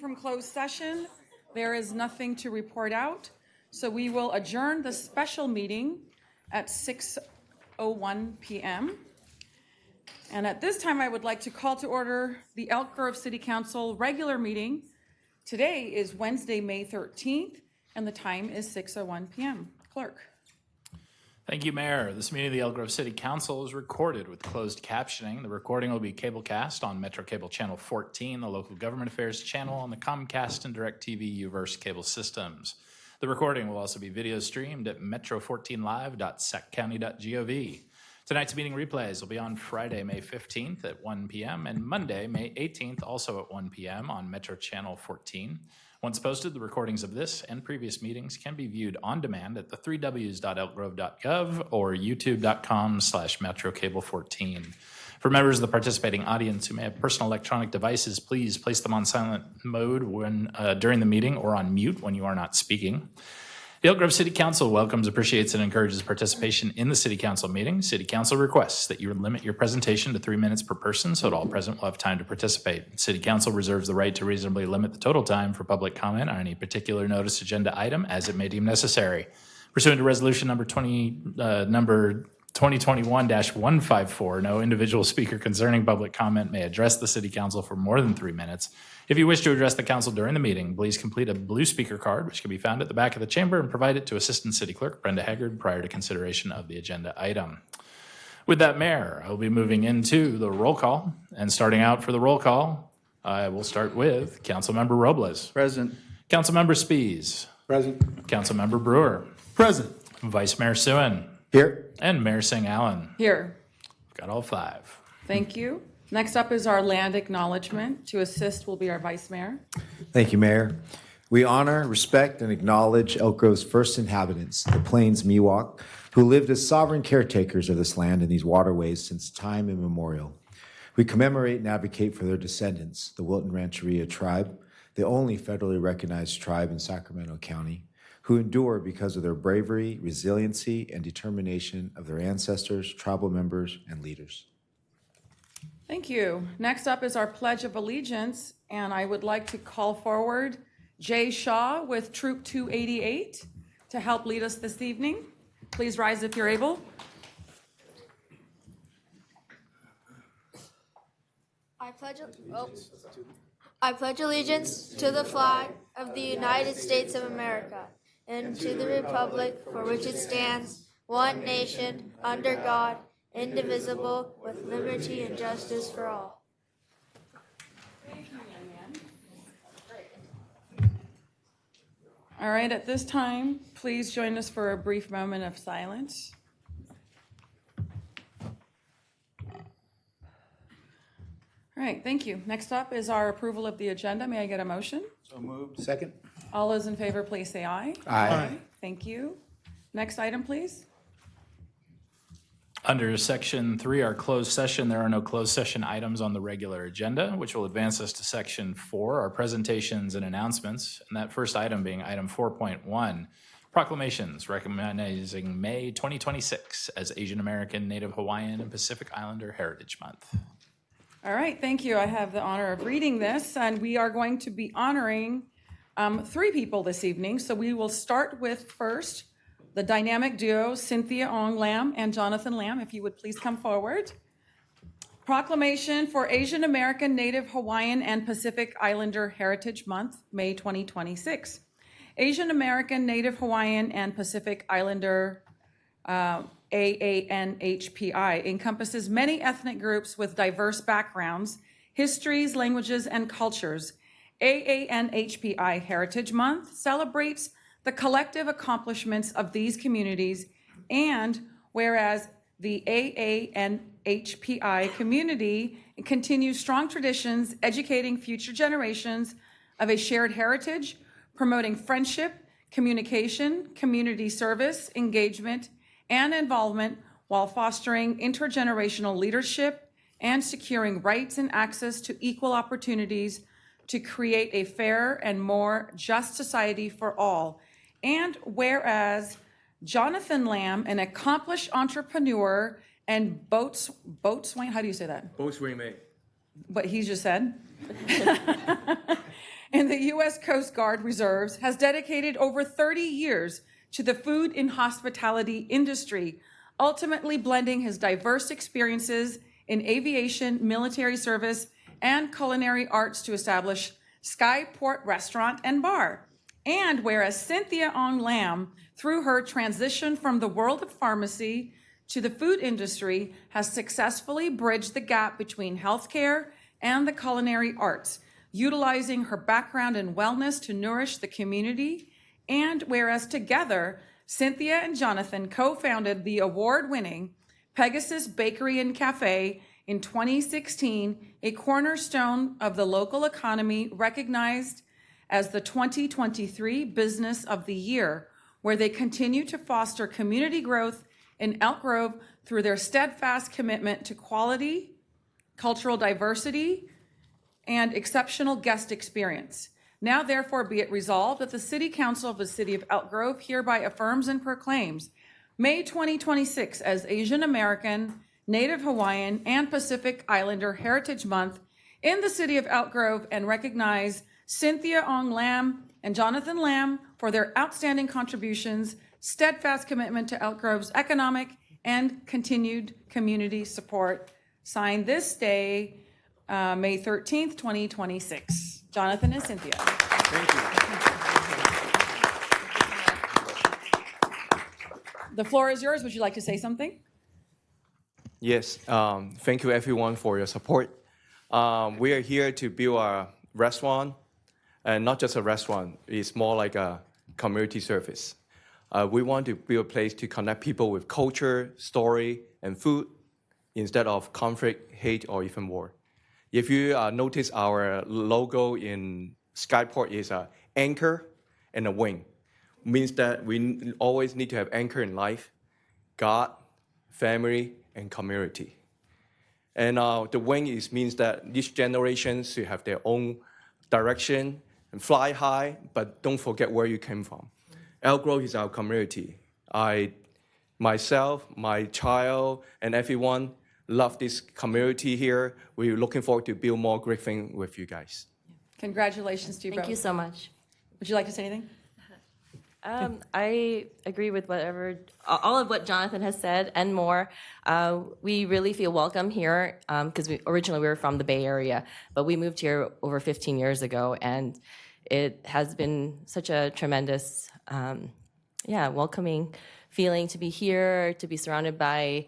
from closed session. There is nothing to report out, so we will adjourn the special meeting at 6:01 p.m. And at this time, I would like to call to order the Elk Grove City Council regular meeting. Today is Wednesday, May 13th, and the time is 6:01 p.m. Clerk. Thank you, Mayor. This meeting of the Elk Grove City Council is recorded with closed captioning. The recording will be cablecast on Metro Cable Channel 14, the Local Government Affairs channel on the Comcast and DirecTV Uverse cable systems. The recording will also be video streamed at metro14live.saccounty.gov. Tonight's meeting replays will be on Friday, May 15th at 1 p.m. and Monday, May 18th, also at 1 p.m. on Metro Channel 14. Once posted, the recordings of this and previous meetings can be viewed on demand at the 3ws.elkgrove.gov or youtube.com/metrocable14. For members of the participating audience who may have personal electronic devices, please place them on silent mode when during the meeting or on mute when you are not speaking. The Elk Grove City Council welcomes, appreciates, and encourages participation in the City Council meeting. City Council requests that you limit your presentation to 3 minutes per person so that all present will have time to participate. City Council reserves the right to reasonably limit the total time for public comment on any particular notice agenda item as it may deem necessary. Pursuant to Resolution number 2021-154, no individual speaker concerning public comment may address the City Council for more than 3 minutes. If you wish to address the council during the meeting, please complete a blue speaker card, which can be found at the back of the chamber, and provide it to Assistant City Clerk Brenda Haggard prior to consideration of the agenda item. With that, Mayor, I will be moving into the roll call. And starting out for the roll call, I will start with Councilmember Robles. Present. Councilmember Spies. Present. Councilmember Brewer. Present. Vice Mayor Suen. Here. And Mayor Singh Allen. Here. Got all five. Thank you. Next up is our land acknowledgement. To assist will be our Vice Mayor. Thank you, Mayor. We honor, respect, and acknowledge Elk Grove's first inhabitants, the Plains Miwok, who lived as sovereign caretakers of this land and these waterways since time immemorial. We commemorate and advocate for their descendants, the Wilton Rancheria tribe, the only federally recognized tribe in Sacramento County, who endure because of their bravery, resiliency, and determination of their ancestors, tribal members, and leaders. Thank you. Next up is our Pledge of Allegiance, and I would like to call forward Jay Shaw with Troop 288 to help lead us this evening. Please rise if you're able. I pledge allegiance to the flag of the United States of America and to the republic for which it stands, one nation, under God, indivisible, with liberty and justice for all. All right, at this time, please join us for a brief moment of silence. All right, thank you. Next up is our approval of the agenda. May I get a motion? So moved. Second. All those in favor, please say aye. Aye. Thank you. Next item, please. Under Section 3, our closed session, there are no closed session items on the regular agenda, which will advance us to Section 4, our presentations and announcements. And that first item being item 4.1, proclamations recognizing May 2026 as Asian American, Native Hawaiian, and Pacific Islander Heritage Month. All right, thank you. I have the honor of reading this, and we are going to be honoring 3 people this evening. So we will start with first the dynamic duo, Cynthia Ong Lam and Jonathan Lam, if you would please come forward. Proclamation for Asian American, Native Hawaiian, and Pacific Islander Heritage Month, May 2026. Asian American, Native Hawaiian, and Pacific Islander AANHPI encompasses many ethnic groups with diverse backgrounds, histories, languages, and cultures. AANHPI Heritage Month celebrates the collective accomplishments of these communities, and whereas the AANHPI community continues strong traditions, educating future generations of a shared heritage, promoting friendship, communication, community service, engagement, and involvement while fostering intergenerational leadership and securing rights and access to equal opportunities to create a fair and more just society for all. And whereas Jonathan Lam, an accomplished entrepreneur and boatswain, how do you say that? Boatswain mate. What he just said. in the U.S. Coast Guard Reserves has dedicated over 30 years to the food and hospitality industry, ultimately blending his diverse experiences in aviation, military service, and culinary arts to establish Skyport Restaurant and Bar. And whereas Cynthia Ong Lam, through her transition from the world of pharmacy to the food industry, has successfully bridged the gap between healthcare and the culinary arts, utilizing her background in wellness to nourish the community. And whereas together, Cynthia and Jonathan co-founded the award-winning Pegasus Bakery and Cafe in 2016, a cornerstone of the local economy recognized as the 2023 Business of the Year, where they continue to foster community growth in Elk Grove through their steadfast commitment to quality, cultural diversity, and exceptional guest experience. Now therefore be it resolved that the City Council of the City of Elk Grove hereby affirms and proclaims May 2026 as Asian American, Native Hawaiian, and Pacific Islander Heritage Month in the City of Elk Grove and recognize Cynthia Ong Lam and Jonathan Lam for their outstanding contributions, steadfast commitment to Elk Grove's economic and continued community support. Signed this day, May 13th, 2026. Jonathan and Cynthia. Thank you. The floor is yours. Would you like to say something? Yes, thank you everyone for your support. We are here to build a restaurant, and not just a restaurant, it's more like a community service. We want to build a place to connect people with culture, story, and food instead of conflict, hate, or even war. If you notice our logo in Skyport is an anchor and a wing. Means that we always need to have anchor in life, God, family, and community. And the wing means that each generation should have their own direction and fly high, but don't forget where you came from. Elk Grove is our community. Myself, my child, and everyone love this community here. We're looking forward to build more great things with you guys. Congratulations to you both. Thank you so much. Would you like to say anything? I agree with all of what Jonathan has said and more. We really feel welcome here because originally we were from the Bay Area, but we moved here over 15 years ago, and it has been such a tremendous, welcoming feeling to be here, to be surrounded by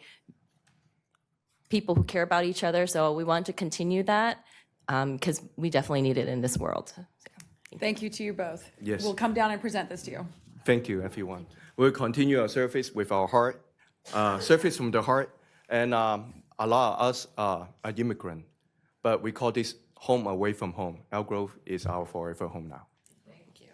people who care about each other. So we want to continue that because we definitely need it in this world. Thank you to you both. Yes. We'll come down and present this to you. Thank you, everyone. We'll continue our service with our heart, service from the heart. And a lot of us are immigrant, but we call this home away from home. Elk Grove is our forever home now. Thank you.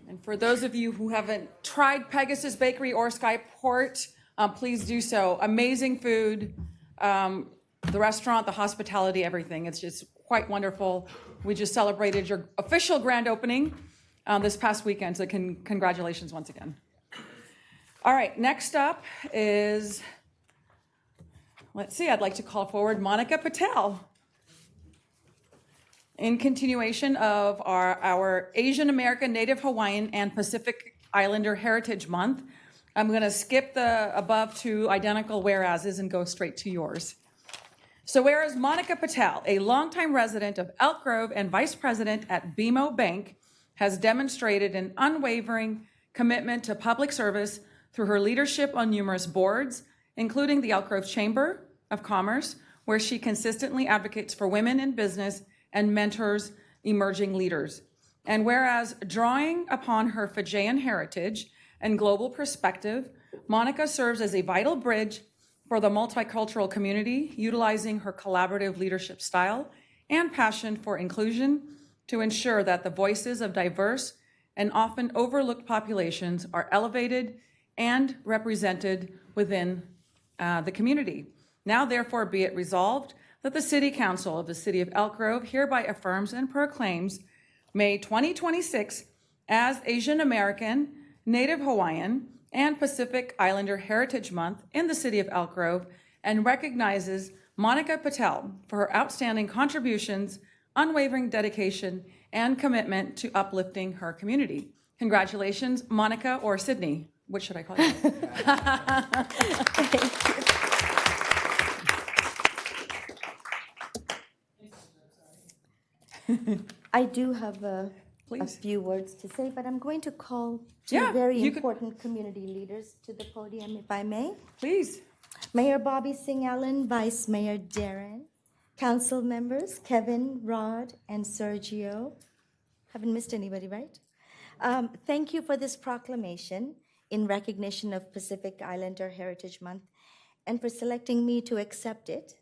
And for those of you who haven't tried Pegasus Bakery or Skyport, please do so. Amazing food, the restaurant, the hospitality, everything. It's just quite wonderful. We just celebrated your official grand opening this past weekend, so congratulations once again. All right, next up is, let's see, I'd like to call forward Monica Patel. In continuation of our Asian American, Native Hawaiian, and Pacific Islander Heritage Month, I'm going to skip the above two identical whereases and go straight to yours. So whereas Monica Patel, a longtime resident of Elk Grove and vice president at BMO Bank, has demonstrated an unwavering commitment to public service through her leadership on numerous boards, including the Elk Grove Chamber of Commerce, where she consistently advocates for women in business and mentors emerging leaders. And whereas drawing upon her Fijian heritage and global perspective, Monica serves as a vital bridge for the multicultural community, utilizing her collaborative leadership style and passion for inclusion to ensure that the voices of diverse and often overlooked populations are elevated and represented within the community. Now, therefore, be it resolved that the City Council of the City of Elk Grove hereby affirms and proclaims May 2026 as Asian American, Native Hawaiian, and Pacific Islander Heritage Month in the City of Elk Grove and recognizes Monica Patel for her outstanding contributions, unwavering dedication, and commitment to uplifting her community. Congratulations, Monica or Sydney. What should I call you? I do have a Please. few words to say, but I'm going to call Yeah, two very you could- important community leaders to the podium, if I may. Please. Mayor Bobby Singh Allen, Vice Mayor Darren, council members Kevin, Rod, and Sergio. Haven't missed anybody, right? Thank you for this proclamation in recognition of Pacific Islander Heritage Month and for selecting me to accept it.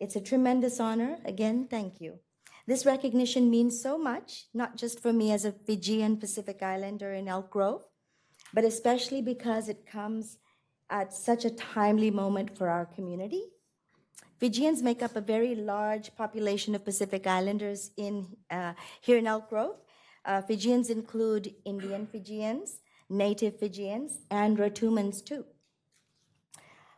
It's a tremendous honor. Again, thank you. This recognition means so much, not just for me as a Fijian Pacific Islander in Elk Grove, but especially because it comes at such a timely moment for our community. Fijians make up a very large population of Pacific Islanders here in Elk Grove. Fijians include Indian Fijians, Native Fijians, and Ratumans too.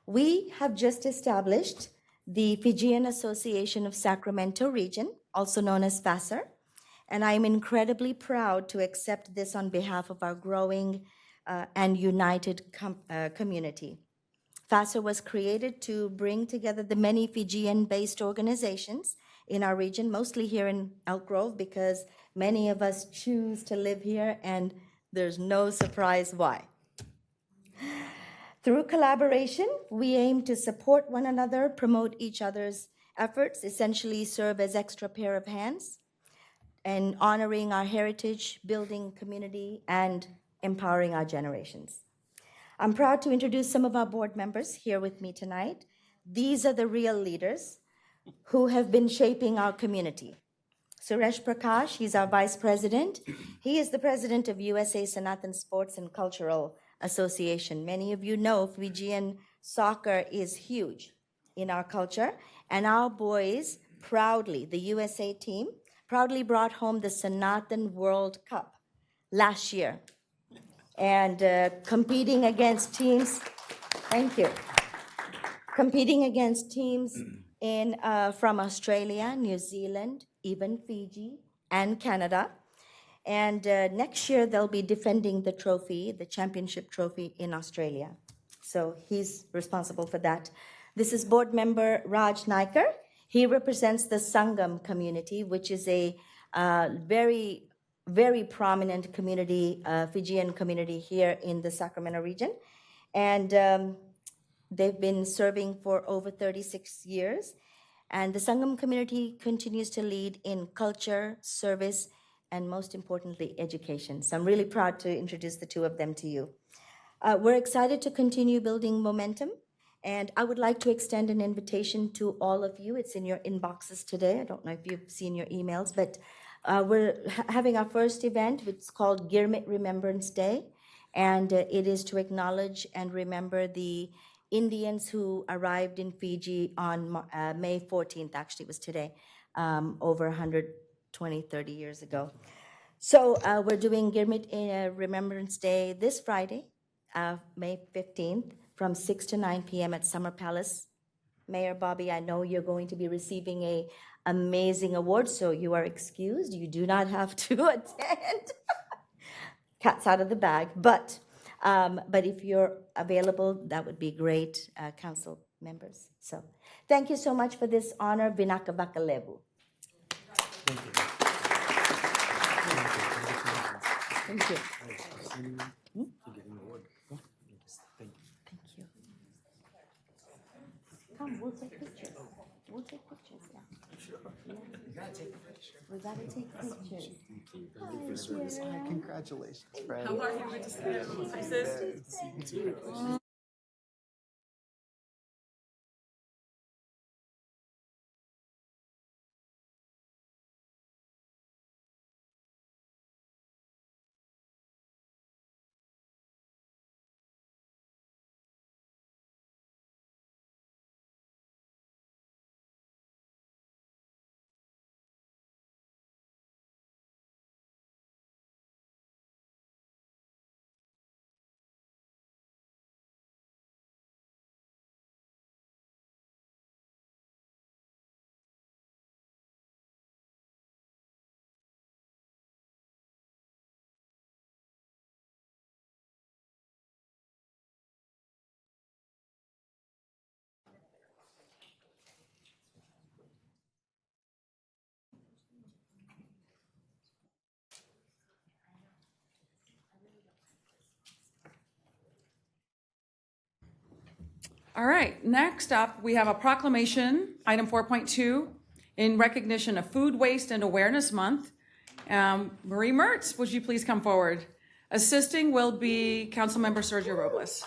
We have just established the Fijian Association of Sacramento Region, also known as FASR, and I am incredibly proud to accept this on behalf of our growing and united community. FASR was created to bring together the many Fijian-based organizations in our region, mostly here in Elk Grove, because many of us choose to live here, and there's no surprise why. Through collaboration, we aim to support one another, promote each other's efforts, essentially serve as extra pair of hands, and honoring our heritage, building community, and empowering our generations. I'm proud to introduce some of our board members here with me tonight. These are the real leaders who have been shaping our community. Suresh Prakash, he's our vice president. He is the president of USA Sanathan Sports and Cultural Association. Many of you know Fijian soccer is huge in our culture, and our boys proudly, the USA team, proudly brought home the Sanathan World Cup last year. And competing against teams, thank you, competing against teams from Australia, New Zealand, even Fiji, and Canada. And next year, they'll be defending the trophy, the championship trophy in Australia. So he's responsible for that. This is board member Raj Naikar. He represents the Sangam community, which is a very, very prominent community, Fijian community here in the Sacramento region. And they've been serving for over 36 years. And the Sangam community continues to lead in culture, service, and most importantly, education. So I'm really proud to introduce the two of them to you. We're excited to continue building momentum, and I would like to extend an invitation to all of you. It's in your inboxes today. I don't know if you've seen your emails, but we're having our first event. It's called Girmit Remembrance Day, and it is to acknowledge and remember the Indians who arrived in Fiji on May 14th, actually it was today, over 120, 30 years ago. So we're doing Girmit Remembrance Day this Friday, May 15th, from 6 to 9 p.m. at Summer Palace. Mayor Bobby, I know you're going to be receiving an amazing award, so you are excused. You do not have to attend. Cat's out of the bag, but if you're available, that would be great, council members. So Thank you so much for this honor, Binakabakalebu. Thank you. Come, we'll take pictures. We'll take pictures, yeah. We gotta take pictures. We gotta take pictures. Congratulations, Fred. All right, next up, we have a proclamation, item 4.2, in recognition of Food Waste and Awareness Month. Marie Mertz, would you please come forward? Assisting will be Councilmember Sergio Robles.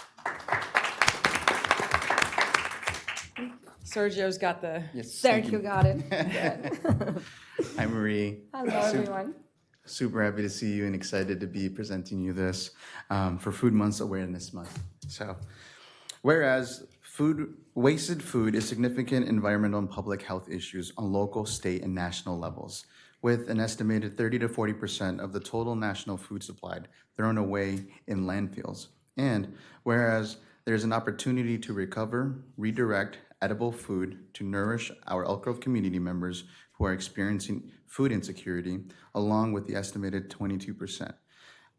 Sergio's got the, Yes, Thank you, got it. Hi, Marie. Hello, everyone. Super happy to see you and excited to be presenting you this for Food Month's Awareness Month. So, whereas wasted food is significant environmental and public health issues on local, state, and national levels, with an estimated 30 to 40% of the total national food supply thrown away in landfills. And whereas there's an opportunity to recover, redirect edible food to nourish our Elk Grove community members who are experiencing food insecurity, along with the estimated 22%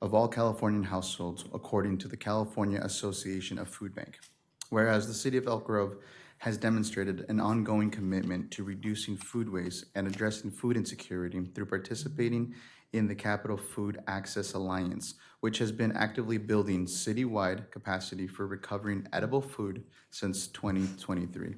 of all Californian households, according to the California Association of Food Bank. Whereas the city of Elk Grove has demonstrated an ongoing commitment to reducing food waste and addressing food insecurity through participating in the Capital Food Access Alliance, which has been actively building citywide capacity for recovering edible food since 2023.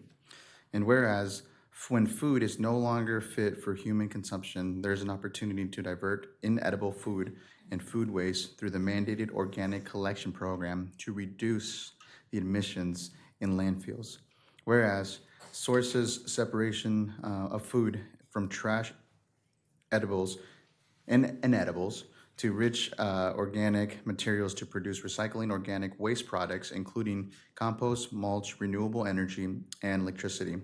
And whereas when food is no longer fit for human consumption, there's an opportunity to divert inedible food and food waste through the mandated organic collection program to reduce the emissions in landfills. Whereas sources separation of food from trash edibles and inedibles to rich organic materials to produce recycling organic waste products, including compost, mulch, renewable energy, and electricity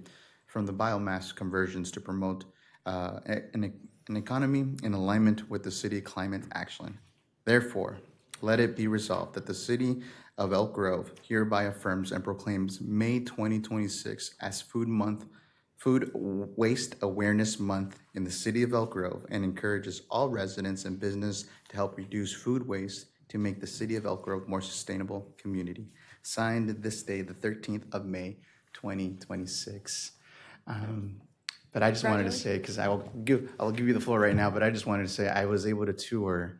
from the biomass conversions to promote an economy in alignment with the city climate action. Therefore, let it be resolved that the city of Elk Grove hereby affirms and proclaims May 2026 as Food Waste Awareness Month in the city of Elk Grove, and encourages all residents and business to help reduce food waste to make the city of Elk Grove more sustainable community. Signed this day, the 13th of May, 2026. But I just wanted to say, because I'll give you the floor right now, but I just wanted to say I was able to tour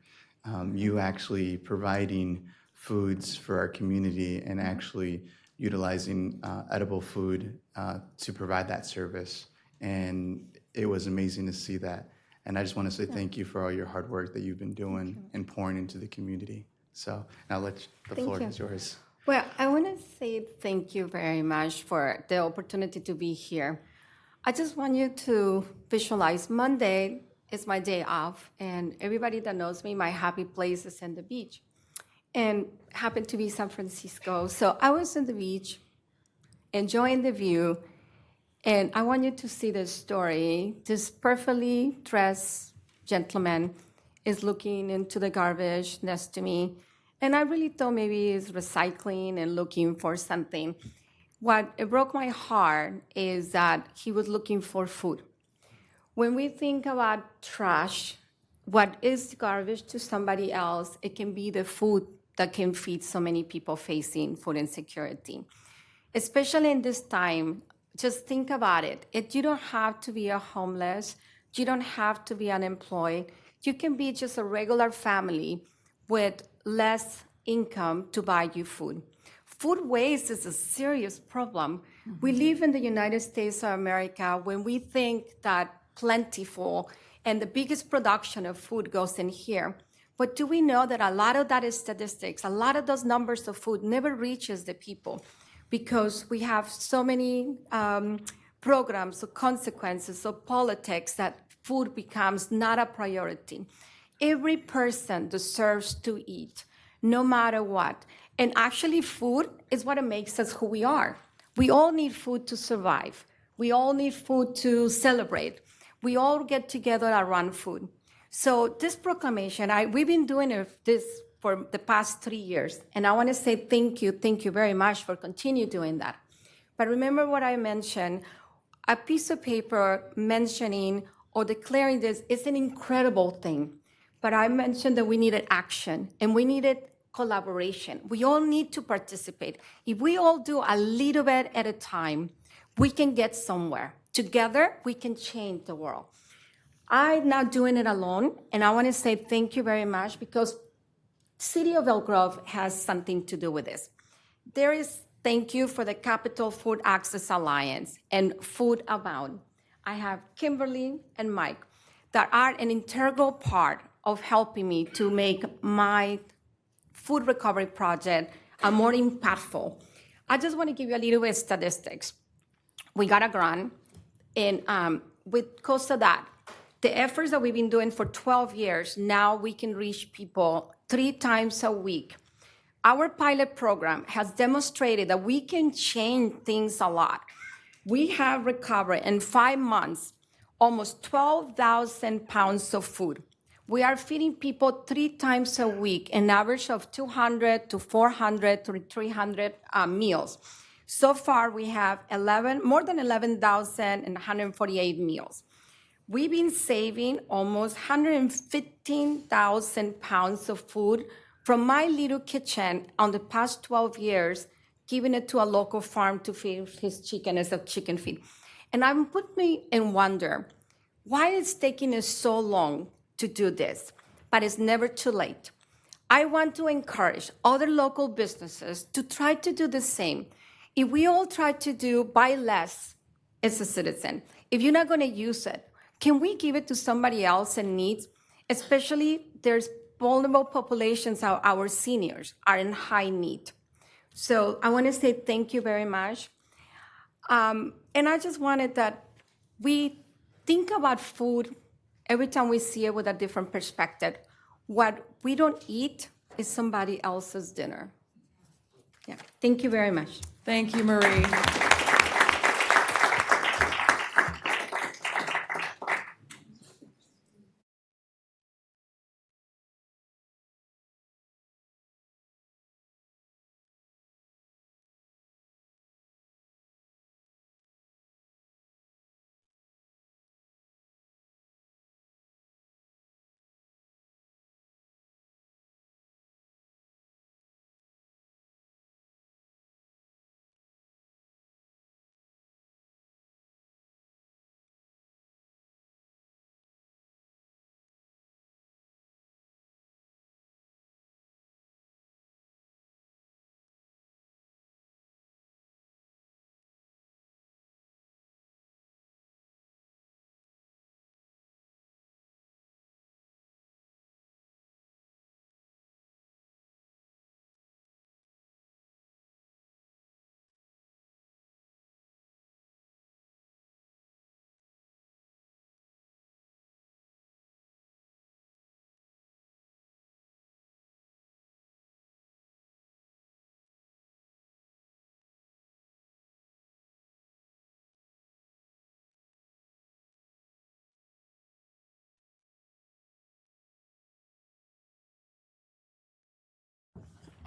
you actually providing foods for our community and actually utilizing edible food to provide that service. And it was amazing to see that. And I just want to say thank you for all your hard work that you've been doing and pouring into the community. So now the floor is yours. Well, I want to say thank you very much for the opportunity to be here. I just want you to visualize Monday is my day off, and everybody that knows me, my happy place is in the beach. And happened to be San Francisco. So I was on the beach, enjoying the view, and I want you to see the story. This perfectly dressed gentleman is looking into the garbage next to me, and I really thought maybe he's recycling and looking for something. What it broke my heart is that he was looking for food. When we think about trash, what is garbage to somebody else, it can be the food that can feed so many people facing food insecurity. Especially in this time, Just think about it. You don't have to be a homeless. You don't have to be unemployed. You can be just a regular family with less income to buy you food. Food waste is a serious problem. We live in the United States of America when we think that plentiful and the biggest production of food goes in here. But do we know that a lot of that is statistics? A lot of those numbers of food never reaches the people because we have so many programs or consequences of politics that food becomes not a priority. Every person deserves to eat, no matter what. And actually, food is what makes us who we are. We all need food to survive. We all need food to celebrate. We all get together around food. So this proclamation, we've been doing this for the past 3 years, and I want to say thank you very much for continue doing that. But remember what I mentioned, a piece of paper mentioning or declaring this is an incredible thing. But I mentioned that we needed action, and we needed collaboration. We all need to participate. If we all do a little bit at a time, we can get somewhere. Together, we can change the world. I'm not doing it alone, and I want to say thank you very much because City of Elk Grove has something to do with this. Thank you for the Capital Food Access Alliance and Food Abound. I have Kimberly and Mike that are an integral part of helping me to make my food recovery project more impactful. I just want to give you a little bit of statistics. We got a grant, and because of that, the efforts that we've been doing for 12 years, now we can reach people 3 times a week. Our pilot program has demonstrated that we can change things a lot. We have recovered in 5 months almost 12,000 pounds of food. We are feeding people 3 times a week, an average of 200 to 400 to 300 meals. So far, we have more than 11,148 meals. We've been saving almost 115,000 pounds of food from my little kitchen on the past 12 years, giving it to a local farm to feed his chicken as a chicken feed. And I'm put me in wonder, why it's taking us so long to do this? But it's never too late. I want to encourage other local businesses to try to do the same. If we all try to buy less as a citizen, if you're not going to use it, can we give it to somebody else in need? Especially there's vulnerable populations, our seniors are in high need. So I want to say thank you very much. And I just wanted that we think about food every time we see it with a different perspective. What we don't eat is somebody else's dinner. Yeah, thank you very much. Thank you, Marie.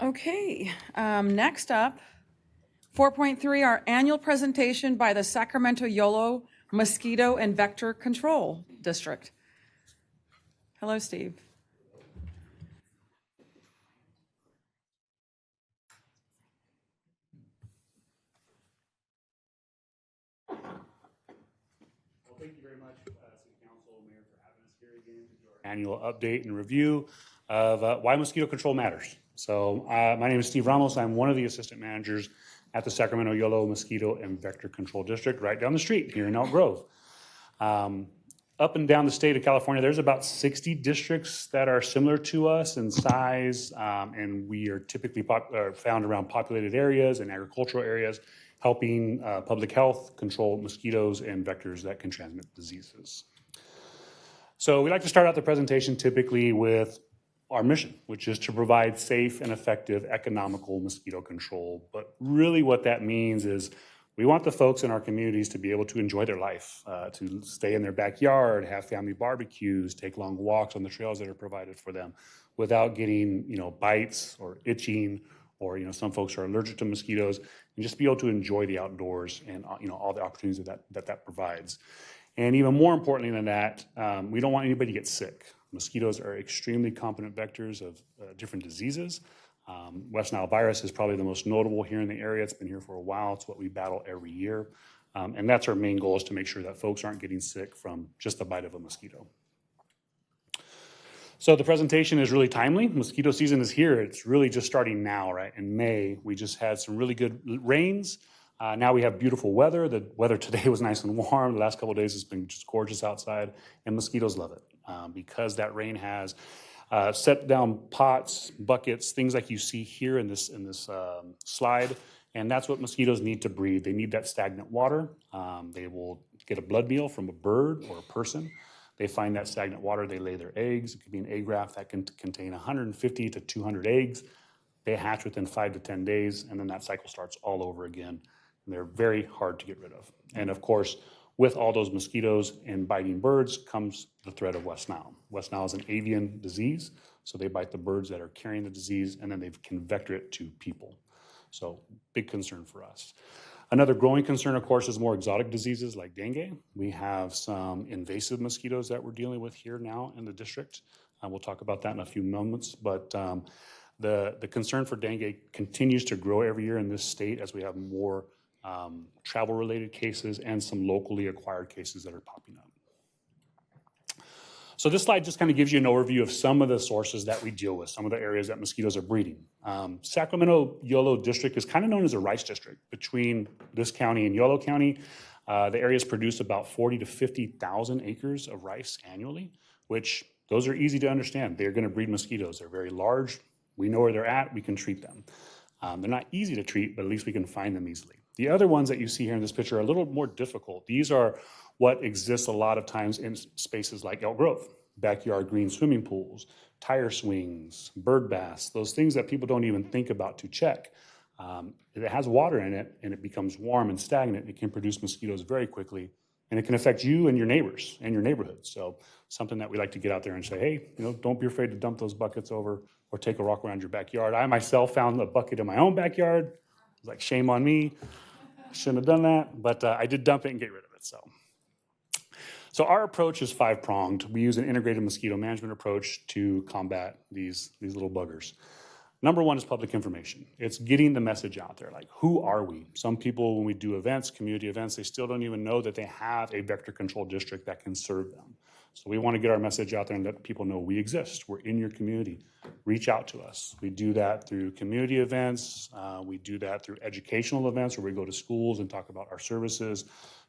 Okay, next up, 4.3, our annual presentation by the Sacramento Yolo Mosquito and Vector Control District. Hello, Steve. thank you very much, City Council, Mayor, for having us here again to do our annual update and review of why mosquito control matters. So my name is Steve Ramos. I'm one of the assistant managers at the Sacramento Yolo Mosquito and Vector Control District right down the street here in Elk Grove. Up and down the state of California, there's about 60 districts that are similar to us in size, and we are typically found around populated areas and agricultural areas, helping public health control mosquitoes and vectors that can transmit diseases. So we like to start out the presentation typically with our mission, which is to provide safe and effective economical mosquito control. But really what that means is we want the folks in our communities to be able to enjoy their life, to stay in their backyard, have family barbecues, take long walks on the trails that are provided for them without getting, bites or itching, or, some folks are allergic to mosquitoes, and just be able to enjoy the outdoors and, all the opportunities that provides. And even more importantly than that, we don't want anybody to get sick. Mosquitoes are extremely competent vectors of different diseases. West Nile virus is probably the most notable here in the area. It's been here for a while. It's what we battle every year. And that's our main goal, is to make sure that folks aren't getting sick from just the bite of a mosquito. So the presentation is really timely. Mosquito season is here. It's really just starting now, right? In May, we just had some really good rains. Now we have beautiful weather. The weather today was nice and warm. The last couple of days has been just gorgeous outside, and mosquitoes love it because that rain has set down pots, buckets, things like you see here in this slide, and that's what mosquitoes need to breathe. They need that stagnant water. They will get a blood meal from a bird or a person. They find that stagnant water, they lay their eggs. It could be an egg raft that can contain 150 to 200 eggs. They hatch within 5 to 10 days, and then that cycle starts all over again. And they're very hard to get rid of. And of course, with all those mosquitoes and biting birds comes the threat of West Nile. West Nile is an avian disease, so they bite the birds that are carrying the disease, and then they can vector it to people. So big concern for us. Another growing concern, of course, is more exotic diseases like dengue. We have some invasive mosquitoes that we're dealing with here now in the district. We'll talk about that in a few moments, but the concern for dengue continues to grow every year in this state as we have more travel-related cases and some locally acquired cases that are popping up. So this slide just kind of gives you an overview of some of the sources that we deal with, some of the areas that mosquitoes are breeding. Sacramento Yolo District is kind of known as a rice district. Between this county and Yolo County, the areas produce about 40 to 50,000 acres of rice annually, which those are easy to understand. They're going to breed mosquitoes. They're very large. We know where they're at. We can treat them. They're not easy to treat, but at least we can find them easily. The other ones that you see here in this picture are a little more difficult. These are what exists a lot of times in spaces like Elk Grove, backyard green swimming pools, tire swings, bird baths, those things that people don't even think about to check. If it has water in it and it becomes warm and stagnant, it can produce mosquitoes very quickly, and it can affect you and your neighbors and your neighborhood. So something that we like to get out there and say, hey, don't be afraid to dump those buckets over or take a walk around your backyard. I myself found a bucket in my own backyard. It was like, shame on me. Shouldn't have done that, but I did dump it and get rid of it. So our approach is 5-pronged. We use an integrated mosquito management approach to combat these little buggers. Number one is public information. It's getting the message out there. Like, who are we? Some people, when we do events, community events, they still don't even know that they have a vector control district that can serve them. So we want to get our message out there and let people know we exist. We're in your community. Reach out to us. We do that through community events. We do that through educational events where we go to schools and talk about our services.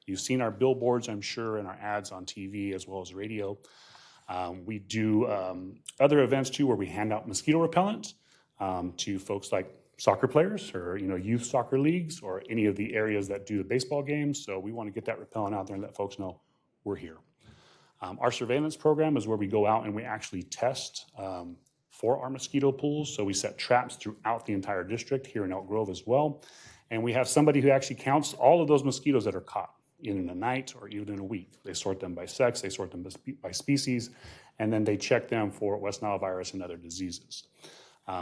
You've seen our billboards, I'm sure, and our ads on TV as well as radio. We do other events too where we hand out mosquito repellent to folks like soccer players or youth soccer leagues or any of the areas that do the baseball games. So we want to get that repellent out there and let folks know we're here. Our surveillance program is where we go out and we actually test for our mosquito pools. So we set traps throughout the entire district here in Elk Grove as well. And we have somebody who actually counts all of those mosquitoes that are caught in a night or even in a week. They sort them by sex, they sort them by species, and then they check them for West Nile virus and other diseases.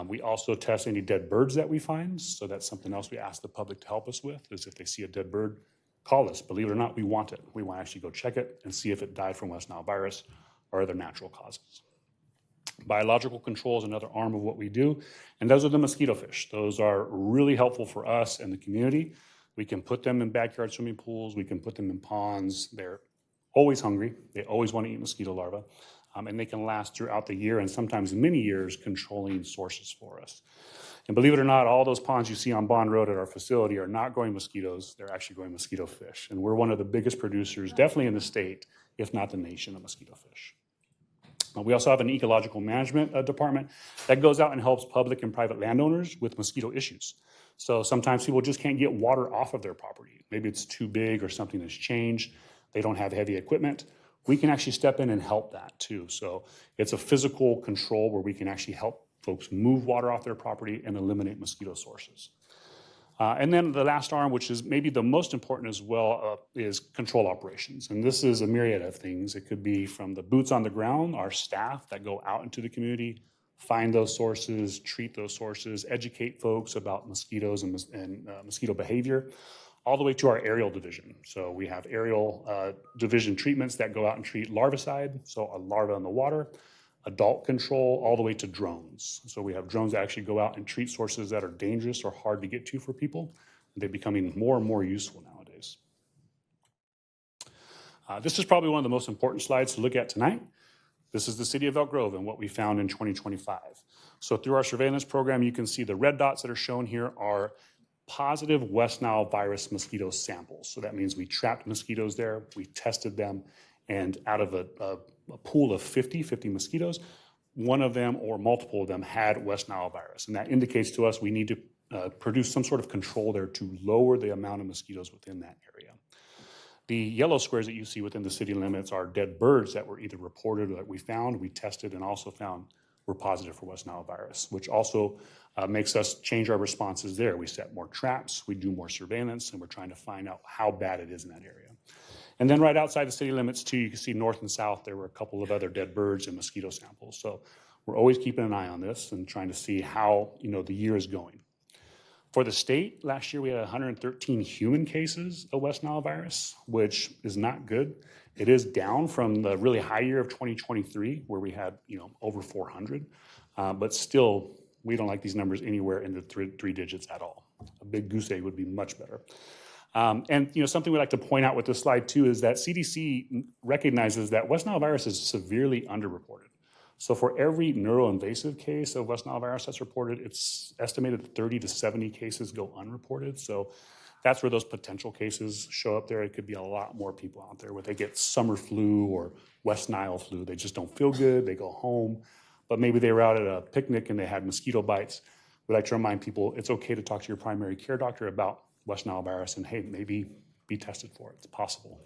We also test any dead birds that we find. So that's something else we ask the public to help us with, is if they see a dead bird, call us. Believe it or not, we want it. We want to actually go check it and see if it died from West Nile virus or other natural causes. Biological control is another arm of what we do, and those are the mosquito fish. Those are really helpful for us and the community. We can put them in backyard swimming pools. We can put them in ponds. They're always hungry. They always want to eat mosquito larvae. And they can last throughout the year and sometimes many years controlling sources for us. And believe it or not, all those ponds you see on Bond Road at our facility are not growing mosquitoes. They're actually growing mosquito fish. And we're one of the biggest producers, definitely in the state, if not the nation, of mosquito fish. We also have an ecological management department that goes out and helps public and private landowners with mosquito issues. So sometimes people just can't get water off of their property. Maybe it's too big or something has changed. They don't have heavy equipment. We can actually step in and help that too. So it's a physical control where we can actually help folks move water off their property and eliminate mosquito sources. And then the last arm, which is maybe the most important as well, is control operations. And this is a myriad of things. It could be from the boots on the ground, our staff that go out into the community, find those sources, treat those sources, educate folks about mosquitoes and mosquito behavior, all the way to our aerial division. So we have aerial division treatments that go out and treat larvicide, so a larva in the water, adult control, all the way to drones. So we have drones that actually go out and treat sources that are dangerous or hard to get to for people. They're becoming more and more useful nowadays. This is probably one of the most important slides to look at tonight. This is the city of Elk Grove and what we found in 2025. So through our surveillance program, you can see the red dots that are shown here are positive West Nile virus mosquito samples. So that means we trapped mosquitoes there, we tested them, and out of a pool of 50 mosquitoes, one of them or multiple of them had West Nile virus. And that indicates to us we need to produce some sort of control there to lower the amount of mosquitoes within that area. The yellow squares that you see within the city limits are dead birds that were either reported or that we found, we tested, and also found were positive for West Nile virus, which also makes us change our responses there. We set more traps, we do more surveillance, and we're trying to find out how bad it is in that area. And then right outside the city limits too, you can see north and south, there were a couple of other dead birds and mosquito samples. So we're always keeping an eye on this and trying to see how the year is going. For the state, last year we had 113 human cases of West Nile virus, which is not good. It is down from the really high year of 2023, where we had over 400, but still we don't like these numbers anywhere in the three digits at all. A big goose egg would be much better. And something we like to point out with this slide too is that CDC recognizes that West Nile virus is severely underreported. So for every neuroinvasive case of West Nile virus that's reported, it's estimated that 30 to 70 cases go unreported. So that's where those potential cases show up there. It could be a lot more people out there where they get summer flu or West Nile flu. They just don't feel good. They go home, but maybe they were out at a picnic and they had mosquito bites. We like to remind people it's okay to talk to your primary care doctor about West Nile virus and, hey, maybe be tested for it. It's possible.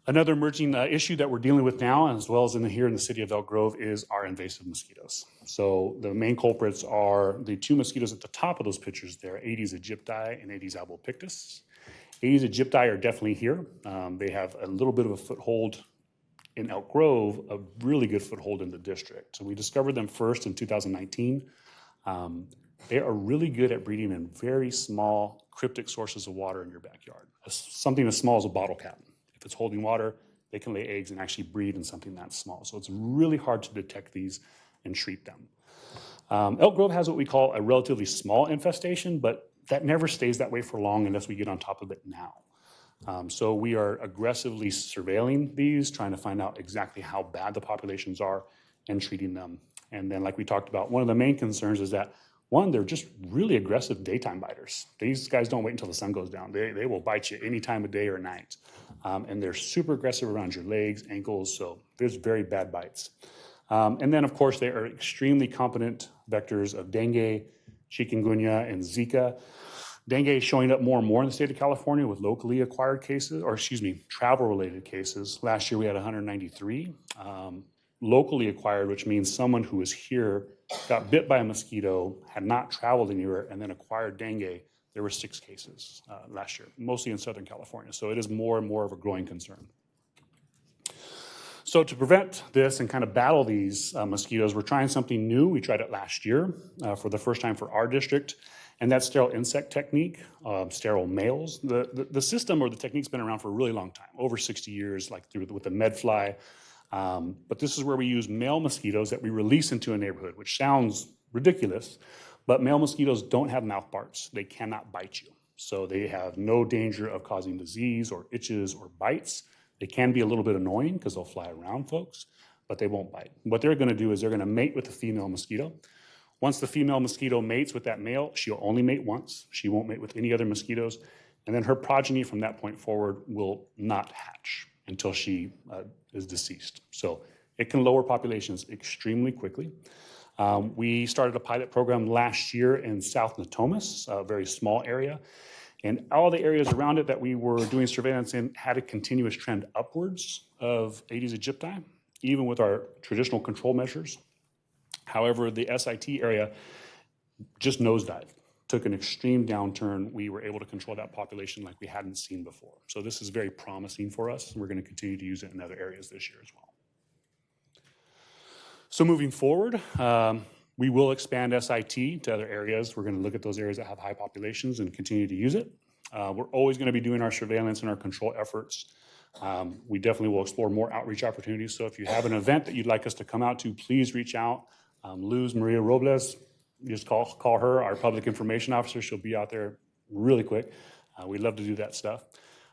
Another emerging issue that we're dealing with now, as well as here in the city of Elk Grove, is our invasive mosquitoes. So the main culprits are the two mosquitoes at the top of those pictures there, Aedes aegypti and Aedes albopictus. Aedes aegypti are definitely here. They have a little bit of a foothold in Elk Grove, a really good foothold in the district. So we discovered them first in 2019. They are really good at breeding in very small cryptic sources of water in your backyard. Something as small as a bottle cap. If it's holding water, they can lay eggs and actually breed in something that small. So it's really hard to detect these and treat them. Elk Grove has what we call a relatively small infestation, but that never stays that way for long unless we get on top of it now. So we are aggressively surveilling these, trying to find out exactly how bad the populations are and treating them. And then like we talked about, one of the main concerns is that one, they're just really aggressive daytime biters. These guys don't wait until the sun goes down. They will bite you any time of day or night. And they're super aggressive around your legs, ankles, so there's very bad bites. And then, of course, they are extremely competent vectors of dengue, chikungunya, and Zika. Dengue is showing up more and more in the state of California with locally acquired cases, travel-related cases. Last year we had 193. Locally acquired, which means someone who was here, got bit by a mosquito, had not traveled anywhere, and then acquired dengue. There were 6 cases last year, mostly in Southern California. So it is more and more of a growing concern. So to prevent this and kind of battle these mosquitoes, we're trying something new. We tried it last year for the first time for our district, and that's sterile insect technique, sterile males. The system or the technique's been around for a really long time, over 60 years, like with the MedFly. But this is where we use male mosquitoes that we release into a neighborhood, which sounds ridiculous, but male mosquitoes don't have mouth parts. They cannot bite you. So they have no danger of causing disease or itches or bites. They can be a little bit annoying because they'll fly around folks, but they won't bite. What they're going to do is they're going to mate with the female mosquito. Once the female mosquito mates with that male, she'll only mate once. She won't mate with any other mosquitoes. And then her progeny from that point forward will not hatch until she is deceased. So it can lower populations extremely quickly. We started a pilot program last year in South Natomas, a very small area. And all the areas around it that we were doing surveillance in had a continuous trend upwards of Aedes aegypti, even with our traditional control measures. However, the SIT area just nosedived, took an extreme downturn. We were able to control that population like we hadn't seen before. So this is very promising for us. We're going to continue to use it in other areas this year as well. So moving forward, we will expand SIT to other areas. We're going to look at those areas that have high populations and continue to use it. We're always going to be doing our surveillance and our control efforts. We definitely will explore more outreach opportunities. So if you have an event that you'd like us to come out to, please reach out. Luz Maria Robles, just call her, our public information officer. She'll be out there really quick. We'd love to do that stuff.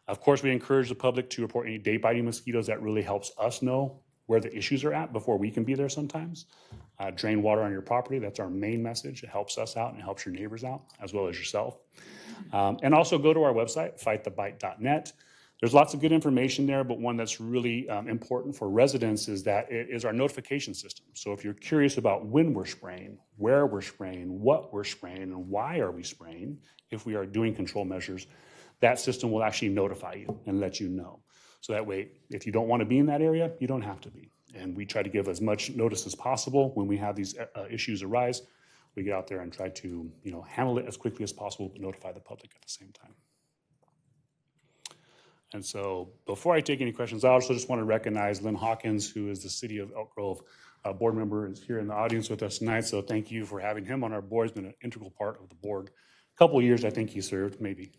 Of course, we encourage the public to report any day-biting mosquitoes. That really helps us know where the issues are at before we can be there sometimes. Drain water on your property. That's our main message. It helps us out and it helps your neighbors out as well as yourself. And also go to our website, fightthebite.net. There's lots of good information there, but one that's really important for residents is that it is our notification system. So if you're curious about when we're spraying, where we're spraying, what we're spraying, and why are we spraying, if we are doing control measures, that system will actually notify you and let you know. So that way, if you don't want to be in that area, you don't have to be. And we try to give as much notice as possible when we have these issues arise. We get out there and try to handle it as quickly as possible, but notify the public at the same time. And so before I take any questions, I also just want to recognize Lynn Hawkins, who is the City of Elk Grove board member, is here in the audience with us tonight. So thank you for having him on our board. He's been an integral part of the board. A couple of years, I think he served, maybe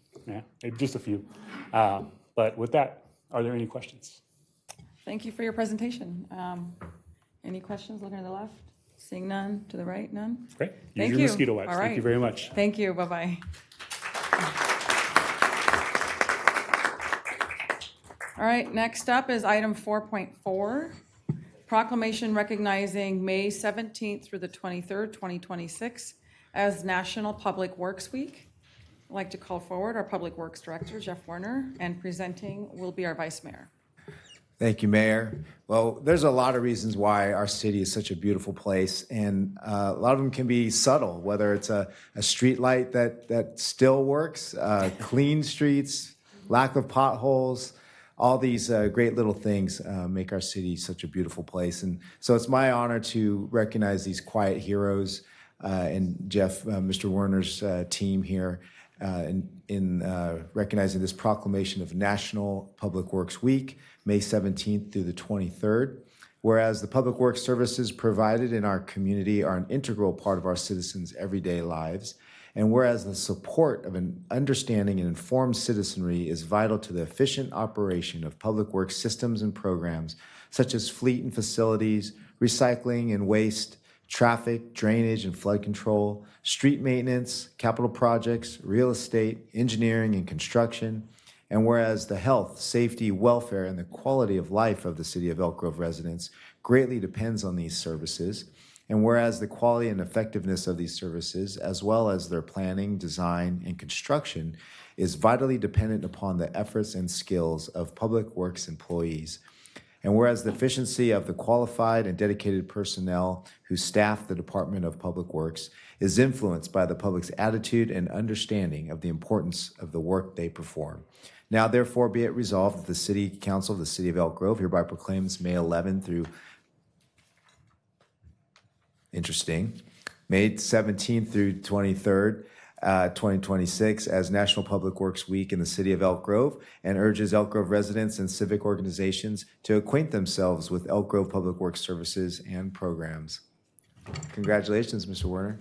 just a few. But with that, are there any questions? Thank you for your presentation. Any questions? Looking to the left? Seeing none. To the right? None? Great. Use Thank your you. mosquito wipes. All Thank right. you very much. Thank you. Bye-bye. All right, next up is item 4.4, proclamation recognizing May 17th through the 23rd, 2026 as National Public Works Week. I'd like to call forward our Public Works Director, Jeff Werner, and presenting will be our Vice Mayor. Thank you, Mayor. Well, there's a lot of reasons why our city is such a beautiful place, and a lot of them can be subtle, whether it's a street light that still works, clean streets, lack of potholes. All these great little things make our city such a beautiful place. And so it's my honor to recognize these quiet heroes and Jeff, Mr. Werner's team here in recognizing this proclamation of National Public Works Week, May 17th through the 23rd. Whereas the public works services provided in our community are an integral part of our citizens' everyday lives, and whereas the support of an understanding and informed citizenry is vital to the efficient operation of public works systems and programs, such as fleet and facilities, recycling and waste, traffic, drainage and flood control, street maintenance, capital projects, real estate, engineering and construction, and whereas the health, safety, welfare, and the quality of life of the City of Elk Grove residents greatly depends on these services, and whereas the quality and effectiveness of these services, as well as their planning, design, and construction, is vitally dependent upon the efforts and skills of public works employees, and whereas the efficiency of the qualified and dedicated personnel who staff the Department of Public Works is influenced by the public's attitude and understanding of the importance of the work they perform. Now, therefore, be it resolved that the City Council of the City of Elk Grove hereby proclaims May 11 through May 17th through 23rd, 2026 as National Public Works Week in the City of Elk Grove, and urges Elk Grove residents and civic organizations to acquaint themselves with Elk Grove Public Works services and programs. Congratulations, Mr. Werner.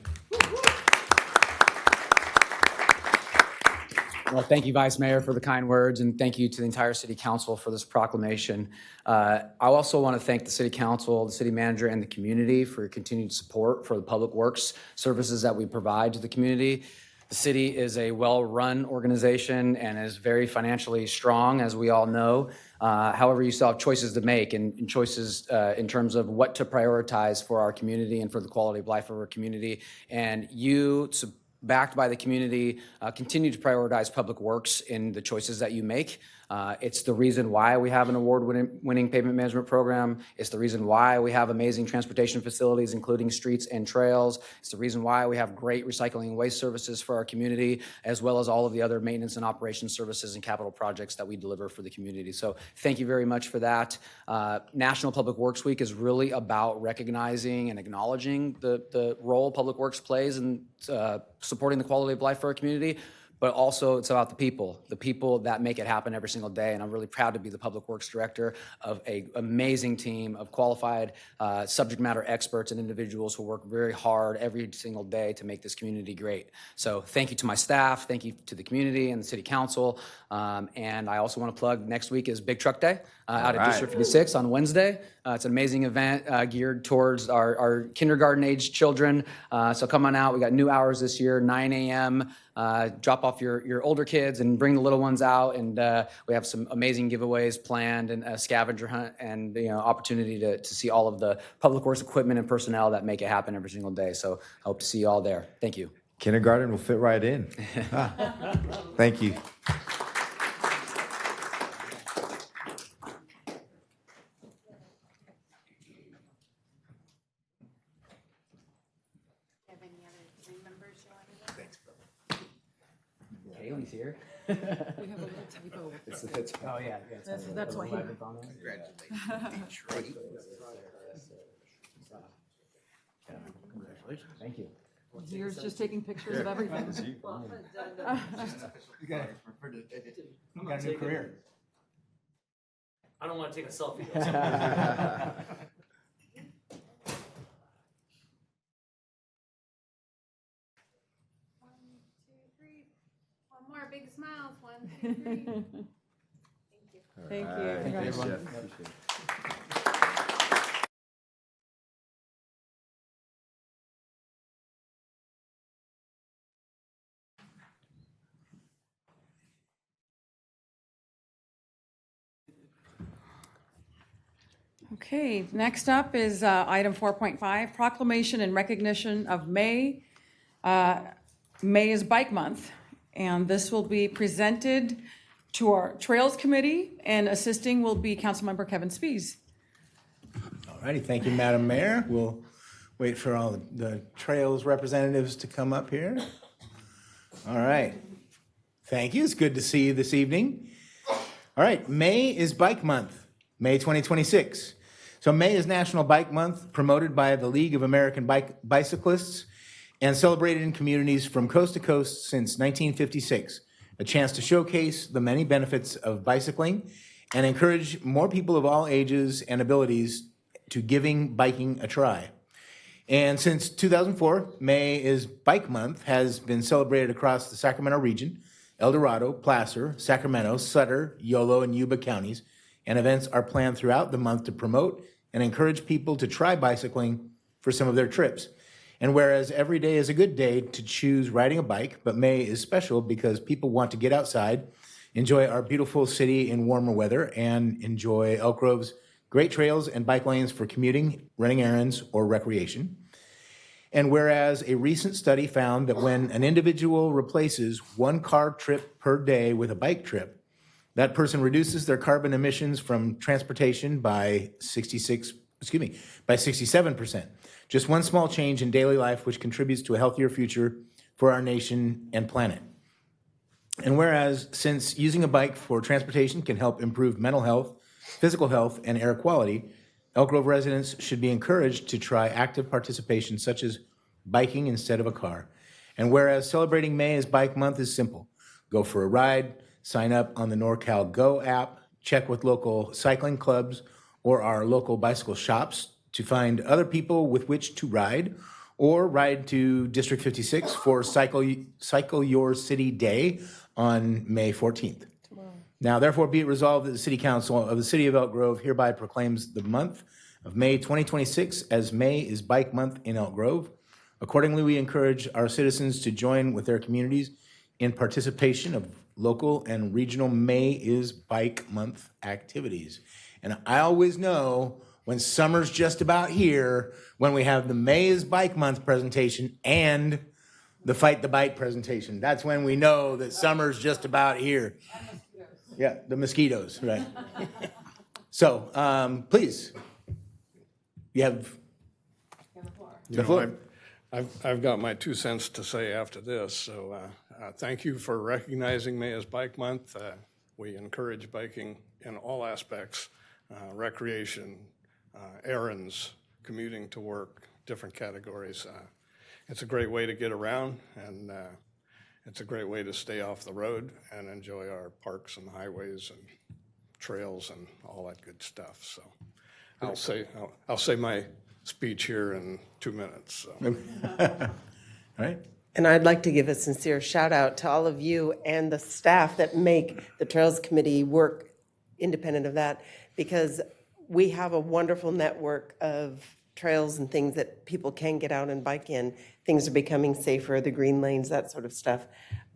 Well, thank you, Vice Mayor, for the kind words, and thank you to the entire City Council for this proclamation. I also want to thank the City Council, the City Manager, and the community for your continued support for the public works services that we provide to the community. The city is a well-run organization and is very financially strong, as we all know. However, you still have choices to make and choices in terms of what to prioritize for our community and for the quality of life of our community. And you, backed by the community, continue to prioritize public works in the choices that you make. It's the reason why we have an award-winning pavement management program. It's the reason why we have amazing transportation facilities, including streets and trails. It's the reason why we have great recycling and waste services for our community, as well as all of the other maintenance and operations services and capital projects that we deliver for the community. So thank you very much for that. National Public Works Week is really about recognizing and acknowledging the role Public Works plays in supporting the quality of life for our community. But also it's about the people that make it happen every single day. And I'm really proud to be the Public Works Director of an amazing team of qualified subject matter experts and individuals who work very hard every single day to make this community great. So thank you to my staff, thank you to the community and the City Council. And I also want to plug next week is Big Truck Day out at District 56 on Wednesday. It's an amazing event geared towards our kindergarten age children. So come on out. We got new hours this year, 9 a.m. Drop off your older kids and bring the little ones out. And we have some amazing giveaways planned and a scavenger hunt and opportunity to see all of the Public Works equipment and personnel that make it happen every single day. So I hope to see you all there. Thank you. Kindergarten will fit right in. Thank you. Haley's here. We have a little typo. Oh, yeah. That's why he. Thank you. You're just taking pictures of everything. You got a new career. I don't want to take a selfie. More big smiles. 1, 2, 3. Thank you. Congratulations. Okay, next up is item 4.5, proclamation and recognition of May. May is Bike Month, and this will be presented to our Trails Committee, and assisting will be Councilmember Kevin Spies. All righty, thank you, Madam Mayor. We'll wait for all the Trails representatives to come up here. All right. Thank you. It's good to see you this evening. All right, May is Bike Month, May 2026. So May is National Bike Month, promoted by the League of American Bicyclists and celebrated in communities from coast to coast since 1956, a chance to showcase the many benefits of bicycling and encourage more people of all ages and abilities to giving biking a try. And since 2004, May is Bike Month has been celebrated across the Sacramento region, El Dorado, Placer, Sacramento, Sutter, Yolo, and Yuba counties, and events are planned throughout the month to promote and encourage people to try bicycling for some of their trips. And whereas every day is a good day to choose riding a bike, but May is special because people want to get outside, enjoy our beautiful city in warmer weather, and enjoy Elk Grove's great trails and bike lanes for commuting, running errands, or recreation. And whereas a recent study found that when an individual replaces one car trip per day with a bike trip, that person reduces their carbon emissions from transportation by 67%. Just one small change in daily life, which contributes to a healthier future for our nation and planet. And whereas since using a bike for transportation can help improve mental health, physical health, and air quality, Elk Grove residents should be encouraged to try active participation such as biking instead of a car. And whereas celebrating May as Bike Month is simple, go for a ride, sign up on the NorCal Go app, check with local cycling clubs or our local bicycle shops to find other people with which to ride, or ride to District 56 for Cycle Your City Day on May 14th. Now, therefore, be it resolved that the City Council of the City of Elk Grove hereby proclaims the month of May 2026 as May is Bike Month in Elk Grove. Accordingly, we encourage our citizens to join with their communities in participation of local and regional May is Bike Month activities. And I always know when summer's just about here, when we have the May is Bike Month presentation and the Fight the Bite presentation. That's when we know that summer's just about here. Yeah, the mosquitoes, right. So, please, you have the floor. I've got my 2 cents to say after this, so thank you for recognizing May as Bike Month. We encourage biking in all aspects, recreation, errands, commuting to work, different categories. It's a great way to get around, and it's a great way to stay off the road and enjoy our parks and highways and trails and all that good stuff. So I'll say my speech here in 2 minutes. So. All right. And I'd like to give a sincere shout out to all of you and the staff that make the Trails Committee work independent of that, because we have a wonderful network of trails and things that people can get out and bike in. Things are becoming safer, the green lanes, that sort of stuff.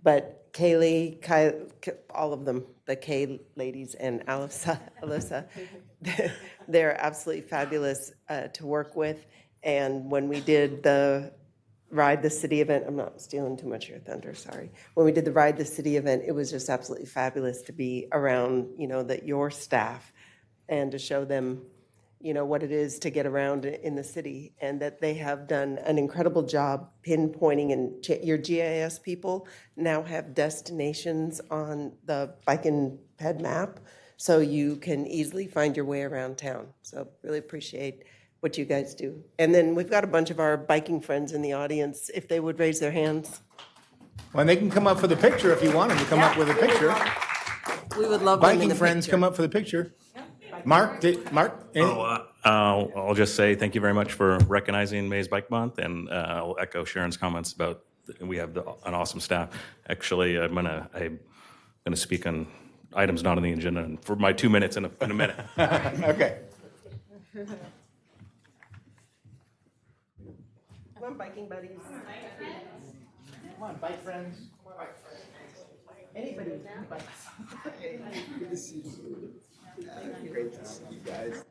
But Kaylee, all of them, the Kay ladies and Alyssa, they're absolutely fabulous to work with. And when we did the Ride the City event, I'm not stealing too much of your thunder, sorry. When we did the Ride the City event, it was just absolutely fabulous to be around, your staff and to show them, what it is to get around in the city, and that they have done an incredible job pinpointing, and your GIS people now have destinations on the Bike and Ped map, so you can easily find your way around town. So really appreciate what you guys do. And then we've got a bunch of our biking friends in the audience, if they would raise their hands. Well, they can come up for the picture if you want them to come up with a picture. We would love them in the Biking friends, picture. come up for the picture. Mark, I'll just say thank you very much for recognizing May's Bike Month, and I'll echo Sharon's comments about we have an awesome staff. Actually, I'm gonna speak on items not on the agenda for my 2 minutes in a minute. Okay. Come on, biking buddies. Come on, bike friends. Come on, bike friends. Anybody who bikes. Good to see you. Great to see you guys.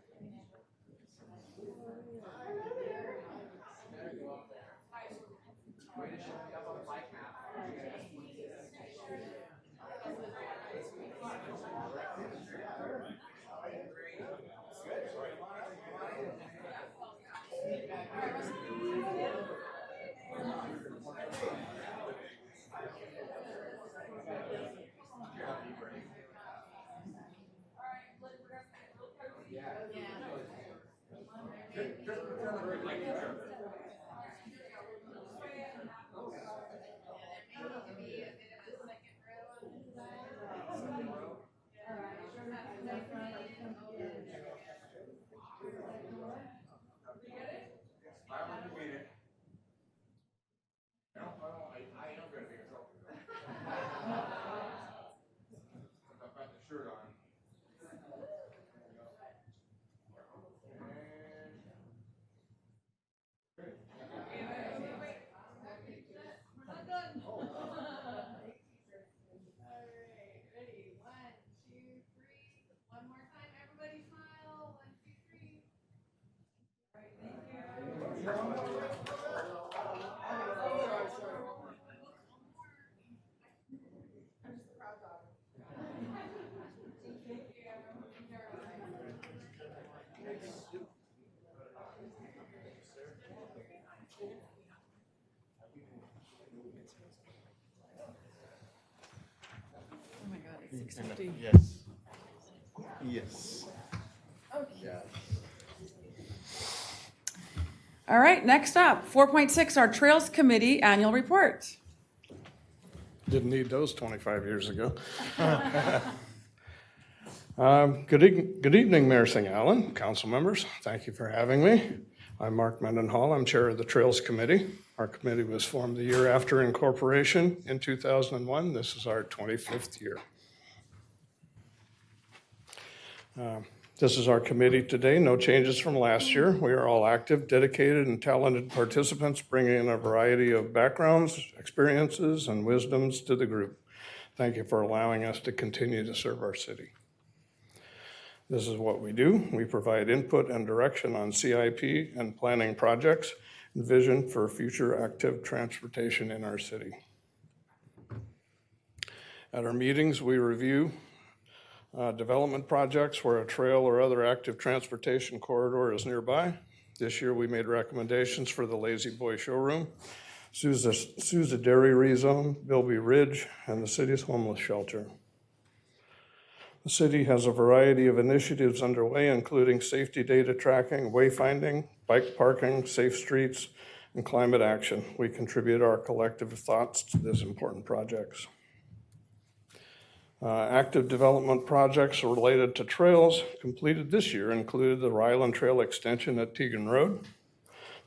Yes. Yes. Okay. All right, next up, 4.6, our Trails Committee Annual Report. Didn't need those 25 years ago. Good evening, Mayor St. Allen, council members. Thank you for having me. I'm Mark Mendenhall. I'm chair of the Trails Committee. Our committee was formed the year after incorporation in 2001. This is our 25th year. This is our committee today. No changes from last year. We are all active, dedicated, and talented participants, bringing in a variety of backgrounds, experiences, and wisdoms to the group. Thank you for allowing us to continue to serve our city. This is what we do. We provide input and direction on CIP and planning projects and vision for future active transportation in our city. At our meetings, we review development projects where a trail or other active transportation corridor is nearby. This year, we made recommendations for the Lazy Boy Showroom, Sousa Dairy Rezone, Bilby Ridge, and the city's homeless shelter. The city has a variety of initiatives underway, including safety data tracking, wayfinding, bike parking, safe streets, and climate action. We contribute our collective thoughts to these important projects. Active development projects related to trails completed this year included the Ryland Trail extension at Teagan Road.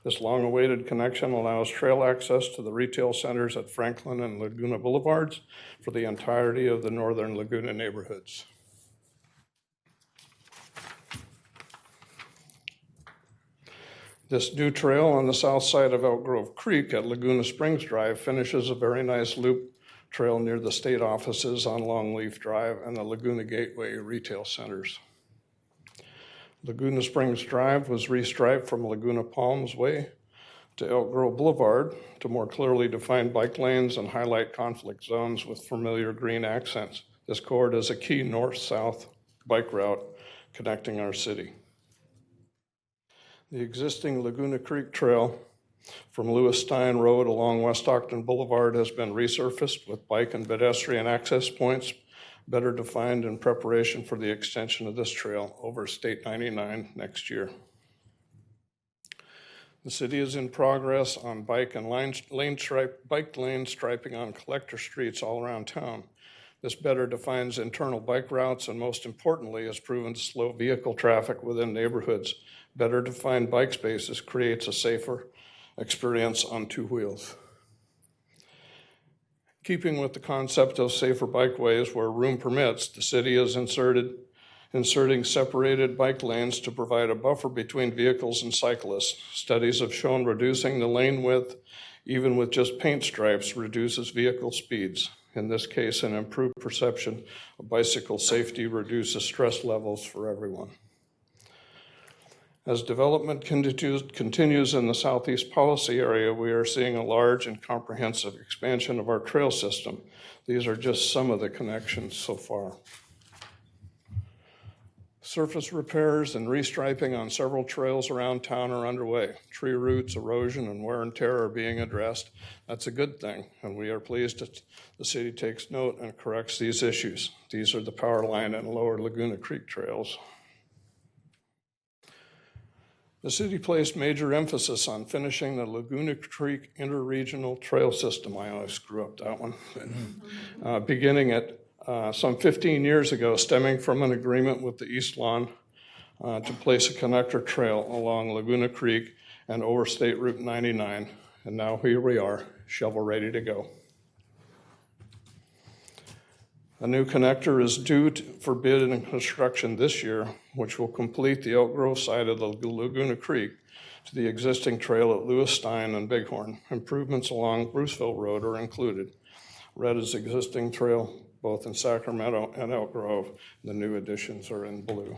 This long-awaited connection allows trail access to the retail centers at Franklin and Laguna Boulevards for the entirety of the northern Laguna neighborhoods. This new trail on the south side of Elk Grove Creek at Laguna Springs Drive finishes a very nice loop trail near the state offices on Longleaf Drive and the Laguna Gateway retail centers. Laguna Springs Drive was restriped from Laguna Palms Way to Elk Grove Boulevard to more clearly define bike lanes and highlight conflict zones with familiar green accents. This corridor is a key north-south bike route connecting our city. The existing Laguna Creek Trail from Lewis Stein Road along West Ogden Boulevard has been resurfaced with bike and pedestrian access points better defined in preparation for the extension of this trail over State 99 next year. The city is in progress on bike lane striping on collector streets all around town. This better defines internal bike routes and, most importantly, has proven to slow vehicle traffic within neighborhoods. Better defined bike spaces creates a safer experience on two wheels. Keeping with the concept of safer bikeways where room permits, the city is inserting separated bike lanes to provide a buffer between vehicles and cyclists. Studies have shown reducing the lane width, even with just paint stripes, reduces vehicle speeds. In this case, an improved perception of bicycle safety reduces stress levels for everyone. As development continues in the Southeast Policy area, we are seeing a large and comprehensive expansion of our trail system. These are just some of the connections so far. Surface repairs and restriping on several trails around town are underway. Tree roots, erosion, and wear and tear are being addressed. That's a good thing, and we are pleased that the city takes note and corrects these issues. These are the Power Line and Lower Laguna Creek trails. The city placed major emphasis on finishing the Laguna Creek Interregional Trail System. I always screw up that one. Beginning at some 15 years ago, stemming from an agreement with the East Lawn to place a connector trail along Laguna Creek and over State Route 99. And now here we are, shovel ready to go. A new connector is due for bid and construction this year, which will complete the Elk Grove side of the Laguna Creek to the existing trail at Lewis Stein and Bighorn. Improvements along Bruceville Road are included. Red is existing trail both in Sacramento and Elk Grove. The new additions are in blue.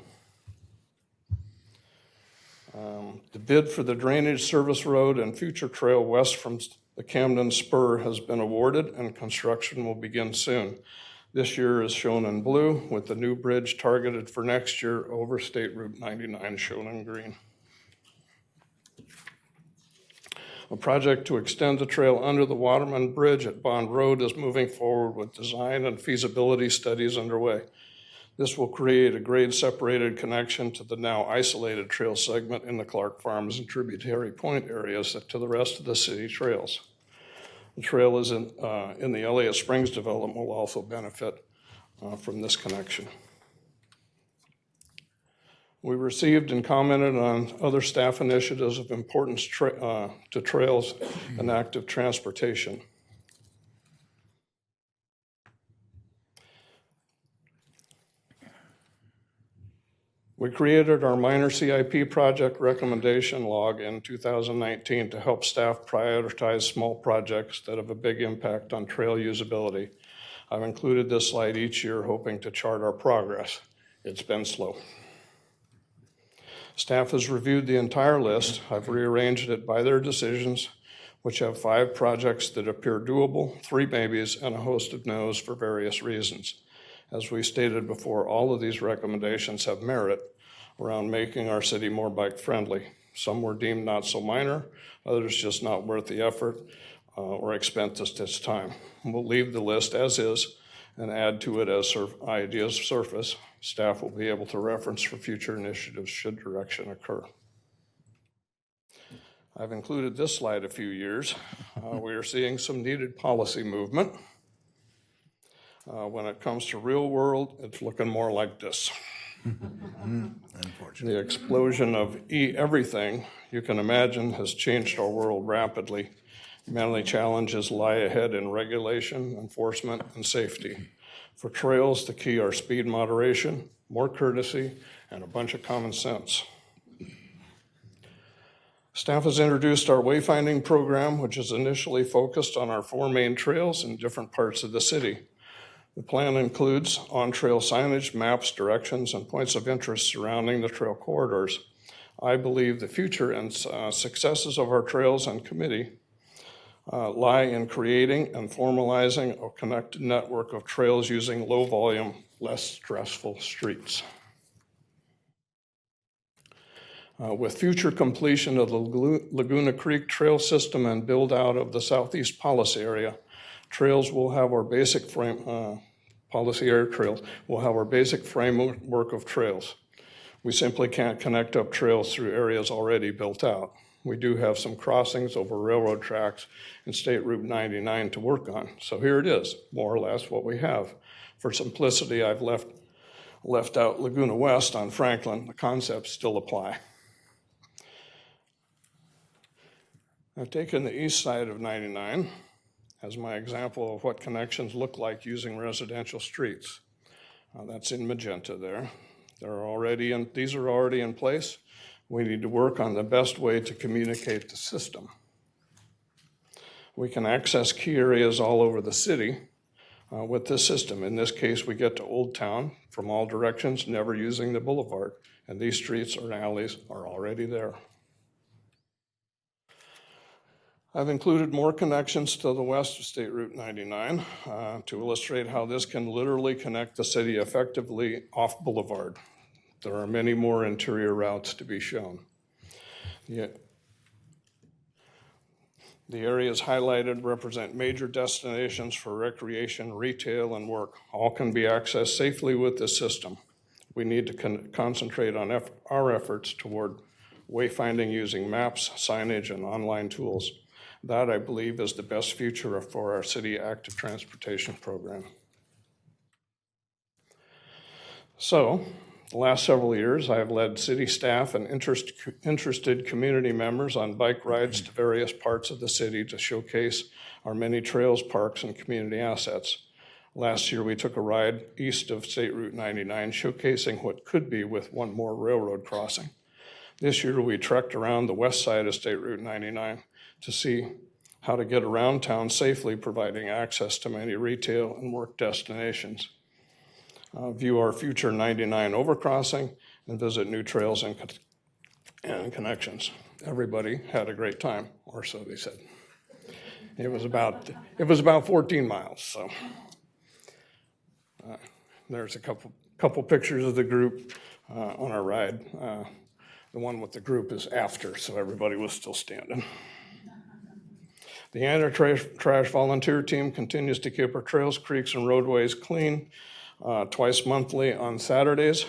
The bid for the drainage service road and future trail west from the Camden Spur has been awarded and construction will begin soon. This year is shown in blue, with the new bridge targeted for next year over State Route 99 shown in green. A project to extend the trail under the Waterman Bridge at Bond Road is moving forward with design and feasibility studies underway. This will create a grade-separated connection to the now isolated trail segment in the Clark Farms and Tributary Point areas to the rest of the city trails. The trail is in the Elliott Springs development will also benefit from this connection. We received and commented on other staff initiatives of importance to trails and active transportation. We created our minor CIP project recommendation log in 2019 to help staff prioritize small projects that have a big impact on trail usability. I've included this slide each year hoping to chart our progress. It's been slow. Staff has reviewed the entire list. I've rearranged it by their decisions, which have 5 projects that appear doable, 3 maybes, and a host of no's for various reasons. As we stated before, all of these recommendations have merit around making our city more bike-friendly. Some were deemed not so minor, others just not worth the effort or expense at this time. We'll leave the list as is and add to it as ideas surface. Staff will be able to reference for future initiatives should direction occur. I've included this slide a few years. We are seeing some needed policy movement. When it comes to real world, it's looking more like this. The explosion of everything you can imagine has changed our world rapidly. Many challenges lie ahead in regulation, enforcement, and safety. For trails, the key are speed moderation, more courtesy, and a bunch of common sense. Staff has introduced our wayfinding program, which is initially focused on our 4 main trails in different parts of the city. The plan includes on-trail signage, maps, directions, and points of interest surrounding the trail corridors. I believe the future and successes of our trails and committee lie in creating and formalizing a connected network of trails using low-volume, less stressful streets. With future completion of the Laguna Creek Trail System and build-out of the Southeast Policy Area, trails will have our basic policy area trails will have our basic framework of trails. We simply can't connect up trails through areas already built out. We do have some crossings over railroad tracks and State Route 99 to work on. So here it is, more or less what we have. For simplicity, I've left out Laguna West on Franklin. The concepts still apply. I've taken the east side of 99 as my example of what connections look like using residential streets. That's in magenta there. These are already in place. We need to work on the best way to communicate the system. We can access key areas all over the city with this system. In this case, we get to Old Town from all directions, never using the boulevard. And these streets or alleys are already there. I've included more connections to the west of State Route 99 to illustrate how this can literally connect the city effectively off Boulevard. There are many more interior routes to be shown. The areas highlighted represent major destinations for recreation, retail, and work. All can be accessed safely with this system. We need to concentrate on our efforts toward wayfinding using maps, signage, and online tools. That, I believe, is the best future for our city active transportation program. So, the last several years, I have led city staff and interested community members on bike rides to various parts of the city to showcase our many trails, parks, and community assets. Last year, we took a ride east of State Route 99, showcasing what could be with one more railroad crossing. This year, we trekked around the west side of State Route 99 to see how to get around town safely, providing access to many retail and work destinations. View our future 99 overcrossing and visit new trails and connections. Everybody had a great time, or so they said. It was about 14 miles. So there's a couple pictures of the group on our ride. The one with the group is after, so everybody was still standing. The anti-trash volunteer team continues to keep our trails, creeks, and roadways clean twice monthly on Saturdays.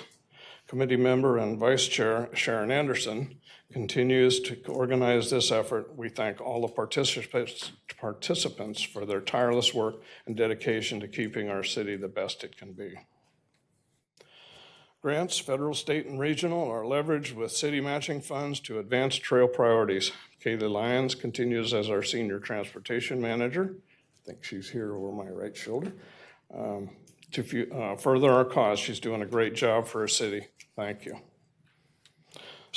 Committee member and Vice Chair Sharon Anderson continues to organize this effort. We thank all the participants for their tireless work and dedication to keeping our city the best it can be. Grants, federal, state, and regional, are leveraged with city matching funds to advance trail priorities. Kaylee Lyons continues as our senior transportation manager. I think she's here over my right shoulder. To further our cause, she's doing a great job for our city. Thank you.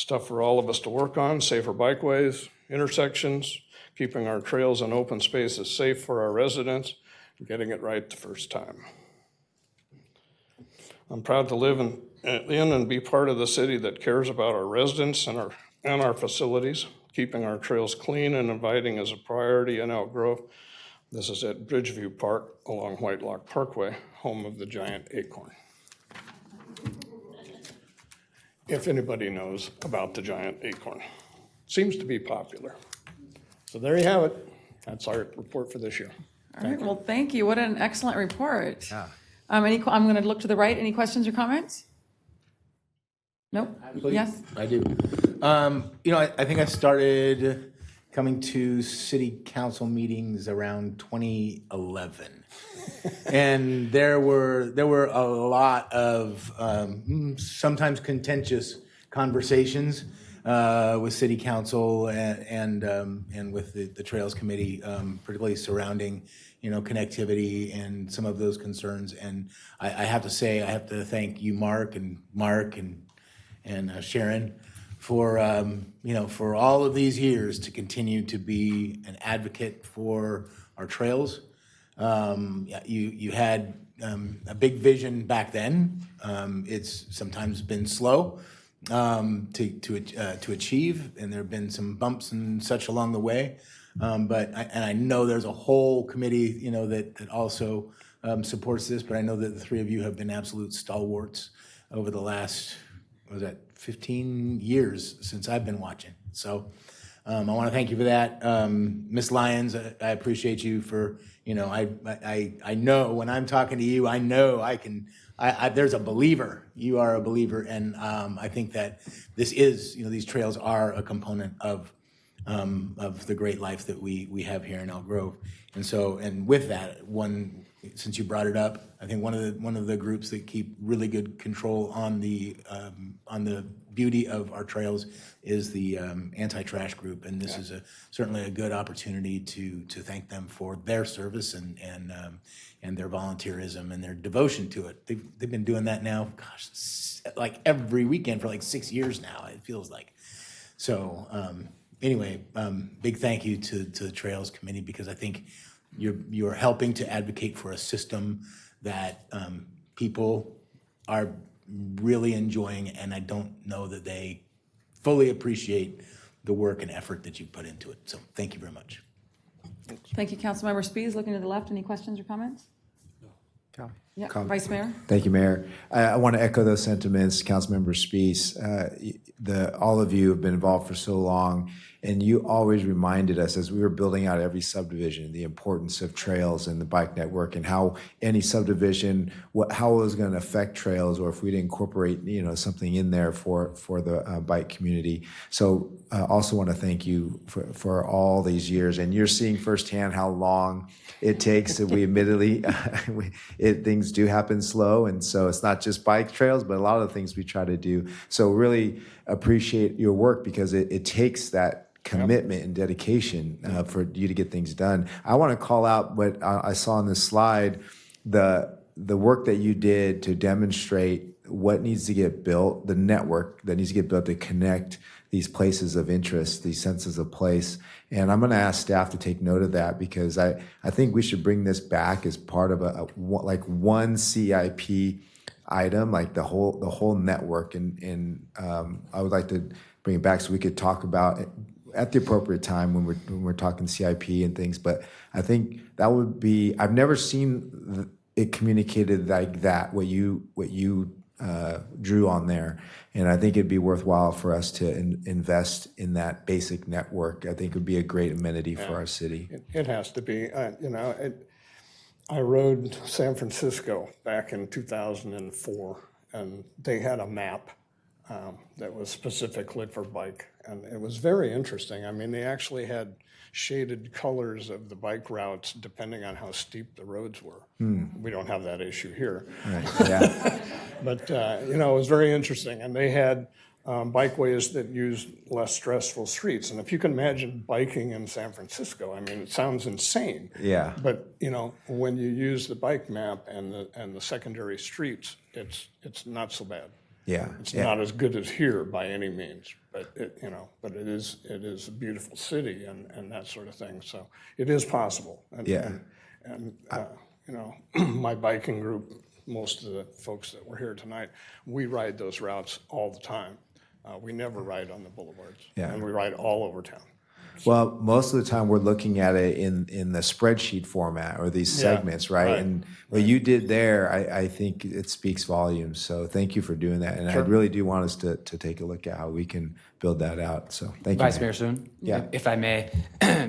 Stuff for all of us to work on: safer bikeways, intersections, keeping our trails and open spaces safe for our residents, and getting it right the first time. I'm proud to live in and be part of the city that cares about our residents and our facilities. Keeping our trails clean and inviting is a priority in Elk Grove. This is at Bridgeview Park along Whitelock Parkway, home of the giant acorn. If anybody knows about the giant acorn. Seems to be popular. So there you have it. That's our report for this year. All right, well, thank you. What an excellent report. I'm going to look to the right. Any questions or comments? Nope. Yes? I do. I think I started coming to city council meetings around 2011. And there were a lot of sometimes contentious conversations with city council and with the Trails Committee, particularly surrounding connectivity and some of those concerns. And I have to say, I have to thank you, Mark and Sharon, for for all of these years to continue to be an advocate for our trails. You had a big vision back then. It's sometimes been slow to achieve, and there have been some bumps and such along the way. But I know there's a whole committee that also supports this. But I know that the three of you have been absolute stalwarts over the last 15 years since I've been watching. So I want to thank you for that. Ms. Lyons, I appreciate you for, I know when I'm talking to you, I know there's a believer. You are a believer. And I think that this is, these trails are a component of the great life that we have here in Elk Grove. And with that, since you brought it up, I think one of the groups that keep really good control on the beauty of our trails is the anti-trash group, and this is certainly a good opportunity to thank them for their service and their volunteerism and their devotion to it. They've been doing that now, like every weekend for like 6 years now. It feels like. So anyway, big thank you to the Trails Committee, because I think you're helping to advocate for a system that people are really enjoying, and I don't know that they fully appreciate the work and effort that you've put into it. So thank you very much. Thank you, Councilmember Spies. Looking to the left, any questions or comments? Yeah, Vice Mayor. Thank you, Mayor. I want to echo those sentiments, Councilmember Spies. All of you have been involved for so long, and you always reminded us as we were building out every subdivision the importance of trails and the bike network, and how any subdivision, how it was going to affect trails, or if we'd incorporate something in there for the bike community. So also want to thank you for all these years, and you're seeing firsthand how long it takes. We admittedly things do happen slow, and so it's not just bike trails, but a lot of the things we try to do. So really appreciate your work, because it takes that commitment and dedication for you to get things done. I want to call out what I saw on this slide, the work that you did to demonstrate what needs to get built, the network that needs to get built to connect these places of interest, these senses of place. And I'm going to ask staff to take note of that, because I think we should bring this back as part of one CIP item, like the whole network. And I would like to bring it back so we could talk about it at the appropriate time when we're talking CIP and things. But I think that would be, I've never seen it communicated like that, what you drew on there. And I think it'd be worthwhile for us to invest in that basic network. I think it would be a great amenity for our city. It has to be. I rode San Francisco back in 2004, and they had a map that was specifically for bike, and it was very interesting. I mean, they actually had shaded colors of the bike routes depending on how steep the roads were. We don't have that issue here. Right. Yeah. But, it was very interesting. And they had bikeways that used less stressful streets. And if you can imagine biking in San Francisco, I mean, it sounds insane. Yeah. But, when you use the bike map and the secondary streets, it's not so bad. Yeah. It's Yeah. not as good as here by any means, but it is a beautiful city and that sort of thing. So it is possible. And, Yeah. And my biking group, most of the folks that were here tonight, we ride those routes all the time. We never ride on the boulevards. Yeah. And we ride all over town. Well, most of the time we're looking at it in the spreadsheet format or these Yeah, segments, right? right, And what you did there, I think it speaks volumes. So thank you for doing that. And I really do want us to take a look at how we can build that out. So thank you. Vice Mayor Soon? Yeah. If I may.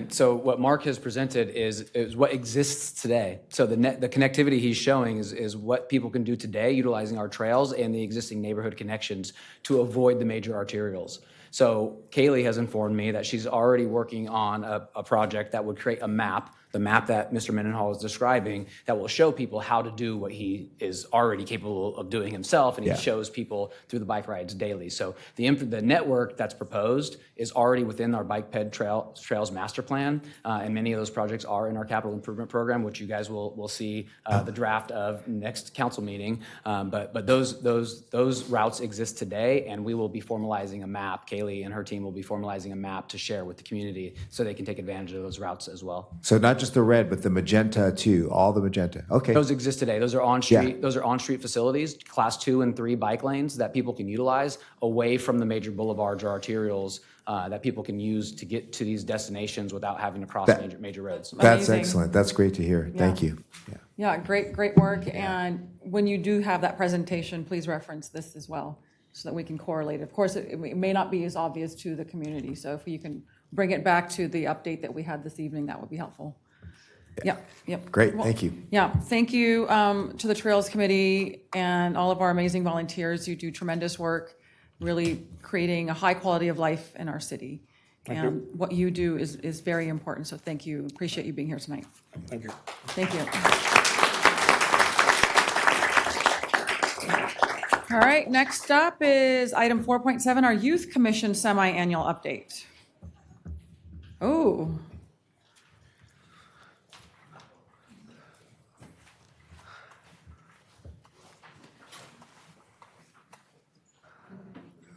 So what Mark has presented is what exists today. So the connectivity he's showing is what people can do today utilizing our trails and the existing neighborhood connections to avoid the major arterials. So Kaylee has informed me that she's already working on a project that would create a map, the map that Mr. Mendenhall is describing, that will show people how to do what he is already capable of doing himself, and he shows people through the bike rides daily. So the network that's proposed is already within our bike ped trails master plan, and many of those projects are in our capital improvement program, which you guys will see the draft of next council meeting. But those routes exist today, and we will be formalizing a map. Kaylee and her team will be formalizing a map to share with the community so they can take advantage of those routes as well. So not just the red, but the magenta too, all the magenta. Okay. Those exist today. Those are on-street. Yeah. Those are on-street facilities, class 2 and 3 bike lanes that people can utilize away from the major boulevards or arterials that people can use to get to these destinations without having to cross major roads. That's Amazing. excellent. That's great to hear. Thank you. Yeah. Yeah, great work. And when you do have that presentation, please reference this as well so that we can correlate. Of course, it may not be as obvious to the community. So if you can bring it back to the update that we had this evening, that would be helpful. Yep. Great. Well, Thank you. Yeah, thank you to the Trails Committee and all of our amazing volunteers. You do tremendous work, really creating a high quality of life in our city. And what you do is very important, so thank you. Appreciate you being here tonight. Thank you. Thank you. All right, next up is item 4.7, our Youth Commission semi-annual update. Oh.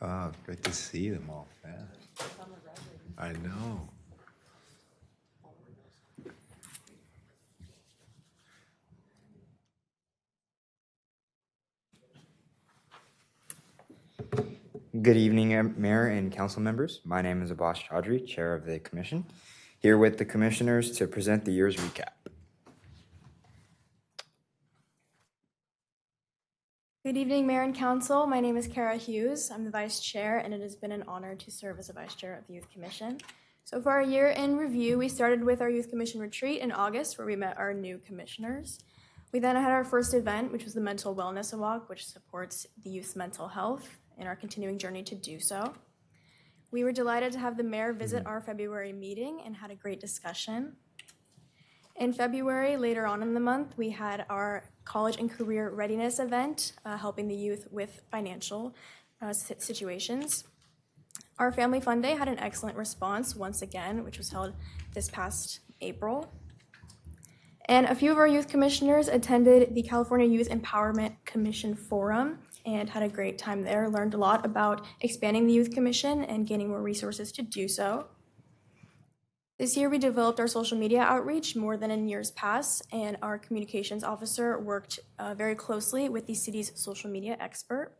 Oh, great to see them all. Yeah. I know. Good evening, Mayor and Council members. My name is Abbas Chaudhry, Chair of the Commission, here with the Commissioners to present the year's recap. Good evening, Mayor and Council. My name is Kara Hughes. I'm the Vice Chair, and it has been an honor to serve as the Vice Chair of the Youth Commission. So for our year in review, we started with our Youth Commission retreat in August, where we met our new commissioners. We then had our first event, which was the Mental Wellness Walk, which supports the youth's mental health in our continuing journey to do so. We were delighted to have the mayor visit our February meeting and had a great discussion. In February, later on in the month, we had our college and career readiness event, helping the youth with financial situations. Our Family Fun Day had an excellent response once again, which was held this past April. And a few of our youth commissioners attended the California Youth Empowerment Commission Forum and had a great time there, learned a lot about expanding the Youth Commission and gaining more resources to do so. This year, we developed our social media outreach more than in years past, and our communications officer worked very closely with the city's social media expert.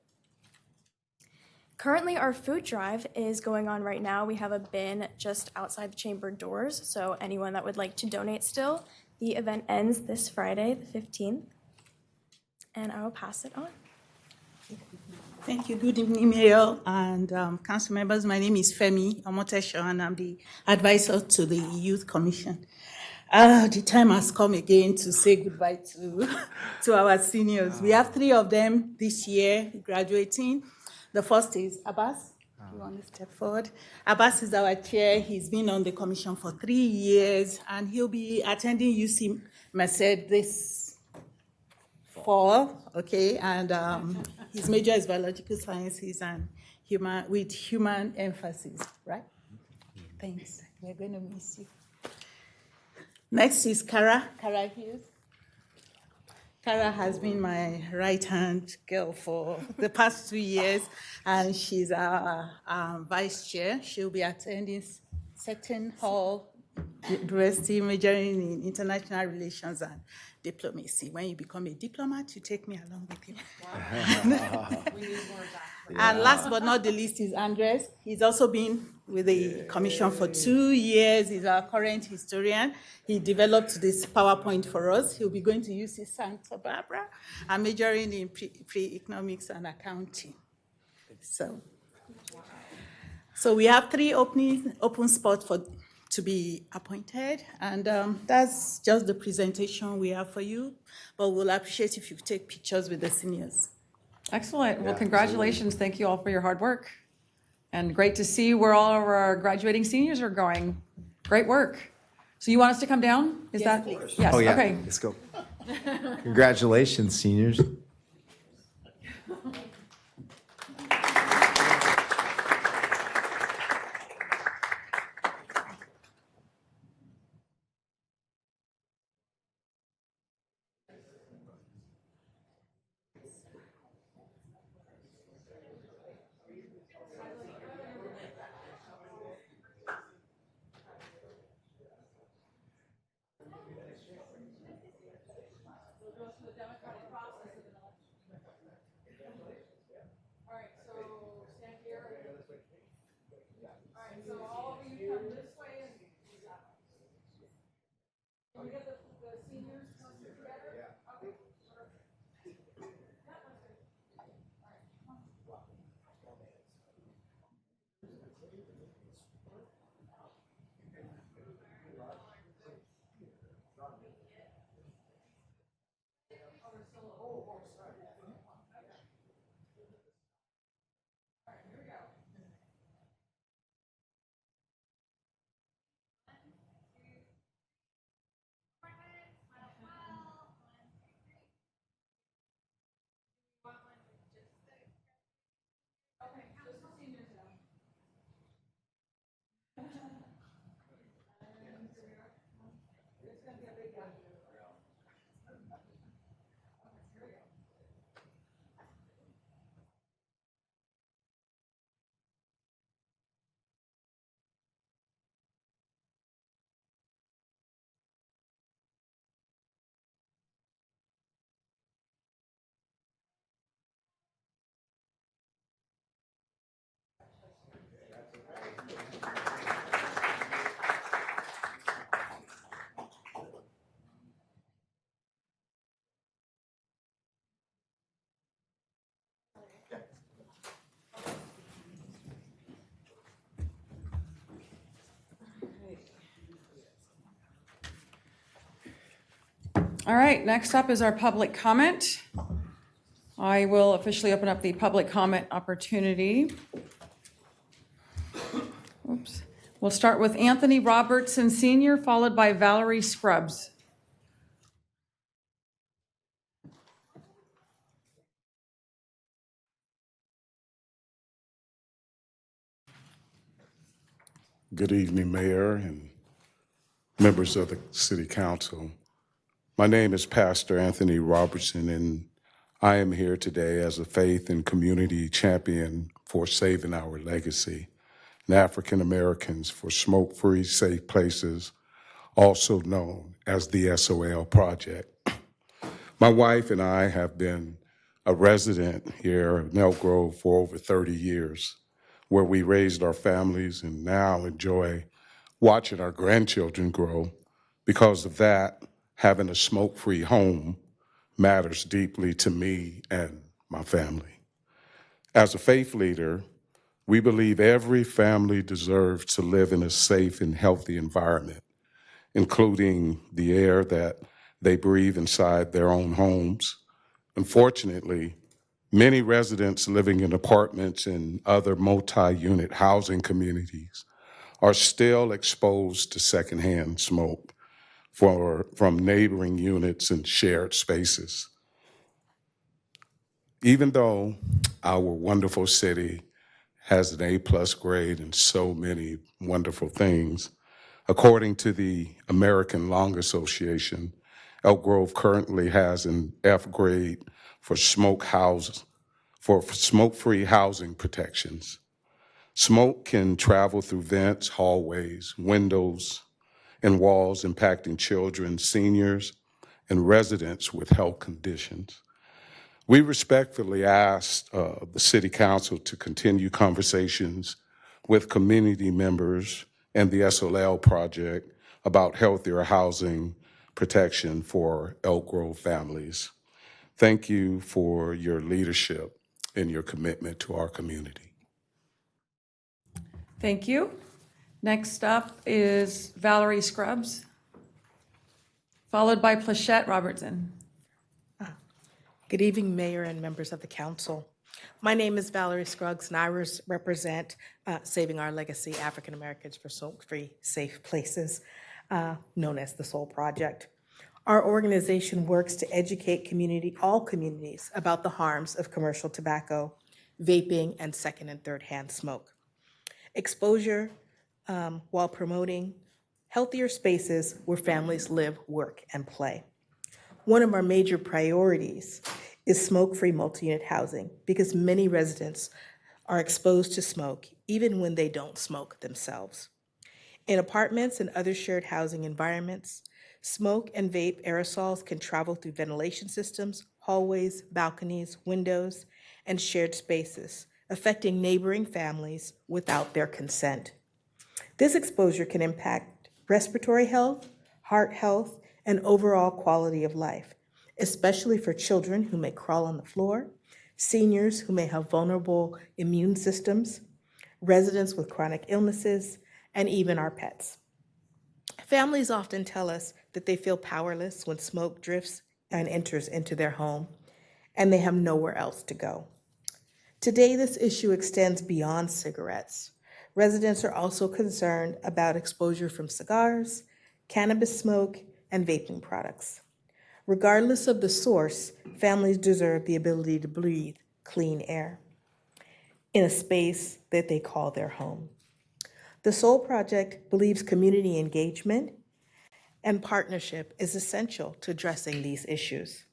Currently, our food drive is going on right now. We have a bin just outside the chamber doors, so anyone that would like to donate still, the event ends this Friday, the 15th, and I will pass it on. Thank you. Good evening, Mayor and council members. My name is Femi Omotesho, and I'm the advisor to the Youth Commission. The time has come again to say goodbye to our seniors. We have 3 of them this year graduating. The first is Abbas. You want to step forward? Abbas is our chair. He's been on the commission for 3 years, and he'll be attending UC Merced this fall. Okay, and his major is biological sciences and human emphasis. Right? Thanks. We're going to miss you. Next is Kara Hughes. Kara has been my right-hand girl for the past 2 years, and she's our vice chair. She'll be attending Seton Hall University, majoring in international relations and diplomacy. When you become a diplomat, you take me along with you. And last but not the least is Andres. He's also been with the commission for 2 years. He's our current historian. He developed this PowerPoint for us. He'll be going to UC Santa Barbara and majoring in pre-economics and accounting. So we have 3 open spots to be appointed, and that's just the presentation we have for you, but we'll appreciate if you take pictures with the seniors. Excellent. Well, congratulations. Thank you all for your hard work. And great to see where all of our graduating seniors are going. Great work. So you want us to come down? Is that? Please. Yes, Oh, yeah. okay. Let's go. Congratulations, seniors. All right, next up is our public comment. I will officially open up the public comment opportunity. Oops. We'll start with Anthony Robertson Sr., followed by Valerie Scrubs. Good evening, Mayor and members of the City Council. My name is Pastor Anthony Robertson, and I am here today as a faith and community champion for Saving Our Legacy and African Americans for Smoke-Free Safe Places, also known as the SOL Project. My wife and I have been a resident here at Elk Grove for over 30 years, where we raised our families and now enjoy watching our grandchildren grow. Because of that, having a smoke-free home matters deeply to me and my family. As a faith leader, we believe every family deserves to live in a safe and healthy environment, including the air that they breathe inside their own homes. Unfortunately, many residents living in apartments and other multi-unit housing communities are still exposed to secondhand smoke from neighboring units and shared spaces. Even though our wonderful city has an A+ grade and so many wonderful things, according to the American Lung Association, Elk Grove currently has an F grade for smoke-free housing protections. Smoke can travel through vents, hallways, windows, and walls, impacting children, seniors, and residents with health conditions. We respectfully ask the City Council to continue conversations with community members and the SOL project about healthier housing protection for Elk Grove families. Thank you for your leadership and your commitment to our community. Thank you. Next up is Valerie Scruggs, followed by Plachette Robertson. Good evening, Mayor and members of the council. My name is Valerie Scruggs, and I represent Saving Our Legacy African Americans for Smoke-Free Safe Places, known as the SOUL Project. Our organization works to educate all communities about the harms of commercial tobacco, vaping, and second and third hand smoke. Exposure while promoting healthier spaces where families live, work, and play. One of our major priorities is smoke-free multi-unit housing because many residents are exposed to smoke even when they don't smoke themselves. In apartments and other shared housing environments, smoke and vape aerosols can travel through ventilation systems, hallways, balconies, windows, and shared spaces, affecting neighboring families without their consent. This exposure can impact respiratory health, heart health, and overall quality of life, especially for children who may crawl on the floor, seniors who may have vulnerable immune systems, residents with chronic illnesses, and even our pets. Families often tell us that they feel powerless when smoke drifts and enters into their home, and they have nowhere else to go. Today, this issue extends beyond cigarettes. Residents are also concerned about exposure from cigars, cannabis smoke, and vaping products. Regardless of the source, families deserve the ability to breathe clean air in a space that they call their home. The SOUL Project believes community engagement and partnership is essential to addressing these issues.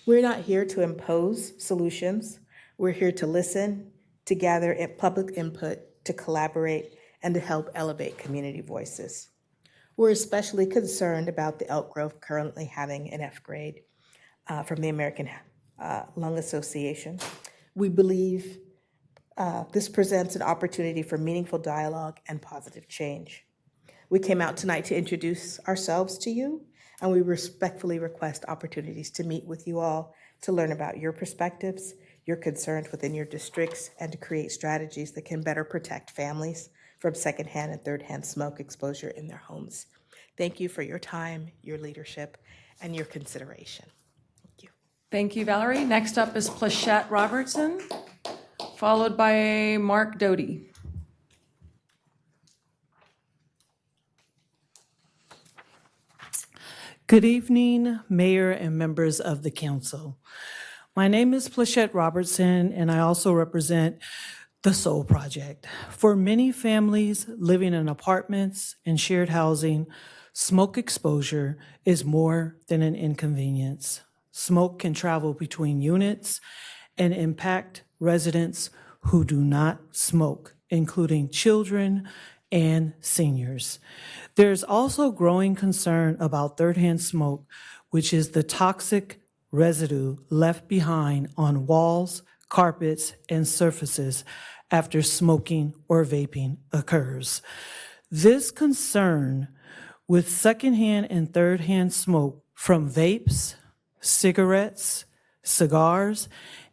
We're not here to impose solutions. We're here to listen, to gather public input, to collaborate, and to help elevate community voices. We're especially concerned about the Elk Grove currently having an F grade from the American Lung Association. We believe this presents an opportunity for meaningful dialogue and positive change. We came out tonight to introduce ourselves to you, and we respectfully request opportunities to meet with you all to learn about your perspectives, your concerns within your districts, and to create strategies that can better protect families from secondhand and third-hand smoke exposure in their homes. Thank you for your time, your leadership, and your consideration. Thank you. Thank you, Valerie. Next up is Plachette Robertson, followed by Mark Doty. Good evening, Mayor and members of the council. My name is Plachette Robertson, and I also represent the SOUL Project. For many families living in apartments and shared housing, smoke exposure is more than an inconvenience. Smoke can travel between units and impact residents who do not smoke, including children and seniors. There's also growing concern about third-hand smoke, which is the toxic residue left behind on walls, carpets, and surfaces after smoking or vaping occurs. This concern with secondhand and third-hand smoke from vapes, cigarettes, cigars,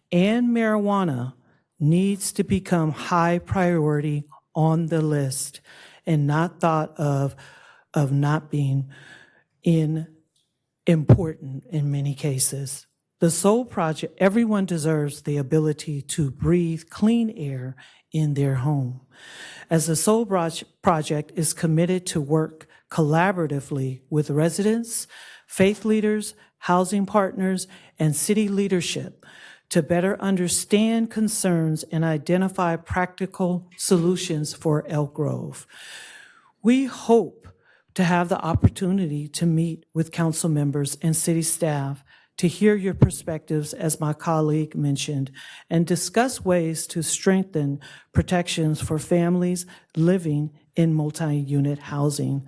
and marijuana needs to become high priority on the list and not thought of not being important in many cases. The SOUL Project, everyone deserves the ability to breathe clean air in their home. As the SOUL Project is committed to work collaboratively with residents, faith leaders, housing partners, and city leadership to better understand concerns and identify practical solutions for Elk Grove. We hope to have the opportunity to meet with council members and city staff to hear your perspectives, as my colleague mentioned, and discuss ways to strengthen protections for families living in multi-unit housing.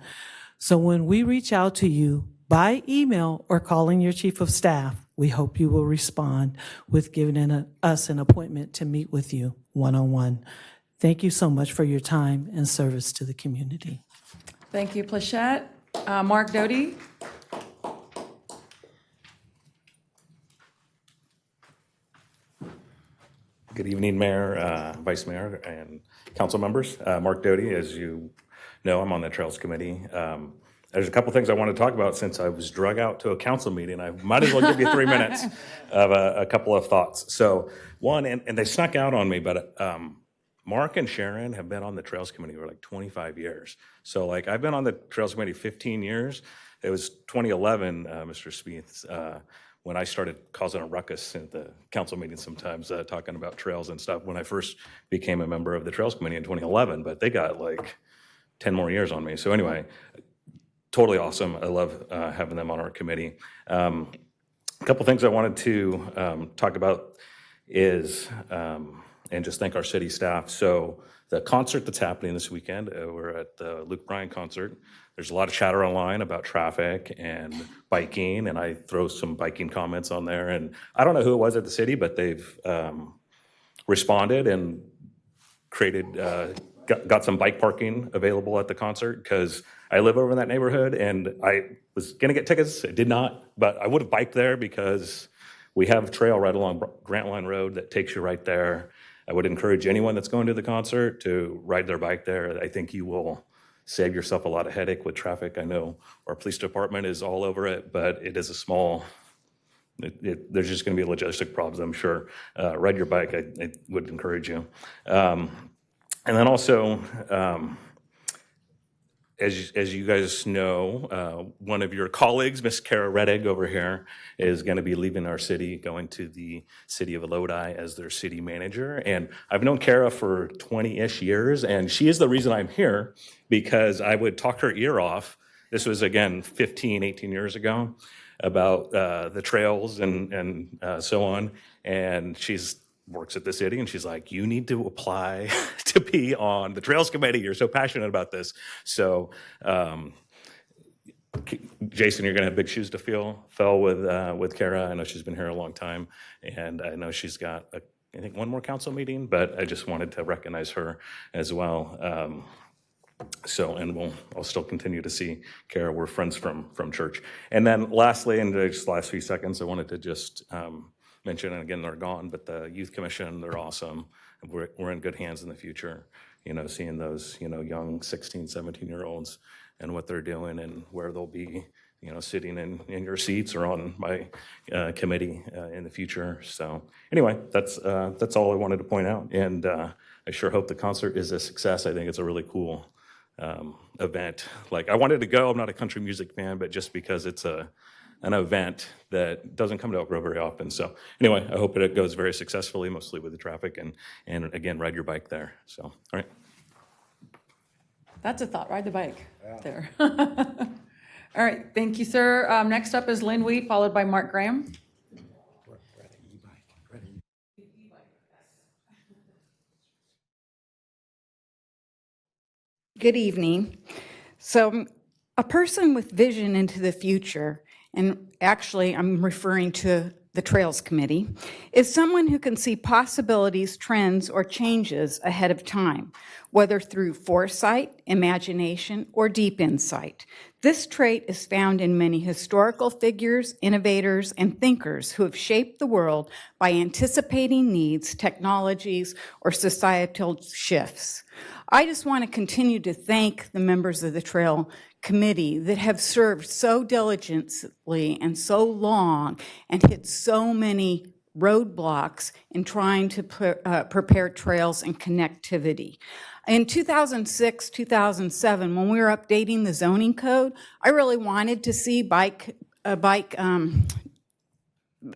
So when we reach out to you by email or calling your chief of staff, we hope you will respond with giving us an appointment to meet with you one-on-one. Thank you so much for your time and service to the community. Thank you, Plachette. Mark Doty. Good evening, Mayor, Vice Mayor, and council members. Mark Doty, as you know, I'm on the Trails Committee. There's a couple things I want to talk about since I was drug out to a council meeting. I might as well give you 3 minutes of a couple of thoughts. So one, and they snuck out on me, but Mark and Sharon have been on the Trails Committee for like 25 years. So like I've been on the Trails Committee 15 years. It was 2011, Mr. Spieth, when I started causing a ruckus at the council meetings sometimes, talking about trails and stuff when I first became a member of the Trails Committee in 2011, but they got like 10 more years on me. So anyway, totally awesome. I love having them on our committee. A couple things I wanted to talk about is, and just thank our city staff. So the concert that's happening this weekend, we're at the Luke Bryan concert. There's a lot of chatter online about traffic and biking, and I throw some biking comments on there. And I don't know who it was at the city, but they've responded and created, got some bike parking available at the concert because I live over in that neighborhood and I was gonna get tickets. I did not, but I would have biked there because we have a trail right along Grant Line Road that takes you right there. I would encourage anyone that's going to the concert to ride their bike there. I think you will save yourself a lot of headache with traffic. I know our police department is all over it, but it is a small, there's just gonna be logistic problems, I'm sure. Ride your bike, I would encourage you. And then also, as you guys know, one of your colleagues, Miss Kara Reddig over here, is going to be leaving our city, going to the city of Lodi as their city manager. And I've known Kara for 20-ish years, and she is the reason I'm here because I would talk her ear off. This was, again, 15, 18 years ago about the trails and so on. And she's works at the city, and she's like, you need to apply to be on the Trails Committee. You're so passionate about this. So, Jason, you're gonna have big shoes to fill with Kara. I know she's been here a long time, and I know she's got, I think, one more council meeting, but I just wanted to recognize her as well. And I'll still continue to see Kara. We're friends from church. And then lastly, in the just last few seconds, I wanted to just mention, and again, they're gone, but the Youth Commission, they're awesome. We're in good hands in the future, seeing those, young 16, 17-year-olds and what they're doing and where they'll be, sitting in your seats or on my committee in the future. So anyway, that's all I wanted to point out. And I sure hope the concert is a success. I think it's a really cool event. Like, I wanted to go. I'm not a country music fan, but just because it's an event that doesn't come to Elk Grove very often. So anyway, I hope it goes very successfully, mostly with the traffic, and again, ride your bike there. So, all right. That's a thought, ride the bike there. All right, thank you, sir. Next up is Lynn Weed, followed by Mark Graham. Good evening. So a person with vision into the future, and actually I'm referring to the Trails Committee, is someone who can see possibilities, trends, or changes ahead of time, whether through foresight, imagination, or deep insight. This trait is found in many historical figures, innovators, and thinkers who have shaped the world by anticipating needs, technologies, or societal shifts. I just want to continue to thank the members of the Trail Committee that have served so diligently and so long and hit so many roadblocks in trying to prepare trails and connectivity. In 2006, 2007, when we were updating the zoning code, I really wanted to see bike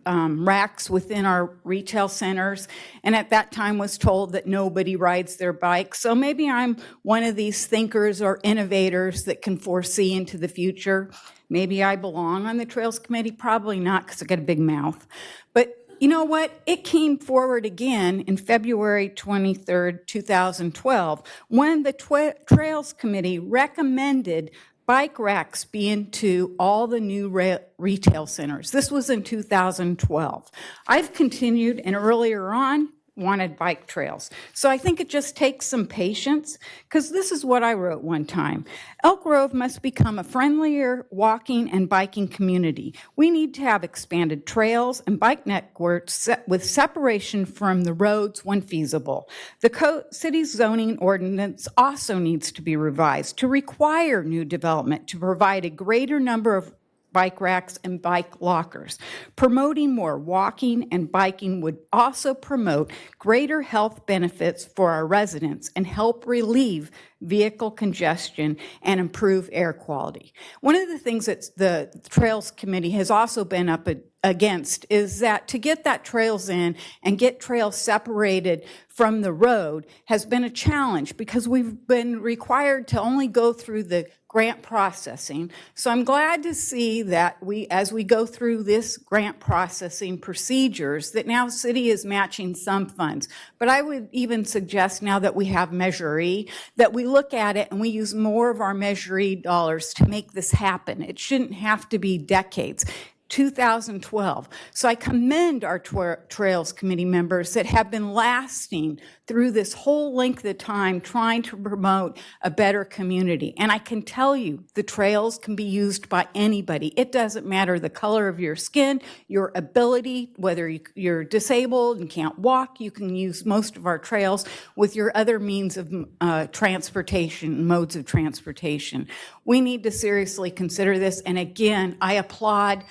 racks within our retail centers, and at that time was told that nobody rides their bike. So maybe I'm one of these thinkers or innovators that can foresee into the future. Maybe I belong on the Trails Committee, probably not because I got a big mouth. But you know what? It came forward again in February 23rd, 2012, when the Trails Committee recommended bike racks be into all the new retail centers. This was in 2012. I've continued, and earlier on, wanted bike trails. So I think it just takes some patience, because this is what I wrote one time. Elk Grove must become a friendlier walking and biking community. We need to have expanded trails and bike networks with separation from the roads when feasible. The city's zoning ordinance also needs to be revised to require new development to provide a greater number of bike racks and bike lockers. Promoting more walking and biking would also promote greater health benefits for our residents and help relieve vehicle congestion and improve air quality. One of the things that the Trails Committee has also been up against is that to get that trails in and get trails separated from the road has been a challenge, because we've been required to only go through the grant processing. So I'm glad to see that as we go through this grant processing procedures, that now city is matching some funds. But I would even suggest, now that we have Measure E, that we look at it and we use more of our Measure E dollars to make this happen. It shouldn't have to be decades. 2012. So I commend our Trails Committee members that have been lasting through this whole length of time trying to promote a better community. And I can tell you, the trails can be used by anybody. It doesn't matter the color of your skin, your ability, whether you're disabled and can't walk, you can use most of our trails with your other means of transportation, modes of transportation. We need to seriously consider this. And again, I applaud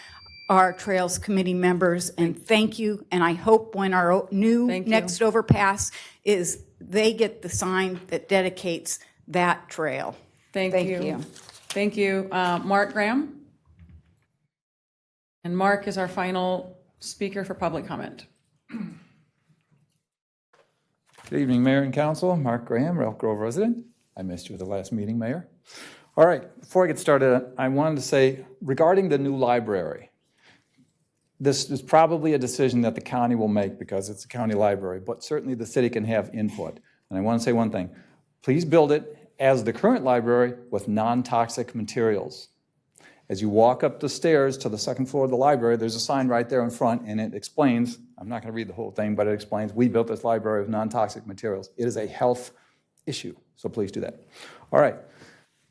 our Trails Committee members, and thank you. And I hope when our new next overpass is, they get the sign that dedicates that trail. Thank you. Thank you. Mark Graham? And Mark is our final speaker for public comment. Good evening, Mayor and Council. Mark Graham, Elk Grove resident. I missed you at the last meeting, Mayor. All right, before I get started, I wanted to say, regarding the new library, this is probably a decision that the county will make because it's a county library, but certainly the city can have input. And I want to say one thing. Please build it as the current library with non-toxic materials. As you walk up the stairs to the second floor of the library, there's a sign right there in front, and it explains, I'm not going to read the whole thing, but it explains, we built this library with non-toxic materials. It is a health issue, so please do that. All right.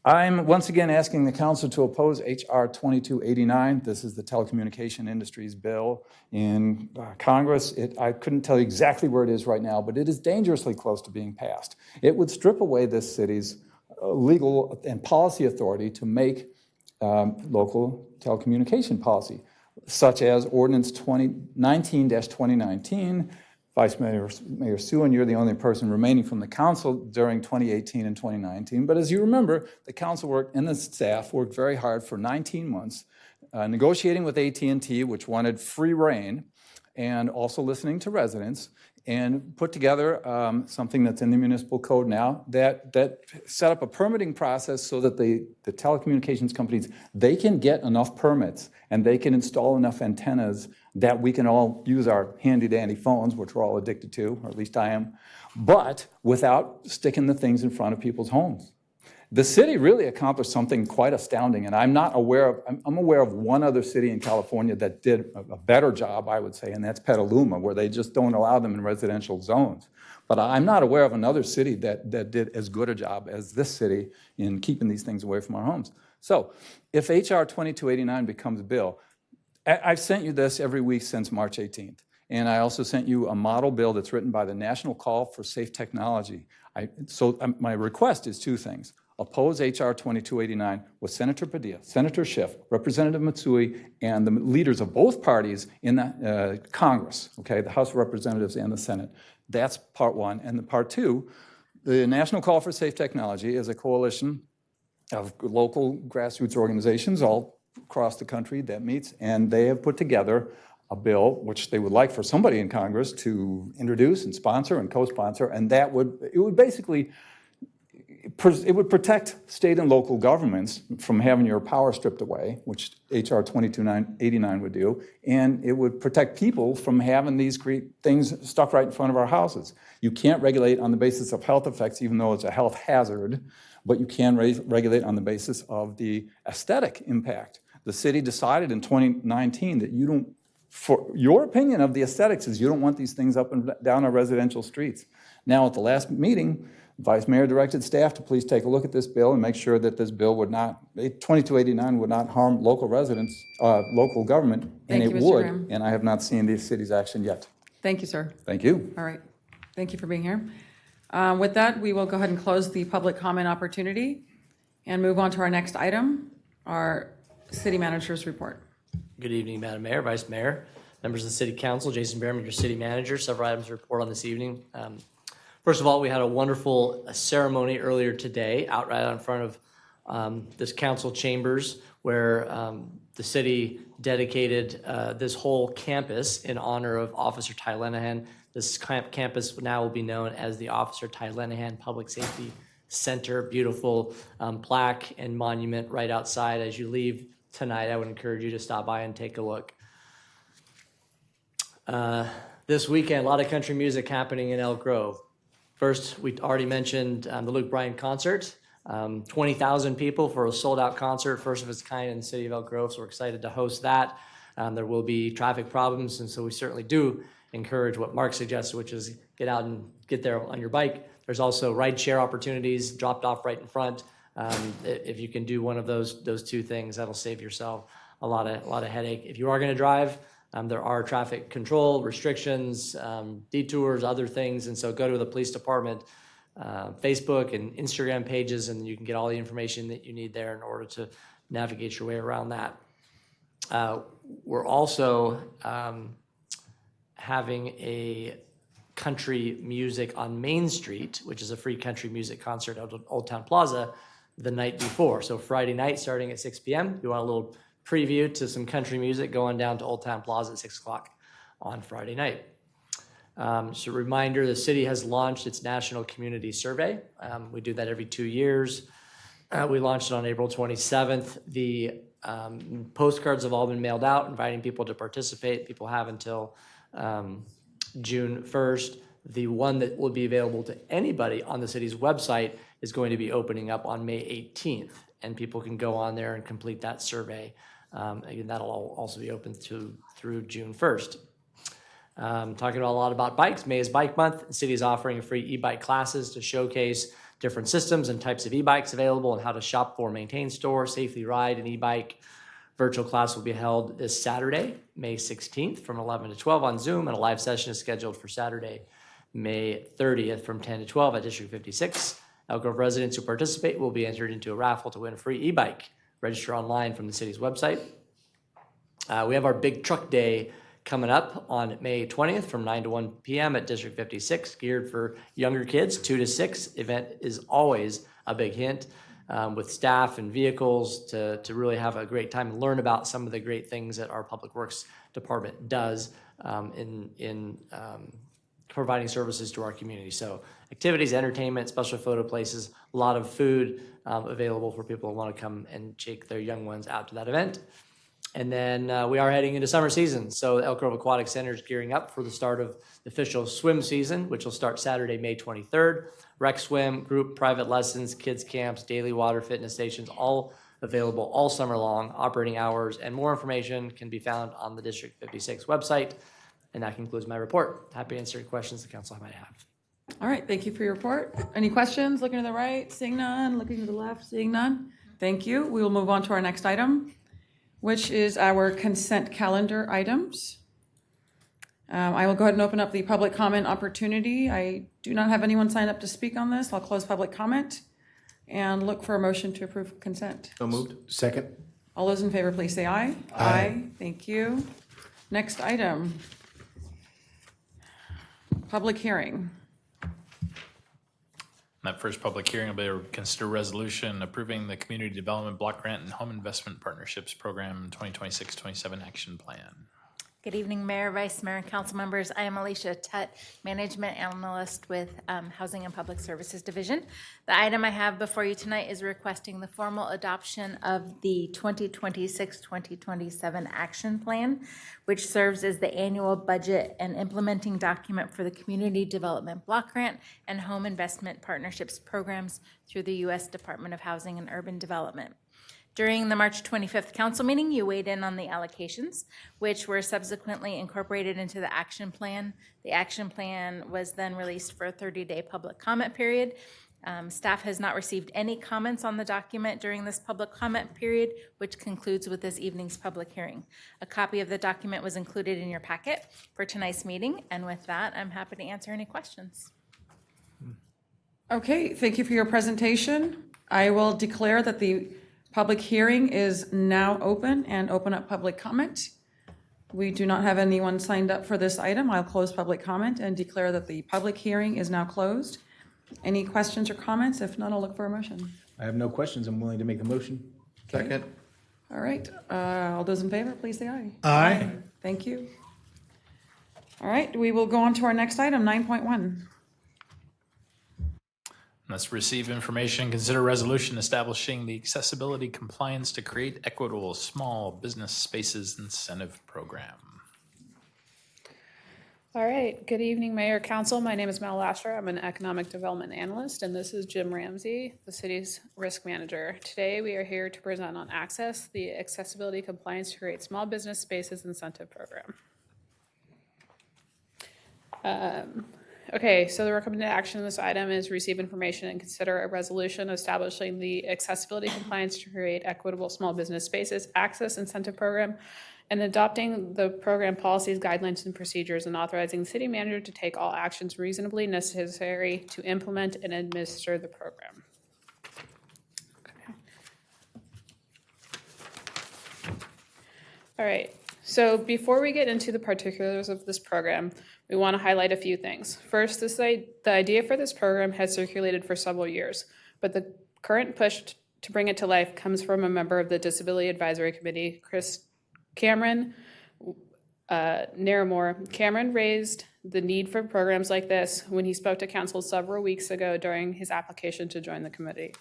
I'm once again asking the council to oppose H.R. 2289. This is the telecommunication industry's bill in Congress. I couldn't tell you exactly where it is right now, but it is dangerously close to being passed. It would strip away this city's legal and policy authority to make local telecommunication policy, such as Ordinance 19-2019. Vice Mayor Suen, you're the only person remaining from the council during 2018 and 2019. But as you remember, the council worked and the staff worked very hard for 19 months, negotiating with AT&T, which wanted free rein, and also listening to residents, and put together something that's in the municipal code now that set up a permitting process so that the telecommunications companies, they can get enough permits and they can install enough antennas that we can all use our handy-dandy phones, which we're all addicted to, or at least I am, but without sticking the things in front of people's homes. The city really accomplished something quite astounding, and I'm aware of one other city in California that did a better job, I would say, and that's Petaluma, where they just don't allow them in residential zones. But I'm not aware of another city that did as good a job as this city in keeping these things away from our homes. So if H.R. 2289 becomes a bill, I've sent you this every week since March 18th. And I also sent you a model bill that's written by the National Call for Safe Technology. My request is two things. Oppose H.R. 2289 with Senator Padilla, Senator Schiff, Representative Matsui, and the leaders of both parties in the Congress, okay, the House of Representatives and the Senate. That's part one. And the part two, the National Call for Safe Technology is a coalition of local grassroots organizations all across the country that meets, and they have put together a bill which they would like for somebody in Congress to introduce and sponsor and co-sponsor, and it would basically it would protect state and local governments from having your power stripped away, which HR 2289 would do, and it would protect people from having these things stuck right in front of our houses. You can't regulate on the basis of health effects, even though it's a health hazard, but you can regulate on the basis of the aesthetic impact. The city decided in 2019 that you don't, for your opinion of the aesthetics is you don't want these things up and down our residential streets. Now, at the last meeting, Vice Mayor directed staff to please take a look at this bill and make sure that this bill would not, 2289 would not harm local residents, local government, and Thank it you, Mr. would. Graham. And I have not seen the city's action yet. Thank you, sir. Thank you. All right. Thank you for being here. With that, we will go ahead and close the public comment opportunity and move on to our next item, our city manager's report. Good evening, Madam Mayor, Vice Mayor, members of the City Council. Jason Behrman, your city manager. Several items to report on this evening. First of all, we had a wonderful ceremony earlier today out right in front of this council chambers where the city dedicated this whole campus in honor of Officer Ty Lenahan. This campus now will be known as the Officer Ty Lenahan Public Safety Center. Beautiful plaque and monument right outside. As you leave tonight, I would encourage you to stop by and take a look. This weekend, a lot of country music happening in Elk Grove. First, we already mentioned the Luke Bryan concert. 20,000 people for a sold-out concert, first of its kind in the city of Elk Grove, so we're excited to host that. There will be traffic problems, and so we certainly do encourage what Mark suggested, which is get out and get there on your bike. There's also ride-share opportunities dropped off right in front. If you can do one of those two things, that'll save yourself a lot of headache. If you are going to drive, there are traffic control restrictions, detours, other things, and so go to the police department Facebook and Instagram pages, and you can get all the information that you need there in order to navigate your way around that. We're also having a country music on Main Street, which is a free country music concert at Old Town Plaza the night before. So Friday night starting at 6 p.m. You want a little preview to some country music going down to Old Town Plaza at 6 o'clock on Friday night. Just a reminder, the city has launched its National Community Survey. We do that every 2 years. We launched it on April 27th. The postcards have all been mailed out, inviting people to participate. People have until June 1st. The one that will be available to anybody on the city's website is going to be opening up on May 18th, and people can go on there and complete that survey. Again, that'll also be open through June 1st. Talking a lot about bikes. May is Bike Month. The city is offering free e-bike classes to showcase different systems and types of e-bikes available and how to shop for, maintain, store, safely ride an e-bike. Virtual class will be held this Saturday, May 16th from 11 to 12 on Zoom, and a live session is scheduled for Saturday, May 30th from 10 to 12 at District 56. Elk Grove residents who participate will be entered into a raffle to win a free e-bike. Register online from the city's website. We have our Big Truck Day coming up on May 20th from 9 to 1 p.m. at District 56, geared for younger kids, 2 to 6. Event is always a big hint with staff and vehicles to really have a great time and learn about some of the great things that our Public Works Department does in providing services to our community. So activities, entertainment, special photo places, a lot of food available for people who want to come and take their young ones out to that event. And then we are heading into summer season. So Elk Grove Aquatic Center is gearing up for the start of the official swim season, which will start Saturday, May 23rd. Rec swim, group private lessons, kids camps, daily water fitness stations, all available all summer long, operating hours, and more information can be found on the District 56 website. And that concludes my report. Happy to answer any questions the council might have. All right, thank you for your report. Any questions? Looking to the right, seeing none. Looking to the left, seeing none. Thank you. We will move on to our next item, which is our consent calendar items. I will go ahead and open up the public comment opportunity. I do not have anyone sign up to speak on this. I'll close public comment and look for a motion to approve consent. So moved. Second. All those in favor, please say aye. Aye. Thank you. Next item. Public hearing. That first public hearing will be consider resolution approving the Community Development Block Grant and Home Investment Partnerships Program 2026-27 Action Plan. Good evening, Mayor, Vice Mayor, and council members. I am Alicia Tutt, Management Analyst with Housing and Public Services Division. The item I have before you tonight is requesting the formal adoption of the 2026-2027 Action Plan, which serves as the annual budget and implementing document for the Community Development Block Grant and Home Investment Partnerships programs through the U.S. Department of Housing and Urban Development. During the March 25th council meeting, you weighed in on the allocations, which were subsequently incorporated into the action plan. The action plan was then released for a 30-day public comment period. Staff has not received any comments on the document during this public comment period, which concludes with this evening's public hearing. A copy of the document was included in your packet for tonight's meeting, and with that, I'm happy to answer any questions. Okay, thank you for your presentation. I will declare that the public hearing is now open and open up public comment. We do not have anyone signed up for this item. I'll close public comment and declare that the public hearing is now closed. Any questions or comments? If not, I'll look for a motion. I have no questions. I'm willing to make the motion. Second. All right, all those in favor, please say aye. Aye. Thank you. All right, we will go on to our next item, 9.1. Let's receive information, consider resolution establishing the accessibility compliance to create equitable small business spaces incentive program. All right. Good evening, Mayor, Council. My name is Mel Lasher. I'm an economic development analyst, and this is Jim Ramsey, the city's risk manager. Today, we are here to present on Access, the accessibility compliance to create small business spaces incentive program. Okay, so the recommended action in this item is receive information and consider a resolution establishing the accessibility compliance to create equitable small business spaces access incentive program and adopting the program policies, guidelines, and procedures and authorizing the city manager to take all actions reasonably necessary to implement and administer the program. Okay. All right, so before we get into the particulars of this program, we want to highlight a few things. First, the idea for this program has circulated for several years, but the current push to bring it to life comes from a member of the Disability Advisory Committee, Cameron Naramore. Cameron raised the need for programs like this when he spoke to council several weeks ago during his application to join the committee.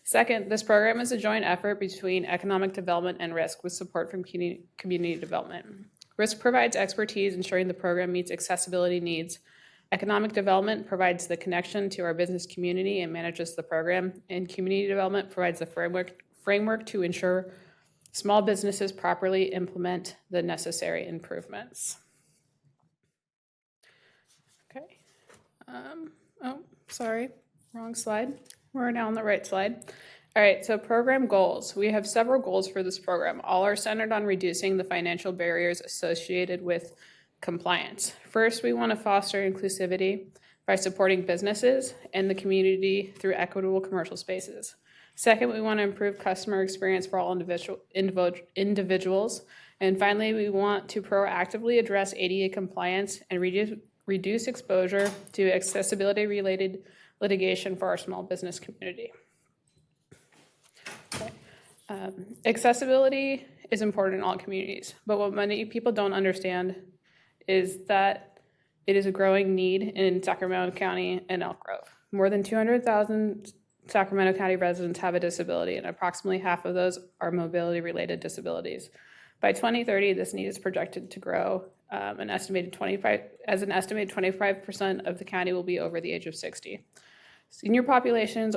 Second, this program is a joint effort between economic development and risk with support from community development. Risk provides expertise ensuring the program meets accessibility needs. Economic development provides the connection to our business community and manages the program. And community development provides the framework to ensure small businesses properly implement the necessary improvements. Okay. Oh, sorry, wrong slide. We're now on the right slide. All right, so program goals. We have several goals for this program. All are centered on reducing the financial barriers associated with compliance. First, we want to foster inclusivity by supporting businesses and the community through equitable commercial spaces. Second, we want to improve customer experience for all individuals. And finally, we want to proactively address ADA compliance and reduce exposure to accessibility-related litigation for our small business community. Okay. Accessibility is important in all communities, but what many people don't understand is that it is a growing need in Sacramento County and Elk Grove. More than 200,000 Sacramento County residents have a disability, and approximately half of those are mobility-related disabilities. By 2030, this need is projected to grow. An estimated 25% of the county will be over the age of 60. Senior populations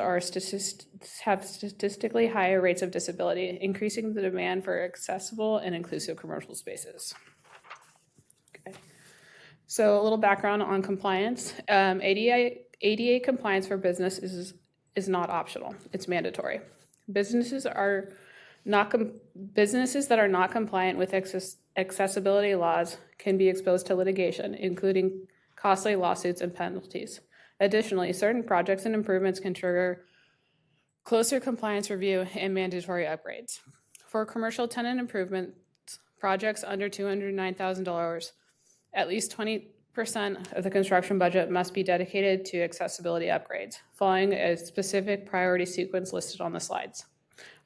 have statistically higher rates of disability, increasing the demand for accessible and inclusive commercial spaces. Okay. So a little background on compliance. ADA compliance for business is not optional, it's mandatory. Businesses that are not compliant with accessibility laws can be exposed to litigation, including costly lawsuits and penalties. Additionally, certain projects and improvements can trigger closer compliance review and mandatory upgrades. For commercial tenant improvement projects under $209,000, at least 20% of the construction budget must be dedicated to accessibility upgrades, following a specific priority sequence listed on the slides.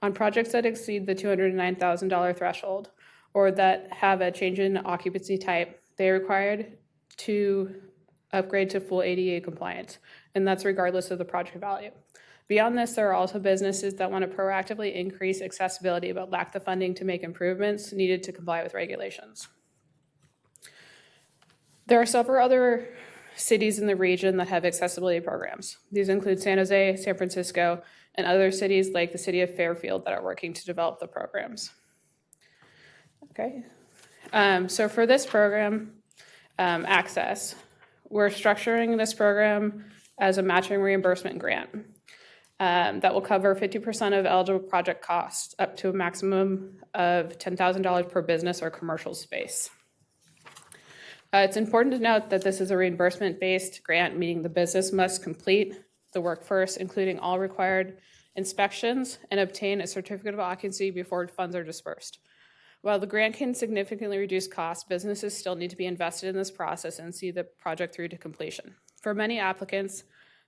On projects that exceed the $209,000 threshold, or that have a change in occupancy type, they are required to upgrade to full ADA compliance, and that's regardless of the project value. Beyond this, there are also businesses that want to proactively increase accessibility but lack the funding to make improvements needed to comply with regulations. There are several other cities in the region that have accessibility programs. These include San Jose, San Francisco, and other cities like the city of Fairfield that are working to develop the programs. Okay, so for this program, Access, we're structuring this program as a matching reimbursement grant that will cover 50% of eligible project costs up to a maximum of $10,000 per business or commercial space. It's important to note that this is a reimbursement-based grant, meaning the business must complete the work first, including all required inspections, and obtain a certificate of occupancy before funds are dispersed. While the grant can significantly reduce costs, businesses still need to be invested in this process and see the project through to completion. For many applicants,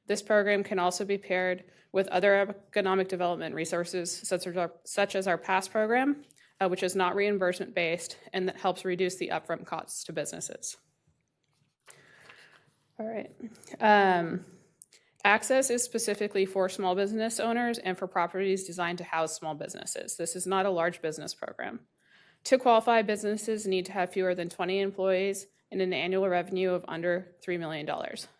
this program can also be paired with other economic development resources, such as our PASS program, which is not reimbursement-based and that helps reduce the upfront costs to businesses. All right. Access is specifically for small business owners and for properties designed to house small businesses. This is not a large business program. To qualify, businesses need to have fewer than 20 employees and an annual revenue of under $3 million.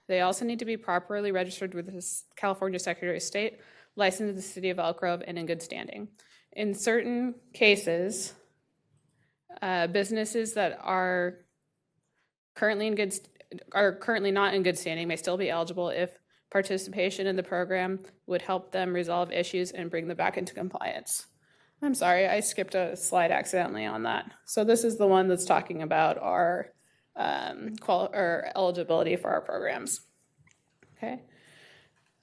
They also need to be properly registered with the California Secretary of State, licensed in the city of Elk Grove, and in good standing. In certain cases, businesses that are currently not in good standing may still be eligible if participation in the program would help them resolve issues and bring them back into compliance. I'm sorry, I skipped a slide accidentally on that. So this is the one that's talking about our eligibility for our programs. Okay,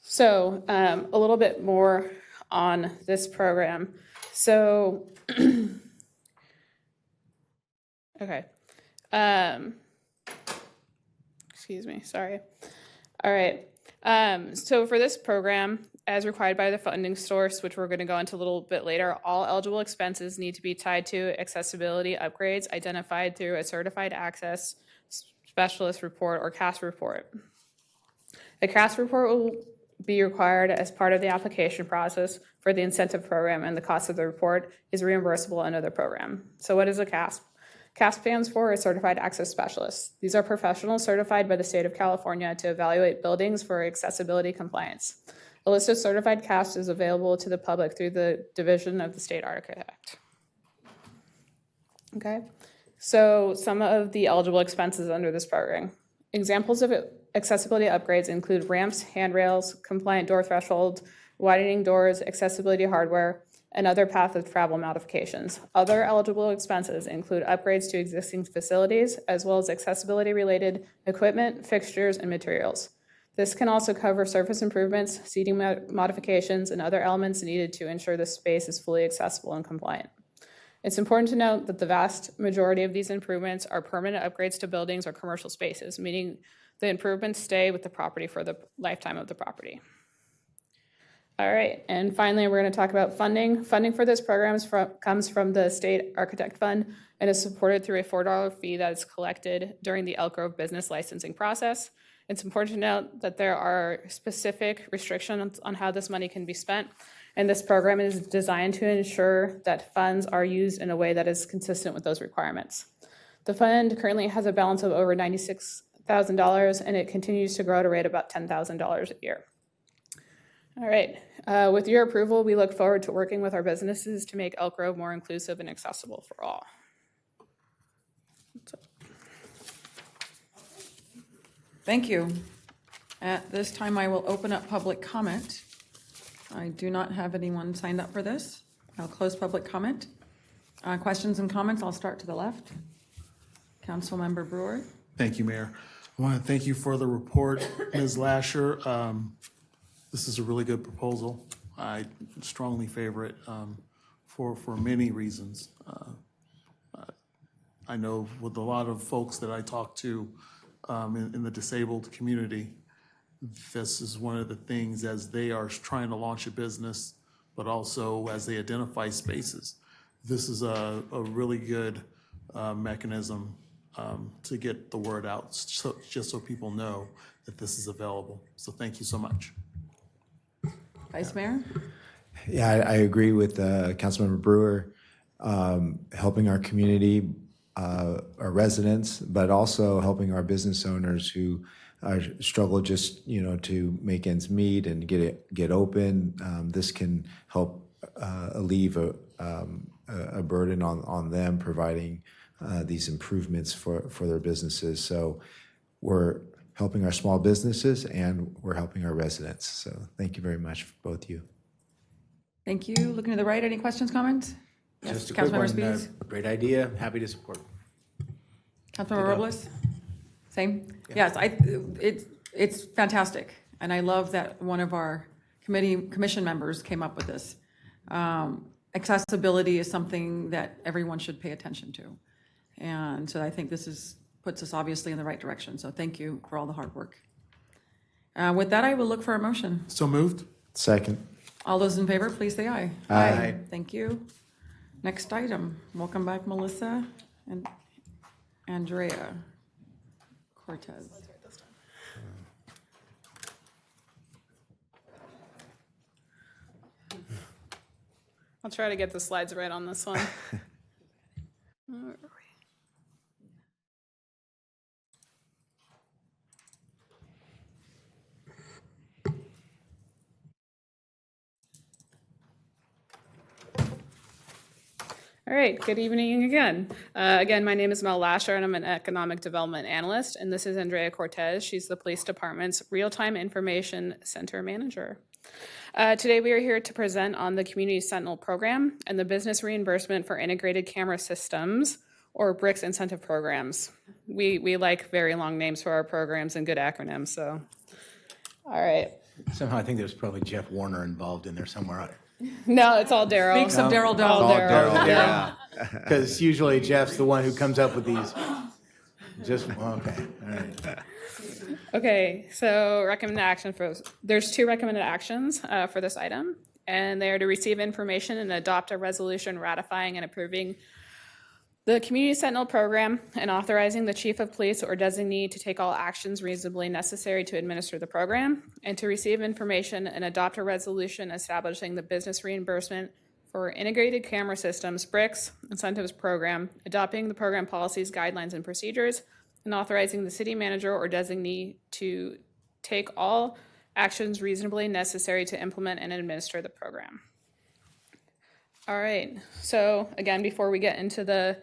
so a little bit more on this program. So, okay, excuse me, sorry. All right, so for this program, as required by the funding source, which we're going to go into a little bit later, all eligible expenses need to be tied to accessibility upgrades identified through a certified access specialist report or CAS report. A CAS report will be required as part of the application process for the incentive program, and the cost of the report is reimbursable under the program. So what is a CAS? CAS stands for a Certified Access Specialist. These are professionals certified by the state of California to evaluate buildings for accessibility compliance. A list of certified CAS is available to the public through the Division of the State Architect. Okay, so some of the eligible expenses under this program. Examples of accessibility upgrades include ramps, handrails, compliant door thresholds, widening doors, accessibility hardware, and other path of travel modifications. Other eligible expenses include upgrades to existing facilities, as well as accessibility-related equipment, fixtures, and materials. This can also cover surface improvements, seating modifications, and other elements needed to ensure the space is fully accessible and compliant. It's important to note that the vast majority of these improvements are permanent upgrades to buildings or commercial spaces, meaning the improvements stay with the property for the lifetime of the property. All right, and finally, we're going to talk about funding. Funding for this program comes from the State Architect Fund and is supported through a $4 fee that is collected during the Elk Grove business licensing process. It's important to note that there are specific restrictions on how this money can be spent, and this program is designed to ensure that funds are used in a way that is consistent with those requirements. The fund currently has a balance of over $96,000, and it continues to grow at a rate of about $10,000 a year. All right, with your approval, we look forward to working with our businesses to make Elk Grove more inclusive and accessible for all. Thank you. At this time, I will open up public comment. I do not have anyone signed up for this. I'll close public comment. Questions and comments, I'll start to the left. Councilmember Brewer. Thank you, Mayor. I want to thank you for the report, Ms. Lasher. This is a really good proposal. I strongly favor it for many reasons. I know with a lot of folks that I talk to in the disabled community, this is one of the things as they are trying to launch a business, but also as they identify spaces. This is a really good mechanism to get the word out, just so people know that this is available. So thank you so much. Vice Mayor? Yeah, I agree with Councilmember Brewer, helping our community, our residents, but also helping our business owners who struggle just, to make ends meet and get open. This can help alleviate a burden on them, providing these improvements for their businesses. So we're helping our small businesses and we're helping our residents. So thank you very much, for both of you. Thank you. Looking to the right, any questions, comments? Yes, Just a quick Councilmember one. Spies? Great idea. Happy to support. Councilmember Robles? Same? Yes, it's fantastic. And I love that one of our commission members came up with this. Accessibility is something that everyone should pay attention to. And so I think this puts us obviously in the right direction. So thank you for all the hard work. With that, I will look for a motion. So moved. Second. All those in favor, please say aye. Aye. Thank you. Next item. Welcome back, Melissa and Andrea Cortez. I'll try to get the slides right on this one. All right, good evening again. Again, my name is Mel Lasher, and I'm an economic development analyst, and this is Andrea Cortez. She's the police department's real-time information center manager. Today, we are here to present on the Community Sentinel program and the business reimbursement for integrated camera systems, or BRICS incentive programs. We like very long names for our programs and good acronyms, so. All right. Somehow I think there's probably Jeff Warner involved in there somewhere. No, it's all Daryl. Speaks of Daryl Dahl. All Daryl. Yeah. Because usually Jeff's the one who comes up with these. Okay, all right. Okay, so recommended action there's 2 recommended actions for this item, and they are to receive information and adopt a resolution ratifying and approving the Community Sentinel program and authorizing the chief of police or designee to take all actions reasonably necessary to administer the program, and to receive information and adopt a resolution establishing the business reimbursement for integrated camera systems, BRICS incentives program, adopting the program policies, guidelines, and procedures, and authorizing the city manager or designee to take all actions reasonably necessary to implement and administer the program. All right, so again, before we get into the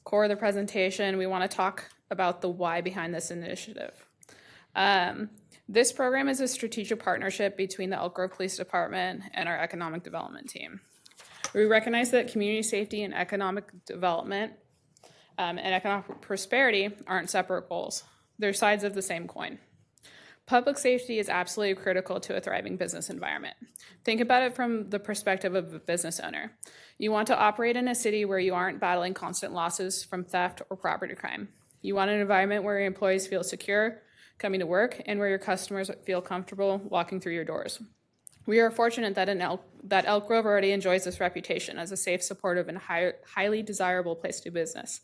core of the presentation, we want to talk about the why behind this initiative. This program is a strategic partnership between the Elk Grove Police Department and our economic development team. We recognize that community safety and economic development and economic prosperity aren't separate goals. They're sides of the same coin. Public safety is absolutely critical to a thriving business environment. Think about it from the perspective of a business owner. You want to operate in a city where you aren't battling constant losses from theft or property crime. You want an environment where your employees feel secure coming to work and where your customers feel comfortable walking through your doors. We are fortunate that Elk Grove already enjoys this reputation as a safe, supportive, and highly desirable place to do business.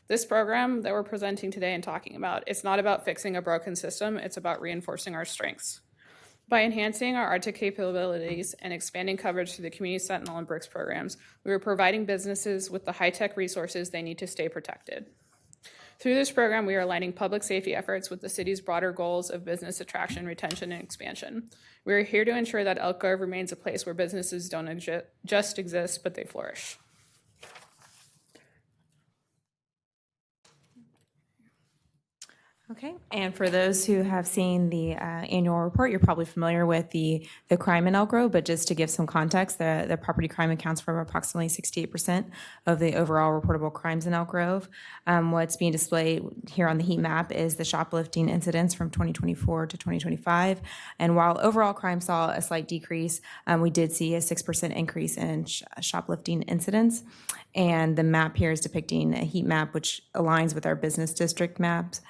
This program that we're presenting today and talking about, it's not about fixing a broken system, it's about reinforcing our strengths. By enhancing our RTIC capabilities and expanding coverage through the Community Sentinel and BRICS programs, we are providing businesses with the high-tech resources they need to stay protected. Through this program, we are aligning public safety efforts with the city's broader goals of business attraction, retention, and expansion. We are here to ensure that Elk Grove remains a place where businesses don't just exist, but they flourish. Okay, and for those who have seen the annual report, you're probably familiar with the crime in Elk Grove, but just to give some context, the property crime accounts for approximately 68% of the overall reportable crimes in Elk Grove. What's being displayed here on the heat map is the shoplifting incidents from 2024 to 2025. And while overall crime saw a slight decrease, we did see a 6% increase in shoplifting incidents. And the map here is depicting a heat map which aligns with our business district maps,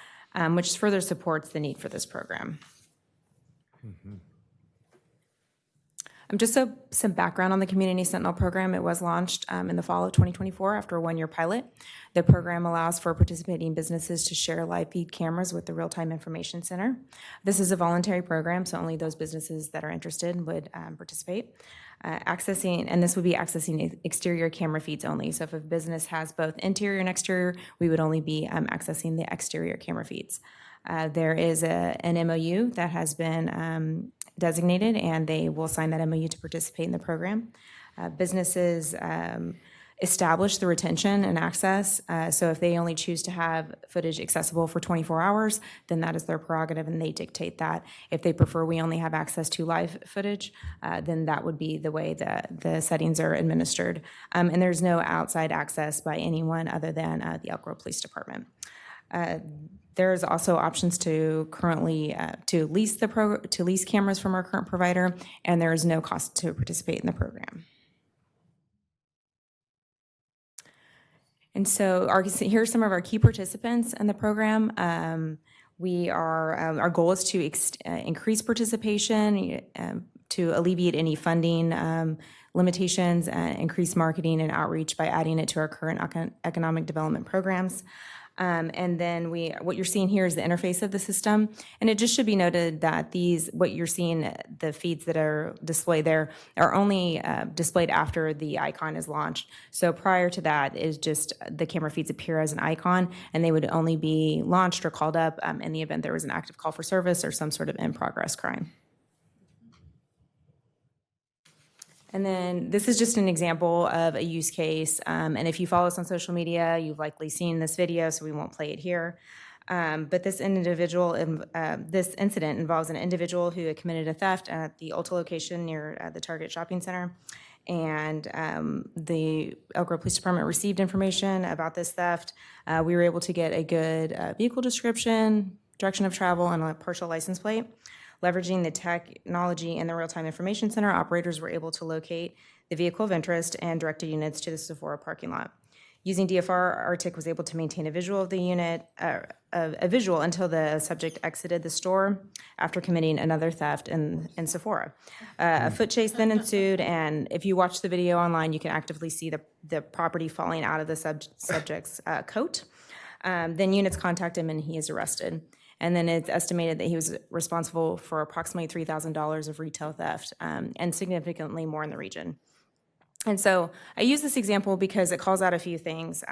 which further supports the need for this program. Just so some background on the Community Sentinel program, it was launched in the fall of 2024 after a one-year pilot. The program allows for participating businesses to share live feed cameras with the Real-Time Information Center. This is a voluntary program, so only those businesses that are interested would participate. And this would be accessing exterior camera feeds only. So if a business has both interior and exterior, we would only be accessing the exterior camera feeds. There is an MOU that has been designated, and they will sign that MOU to participate in the program. Businesses establish the retention and access. So if they only choose to have footage accessible for 24 hours, then that is their prerogative and they dictate that. If they prefer we only have access to live footage, then that would be the way that the settings are administered. And there's no outside access by anyone other than the Elk Grove Police Department. There's also options to currently to lease cameras from our current provider, and there is no cost to participate in the program. And so here are some of our key participants in the program. Our goal is to increase participation, to alleviate any funding limitations, increase marketing and outreach by adding it to our current economic development programs. And then what you're seeing here is the interface of the system. And it just should be noted that what you're seeing, the feeds that are displayed there are only displayed after the icon is launched. So prior to that is just the camera feeds appear as an icon, and they would only be launched or called up in the event there was an active call for service or some sort of in-progress crime. And then this is just an example of a use case. And if you follow us on social media, you've likely seen this video, so we won't play it here. But this incident involves an individual who had committed a theft at the Ulta location near the Target shopping center. And the Elk Grove Police Department received information about this theft. We were able to get a good vehicle description, direction of travel, and a partial license plate. Leveraging the technology in the Real-Time Information Center, operators were able to locate the vehicle of interest and directed units to the Sephora parking lot. Using DFR, RTIC was able to maintain a visual of the unit, a visual until the subject exited the store after committing another theft in Sephora. A foot chase then ensued, and if you watch the video online, you can actively see the property falling out of the subject's coat. Then units contact him and he is arrested. And then it's estimated that he was responsible for approximately $3,000 of retail theft and significantly more in the region. And so I use this example because it calls out a few things.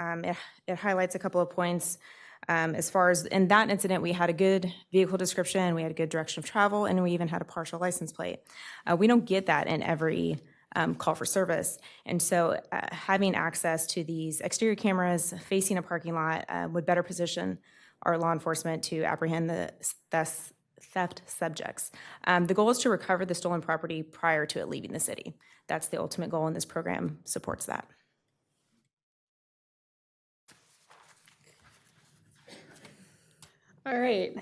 It highlights a couple of points. As far as in that incident, we had a good vehicle description, we had a good direction of travel, and we even had a partial license plate. We don't get that in every call for service. And so having access to these exterior cameras facing a parking lot would better position our law enforcement to apprehend the theft subjects. The goal is to recover the stolen property prior to it leaving the city. That's the ultimate goal, and this program supports that. All right.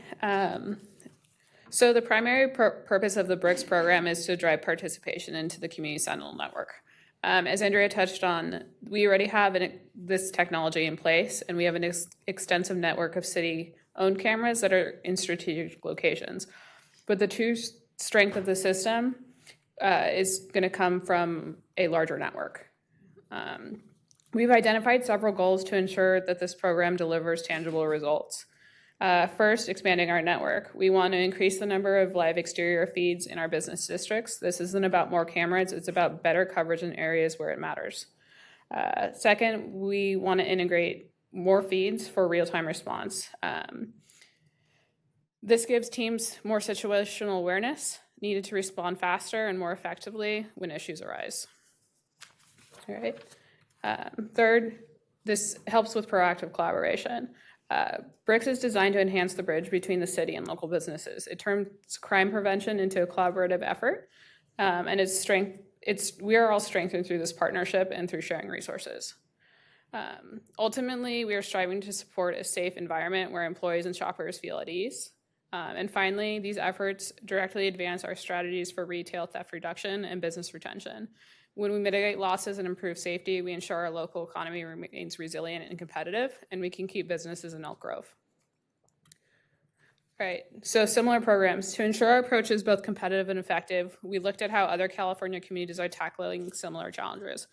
So the primary purpose of the BRICS program is to drive participation into the Community Sentinel network. As Andrea touched on, we already have this technology in place, and we have an extensive network of city-owned cameras that are in strategic locations. But the true strength of the system is going to come from a larger network. We've identified several goals to ensure that this program delivers tangible results. First, expanding our network. We want to increase the number of live exterior feeds in our business districts. This isn't about more cameras, it's about better coverage in areas where it matters. Second, we want to integrate more feeds for real-time response. This gives teams more situational awareness needed to respond faster and more effectively when issues arise. All right. Third, this helps with proactive collaboration. BRICS is designed to enhance the bridge between the city and local businesses. It turns crime prevention into a collaborative effort, and we are all strengthened through this partnership and through sharing resources. Ultimately, we are striving to support a safe environment where employees and shoppers feel at ease. And finally, these efforts directly advance our strategies for retail theft reduction and business retention. When we mitigate losses and improve safety, we ensure our local economy remains resilient and competitive, and we can keep businesses in Elk Grove. All right, so similar programs. To ensure our approach is both competitive and effective, we looked at how other California communities are tackling similar challenges.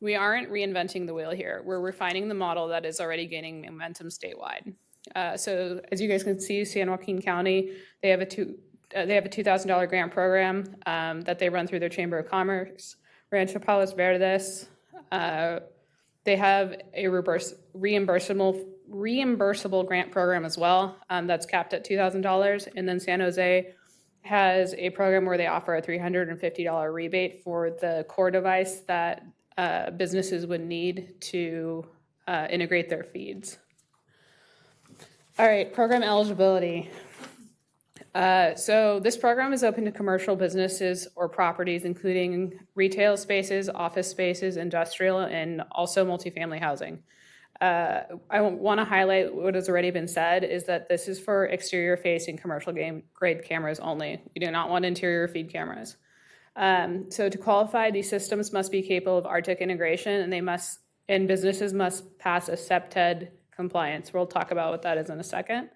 We aren't reinventing the wheel here. We're refining the model that is already gaining momentum statewide. So as you guys can see, San Joaquin County, they have a $2,000 grant program that they run through their Chamber of Commerce. Rancho Palos Verdes, they have a reimbursable grant program as well that's capped at $2,000. And then San Jose has a program where they offer a $350 rebate for the core device that businesses would need to integrate their feeds. All right, program eligibility. So this program is open to commercial businesses or properties, including retail spaces, office spaces, industrial, and also multifamily housing. I want to highlight what has already been said is that this is for exterior facing commercial grade cameras only. We do not want interior feed cameras. So to qualify, these systems must be capable of RTIC integration, and businesses must pass a CPTED compliance. We'll talk about what that is in a second.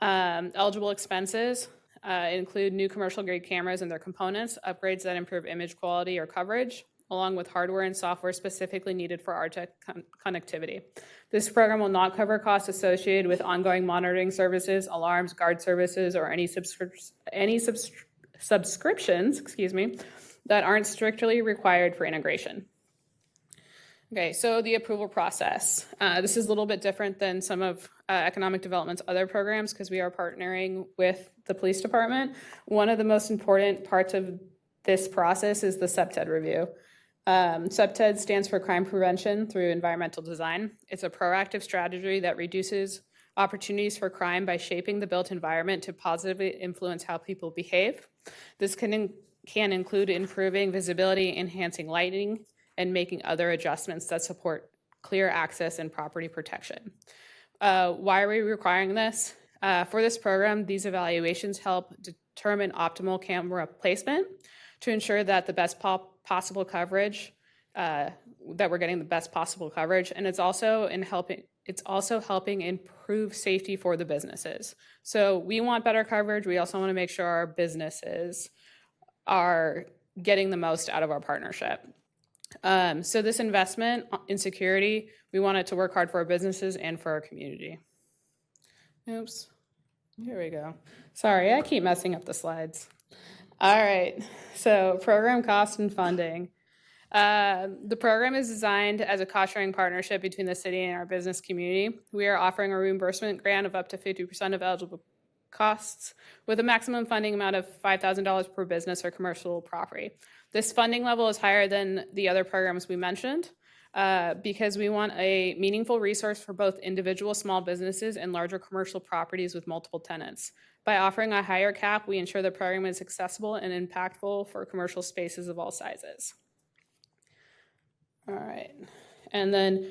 Eligible expenses include new commercial grade cameras and their components, upgrades that improve image quality or coverage, along with hardware and software specifically needed for RTIC connectivity. This program will not cover costs associated with ongoing monitoring services, alarms, guard services, or any subscriptions, that aren't strictly required for integration. Okay, so the approval process. This is a little bit different than some of economic development's other programs because we are partnering with the police department. One of the most important parts of this process is the CPTED review. CPTED stands for Crime Prevention Through Environmental Design. It's a proactive strategy that reduces opportunities for crime by shaping the built environment to positively influence how people behave. This can include improving visibility, enhancing lighting, and making other adjustments that support clear access and property protection. Why are we requiring this? For this program, these evaluations help determine optimal camera placement to ensure that the best possible coverage, that we're getting the best possible coverage, and it's also helping improve safety for the businesses. So we want better coverage. We also want to make sure our businesses are getting the most out of our partnership. So this investment in security, we want it to work hard for our businesses and for our community. Oops, here we go. Sorry, I keep messing up the slides. All right, so program cost and funding. The program is designed as a cost-sharing partnership between the city and our business community. We are offering a reimbursement grant of up to 50% of eligible costs with a maximum funding amount of $5,000 per business or commercial property. This funding level is higher than the other programs we mentioned because we want a meaningful resource for both individual small businesses and larger commercial properties with multiple tenants. By offering a higher cap, we ensure the program is accessible and impactful for commercial spaces of all sizes. All right, and then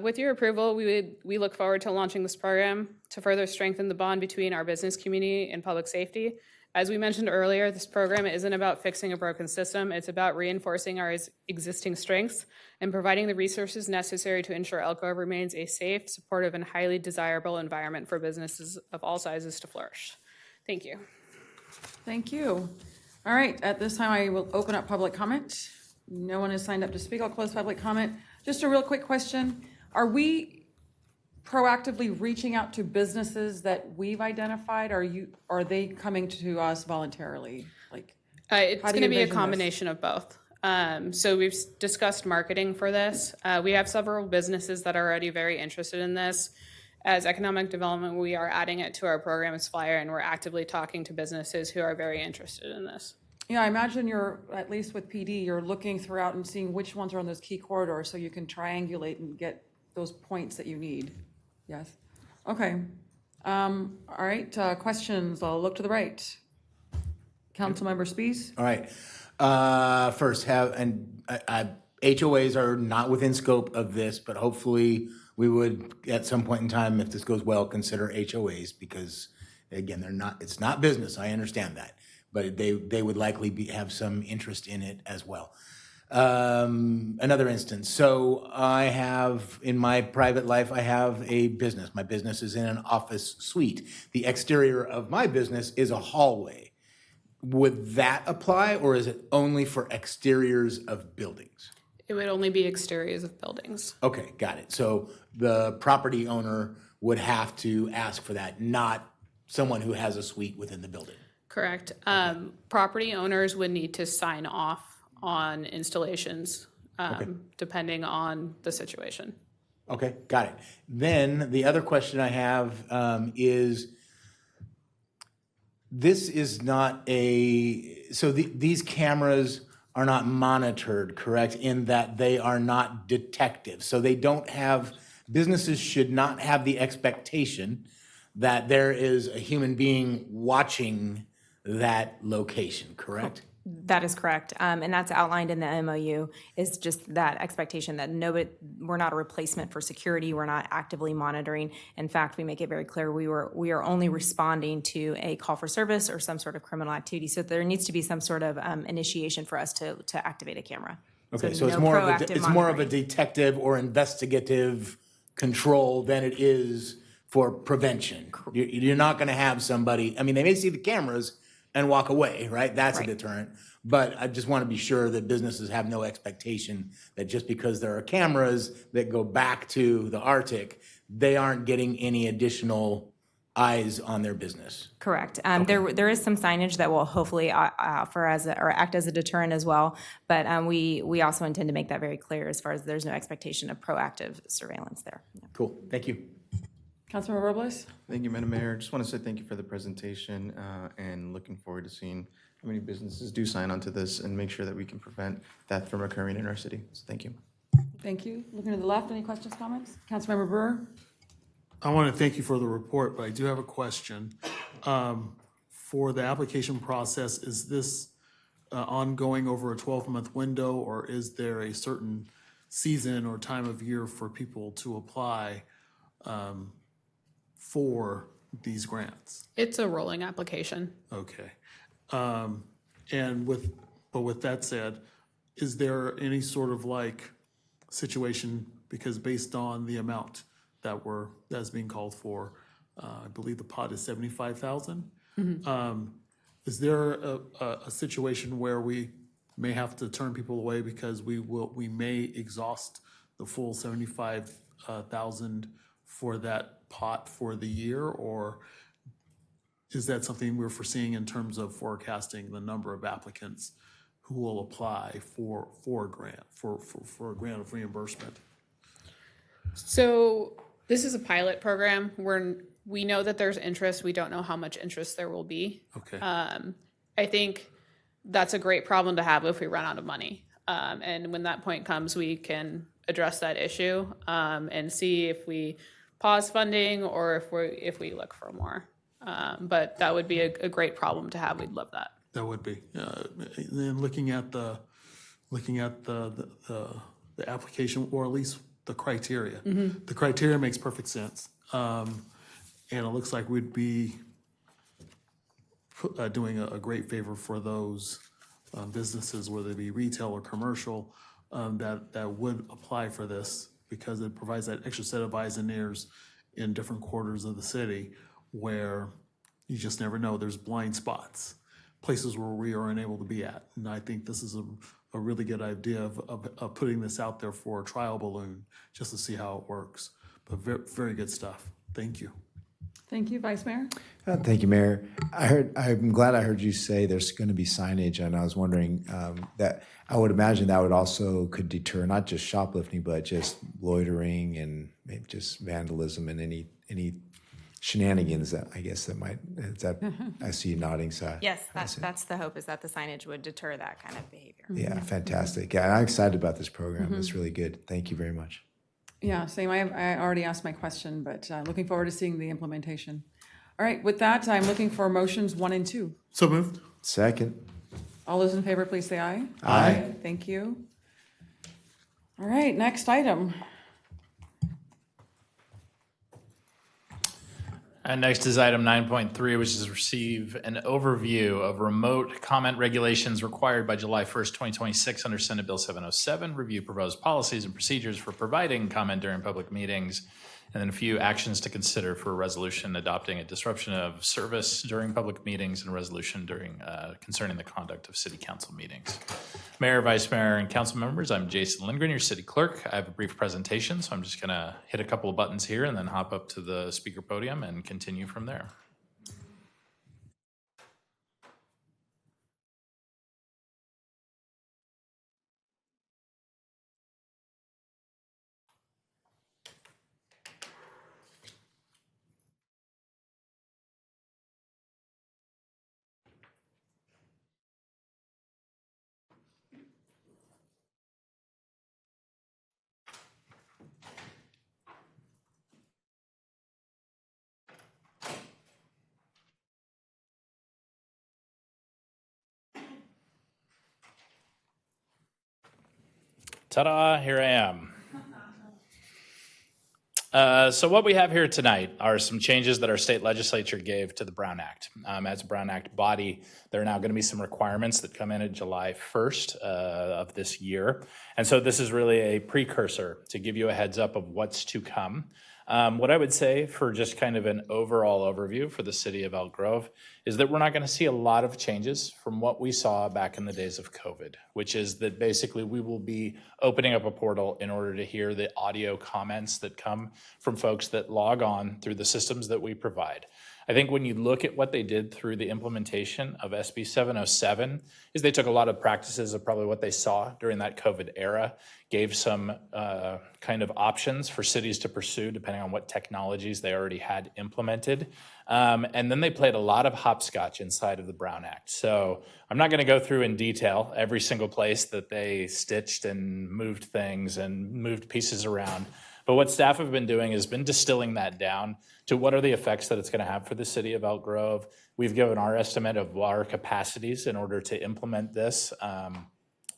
with your approval, we look forward to launching this program to further strengthen the bond between our business community and public safety. As we mentioned earlier, this program isn't about fixing a broken system. It's about reinforcing our existing strengths and providing the resources necessary to ensure Elk Grove remains a safe, supportive, and highly desirable environment for businesses of all sizes to flourish. Thank you. Thank you. All right, at this time, I will open up public comment. No one has signed up to speak. I'll close public comment. Just a real quick question. Are we proactively reaching out to businesses that we've identified? Are they coming to us voluntarily? It's how do going to you be a envision combination of both. So we've discussed marketing for this. We have several businesses that are already very interested in this. As economic development, we are adding it to our program's flyer, and we're actively talking to businesses who are very interested in this. Yeah, I imagine you're, at least with PD, you're looking throughout and seeing which ones are on those key corridors so you can triangulate and get those points that you need. Yes. Okay. All right. Questions? I'll look to the right. Councilmember Spies. All right. First, HOAs are not within scope of this, but hopefully we would, at some point in time, if this goes well, consider HOAs because, again, it's not business. I understand that, but they would likely have some interest in it as well. Another instance. So I have, in my private life, I have a business. My business is in an office suite. The exterior of my business is a hallway. Would that apply, or is it only for exteriors of buildings? It would only be exteriors of buildings. Okay, got it. So the property owner would have to ask for that, not someone who has a suite within the building. Correct. Property owners would need to sign off on installations, depending on the situation. Okay, got it. Then the other question I have is, this is not these cameras are not monitored, correct, in that they are not detective. So they don't have, businesses should not have the expectation that there is a human being watching that location, correct? That is correct. And that's outlined in the MOU, is just that expectation that we're not a replacement for security. We're not actively monitoring. In fact, we make it very clear we are only responding to a call for service or some sort of criminal activity. So there needs to be some sort of initiation for us to activate a camera. Okay, so it's no more of proactive more of a monitoring. detective or investigative control than it is for prevention. You're not going to have somebody, I mean, they may see the cameras and walk away, right? That's a deterrent. But I just want to be sure that businesses have no expectation that just because there are cameras that go back to the Arctic, they aren't getting any additional eyes on their business. Correct. There is some signage that will hopefully offer or act as a deterrent as well. But we also intend to make that very clear as far as there's no expectation of proactive surveillance there. Cool. Thank you. Councilmember Robles? Thank you, Madam Mayor. Just want to say thank you for the presentation and looking forward to seeing how many businesses do sign on to this and make sure that we can prevent that from occurring in our city. So thank you. Thank you. Looking to the left, any questions, comments? Councilmember Brewer? I want to thank you for the report, but I do have a question. For the application process, is this ongoing over a 12-month window, or is there a certain season or time of year for people to apply for these grants? It's a rolling application. Okay. But with that said, is there any sort of like situation, because based on the amount that's being called for, I believe the pot is 75,000. Is there a situation where we may have to turn people away because we may exhaust the full 75,000 for that pot for the year, or is that something we're foreseeing in terms of forecasting the number of applicants who will apply for a grant, for a grant of reimbursement? So this is a pilot program where we know that there's interest. We don't know how much interest there will be. Okay. I think that's a great problem to have if we run out of money. And when that point comes, we can address that issue and see if we pause funding or if we look for more. But that would be a great problem to have. We'd love that. That would be. Then looking at the application, or at least the criteria. The criteria makes perfect sense. And it looks like we'd be doing a great favor for those businesses, whether it be retail or commercial, that would apply for this, because it provides that extra set of eyes and ears in different quarters of the city where you just never know. There's blind spots, places where we are unable to be at. And I think this is a really good idea of putting this out there for a trial balloon just to see how it works. But very, very good stuff. Thank you. Thank you, Vice Mayor. Thank you, Mayor. I'm glad I heard you say there's going to be signage, and I was wondering that I would imagine that would also could deter not just shoplifting, but just loitering and maybe just vandalism and any shenanigans that I guess that might. I see you nodding. So Yes, that's the hope, is that the signage would deter that kind of behavior. yeah, fantastic. Yeah, I'm excited about this program. It's really good. Thank you very much. Yeah, same. I already asked my question, but looking forward to seeing the implementation. All right, with that, I'm looking for motions 1 and 2. So moved. Second. All those in favor, please say aye. Aye. Thank you. All right, next item. And next is item 9.3, which is receive an overview of remote comment regulations required by July 1st, 2026 under Senate Bill 707, review proposed policies and procedures for providing comment during public meetings, and then a few actions to consider for a resolution adopting a disruption of service during public meetings and a resolution concerning the conduct of city council meetings. Mayor, Vice Mayor, and council members, I'm Jason Lindgren, your city clerk. I have a brief presentation, so I'm just going to hit a couple of buttons here and then hop up to the speaker podium and continue from there. Ta-da, here I am. So what we have here tonight are some changes that our state legislature gave to the Brown Act. As a Brown Act body, there are now going to be some requirements that come in at July 1st of this year. And so this is really a precursor to give you a heads up of what's to come. What I would say for just kind of an overall overview for the city of Elk Grove is that we're not going to see a lot of changes from what we saw back in the days of COVID, which is that basically we will be opening up a portal in order to hear the audio comments that come from folks that log on through the systems that we provide. I think when you look at what they did through the implementation of SB 707 is they took a lot of practices of probably what they saw during that COVID era, gave some kind of options for cities to pursue depending on what technologies they already had implemented. And then they played a lot of hopscotch inside of the Brown Act. So I'm not going to go through in detail every single place that they stitched and moved things and moved pieces around. But what staff have been doing has been distilling that down to what are the effects that it's going to have for the city of Elk Grove. We've given our estimate of our capacities in order to implement this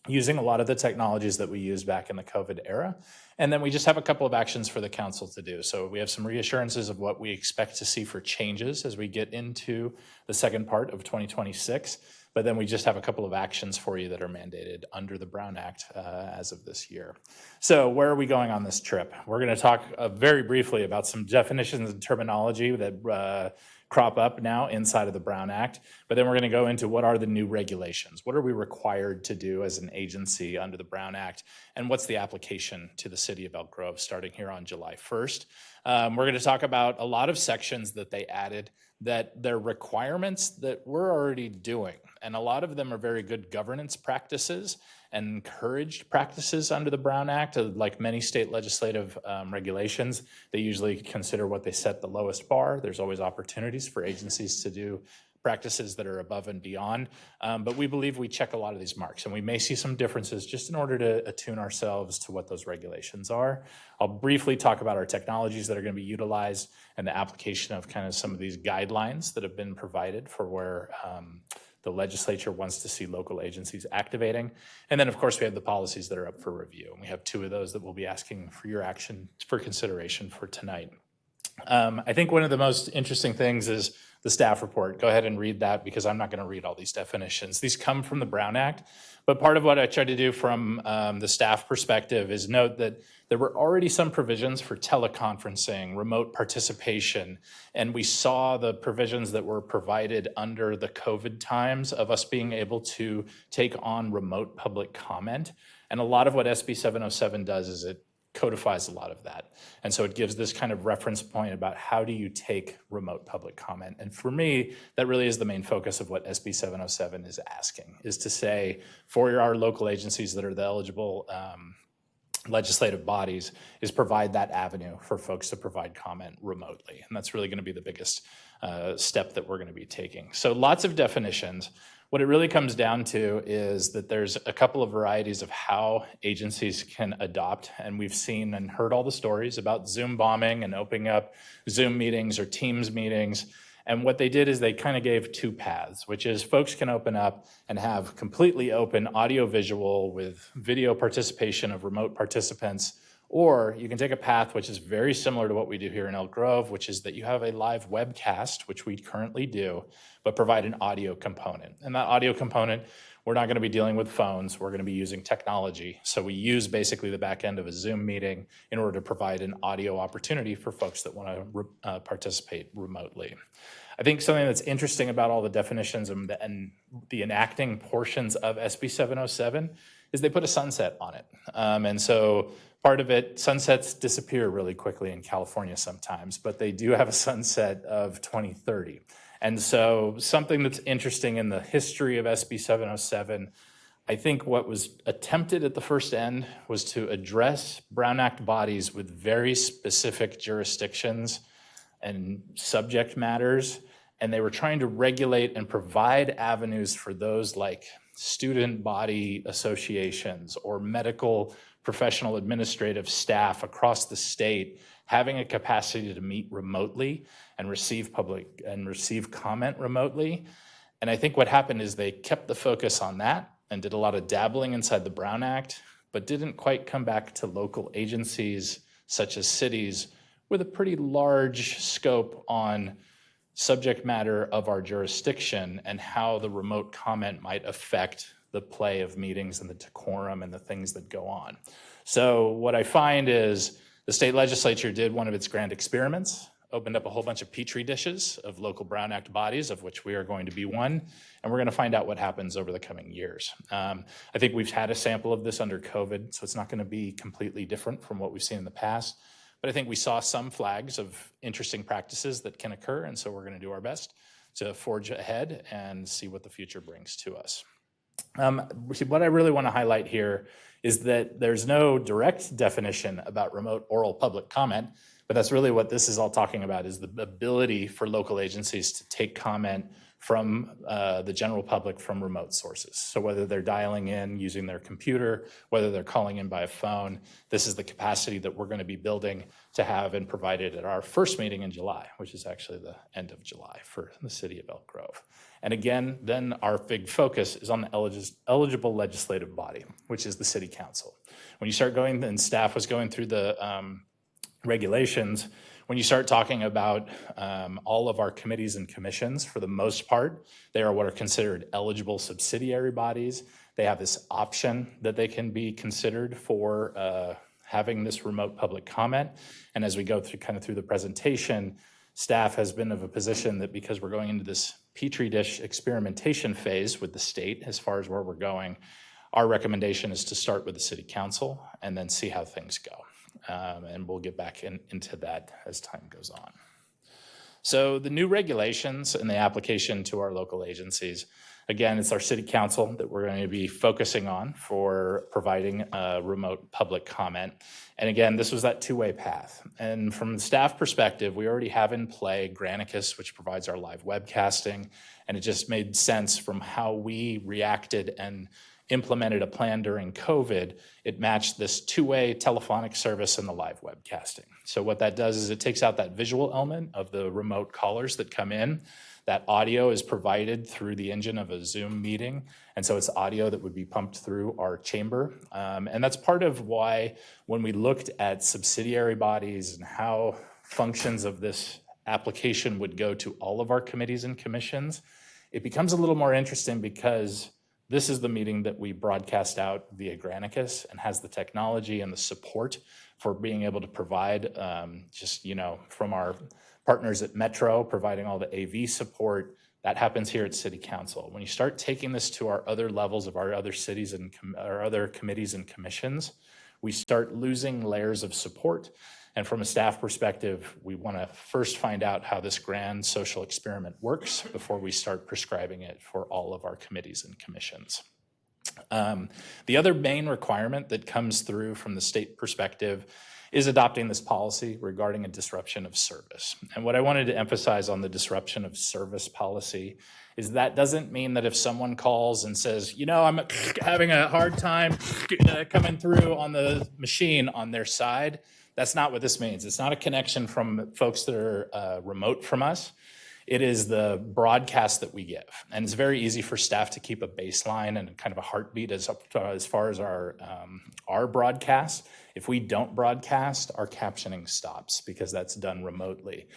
using a lot of the technologies that we used back in the COVID era. And then we just have a couple of actions for the council to do. So we have some reassurances of what we expect to see for changes as we get into the second part of 2026. But then we just have a couple of actions for you that are mandated under the Brown Act as of this year. So where are we going on this trip? We're going to talk very briefly about some definitions and terminology that crop up now inside of the Brown Act. But then we're going to go into what are the new regulations? What are we required to do as an agency under the Brown Act? And what's the application to the city of Elk Grove starting here on July 1st? We're going to talk about a lot of sections that they added that they're requirements that we're already doing. And a lot of them are very good governance practices and encouraged practices under the Brown Act. Like many state legislative regulations, they usually consider what they set the lowest bar. There's always opportunities for agencies to do practices that are above and beyond. But we believe we check a lot of these marks, and we may see some differences just in order to attune ourselves to what those regulations are. I'll briefly talk about our technologies that are going to be utilized and the application of kind of some of these guidelines that have been provided for where the legislature wants to see local agencies activating. And then, of course, we have the policies that are up for review. And we have two of those that we'll be asking for your action for consideration for tonight. I think one of the most interesting things is the staff report. Go ahead and read that because I'm not going to read all these definitions. These come from the Brown Act, but part of what I tried to do from the staff perspective is note that there were already some provisions for teleconferencing, remote participation, and we saw the provisions that were provided under the COVID times of us being able to take on remote public comment. And a lot of what SB 707 does is it codifies a lot of that. And so it gives this kind of reference point about how do you take remote public comment. And for me, that really is the main focus of what SB 707 is asking, is to say for our local agencies that are the eligible legislative bodies is provide that avenue for folks to provide comment remotely. And that's really going to be the biggest step that we're going to be taking. So lots of definitions. What it really comes down to is that there's a couple of varieties of how agencies can adopt, and we've seen and heard all the stories about Zoom bombing and opening up Zoom meetings or Teams meetings. And what they did is they kind of gave two paths, which is folks can open up and have completely open audio visual with video participation of remote participants, Or you can take a path which is very similar to what we do here in Elk Grove, which is that you have a live webcast, which we currently do, but provide an audio component. And that audio component, we're not going to be dealing with phones. We're going to be using technology. So we use basically the back end of a Zoom meeting in order to provide an audio opportunity for folks that want to participate remotely. I think something that's interesting about all the definitions and the enacting portions of SB 707 is they put a sunset on it. And so part of it, sunsets disappear really quickly in California sometimes, but they do have a sunset of 2030. And so something that's interesting in the history of SB 707, I think what was attempted at the first end was to address Brown Act bodies with very specific jurisdictions and subject matters, and they were trying to regulate and provide avenues for those like student body associations or medical professional administrative staff across the state having a capacity to meet remotely and receive comment remotely. And I think what happened is they kept the focus on that and did a lot of dabbling inside the Brown Act, but didn't quite come back to local agencies such as cities with a pretty large scope on subject matter of our jurisdiction and how the remote comment might affect the play of meetings and the decorum and the things that go on. So what I find is the state legislature did one of its grand experiments, opened up a whole bunch of petri dishes of local Brown Act bodies, of which we are going to be one, and we're going to find out what happens over the coming years. I think we've had a sample of this under COVID, so it's not going to be completely different from what we've seen in the past. But I think we saw some flags of interesting practices that can occur, and so we're going to do our best to forge ahead and see what the future brings to us. What I really want to highlight here is that there's no direct definition about remote oral public comment, but that's really what this is all talking about, is the ability for local agencies to take comment from the general public from remote sources. So whether they're dialing in using their computer, whether they're calling in by a phone, this is the capacity that we're going to be building to have and provided at our first meeting in July, which is actually the end of July for the city of Elk Grove. And again, then our big focus is on the eligible legislative body, which is the city council. When you start going, and staff was going through the regulations, when you start talking about all of our committees and commissions, for the most part, they are what are considered eligible subsidiary bodies. They have this option that they can be considered for having this remote public comment. And as we go through the presentation, staff has been of a position that because we're going into this Petri dish experimentation phase with the state as far as where we're going, our recommendation is to start with the city council and then see how things go. And we'll get back into that as time goes on. So the new regulations and the application to our local agencies, again, it's our city council that we're going to be focusing on for providing remote public comment. And again, this was that two-way path. And from the staff perspective, we already have in play Granicus, which provides our live webcasting. And it just made sense from how we reacted and implemented a plan during COVID. It matched this two-way telephonic service and the live webcasting. So what that does is it takes out that visual element of the remote callers that come in. That audio is provided through the engine of a Zoom meeting. And so it's audio that would be pumped through our chamber. And that's part of why when we looked at subsidiary bodies and how functions of this application would go to all of our committees and commissions, it becomes a little more interesting because this is the meeting that we broadcast out via Granicus and has the technology and the support for being able to provide from our partners at Metro, providing all the AV support. That happens here at City Council. When you start taking this to our other levels of our other cities and our other committees and commissions, we start losing layers of support. And from a staff perspective, we want to first find out how this grand social experiment works before we start prescribing it for all of our committees and commissions. The other main requirement that comes through from the state perspective is adopting this policy regarding a disruption of service. And what I wanted to emphasize on the disruption of service policy is that doesn't mean that if someone calls and says, I'm having a hard time coming through on the machine on their side, that's not what this means. It's not a connection from folks that are remote from us. It is the broadcast that we give. And it's very easy for staff to keep a baseline and kind of a heartbeat as far as our broadcast. If we don't broadcast, our captioning stops because that's done remotely.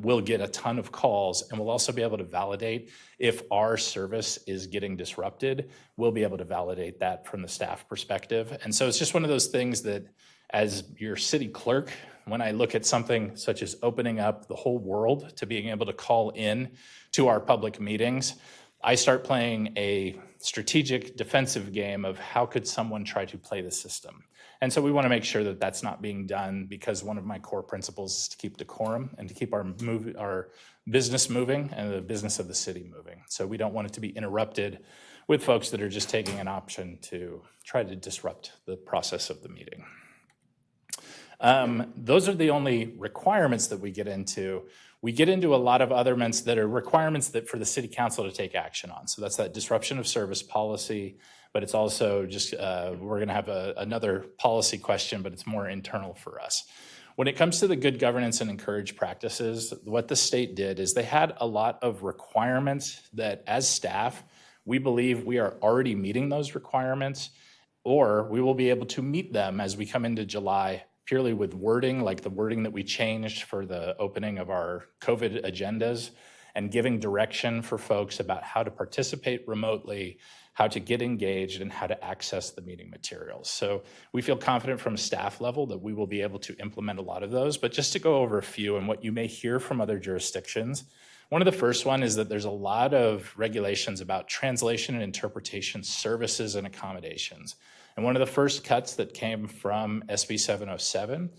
We'll get a ton of calls, and we'll also be able to validate if our service is getting disrupted. We'll be able to validate that from the staff perspective. And so it's just one of those things that, as your city clerk, when I look at something such as opening up the whole world to being able to call in to our public meetings, I start playing a strategic defensive game of how could someone try to play the system. And so we want to make sure that that's not being done, because one of my core principles is to keep decorum and to keep our business moving and the business of the city moving. So we don't want it to be interrupted with folks that are just taking an option to try to disrupt the process of the meeting. Those are the only requirements that we get into. We get into a lot of other elements that are requirements that for the city council to take action on. So that's that disruption of service policy, but it's also just, we're gonna have another policy question, but it's more internal for us. When it comes to the good governance and encourage practices, what the state did is they had a lot of requirements that as staff, we believe we are already meeting those requirements, or we will be able to meet them as we come into July purely with wording, like the wording that we changed for the opening of our COVID agendas, and giving direction for folks about how to participate remotely, how to get engaged, and how to access the meeting materials. So we feel confident from a staff level that we will be able to implement a lot of those. But just to go over a few and what you may hear from other jurisdictions, one of the first one is that there's a lot of regulations about translation and interpretation services and accommodations. And one of the first cuts that came from SB 707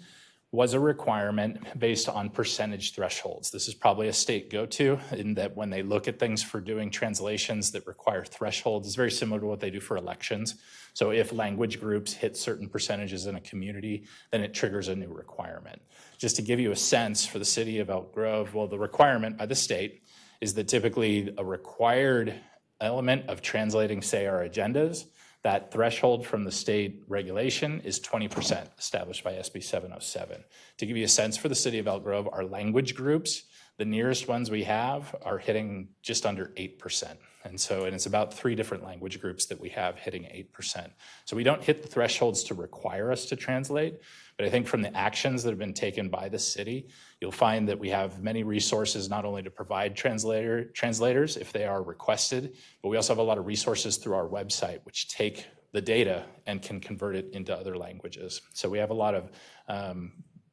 was a requirement based on percentage thresholds. This is probably a state go-to in that when they look at things for doing translations that require thresholds, it's very similar to what they do for elections. So if language groups hit certain percentages in a community, then it triggers a new requirement. Just to give you a sense for the city of Elk Grove, well, the requirement by the state is that typically a required element of translating, say, our agendas, that threshold from the state regulation is 20% established by SB 707. To give you a sense for the city of Elk Grove, our language groups, the nearest ones we have are hitting just under 8%. And it's about 3 different language groups that we have hitting 8%. So we don't hit the thresholds to require us to translate, but I think from the actions that have been taken by the city, you'll find that we have many resources not only to provide translators if they are requested, but we also have a lot of resources through our website which take the data and can convert it into other languages. So we have a lot of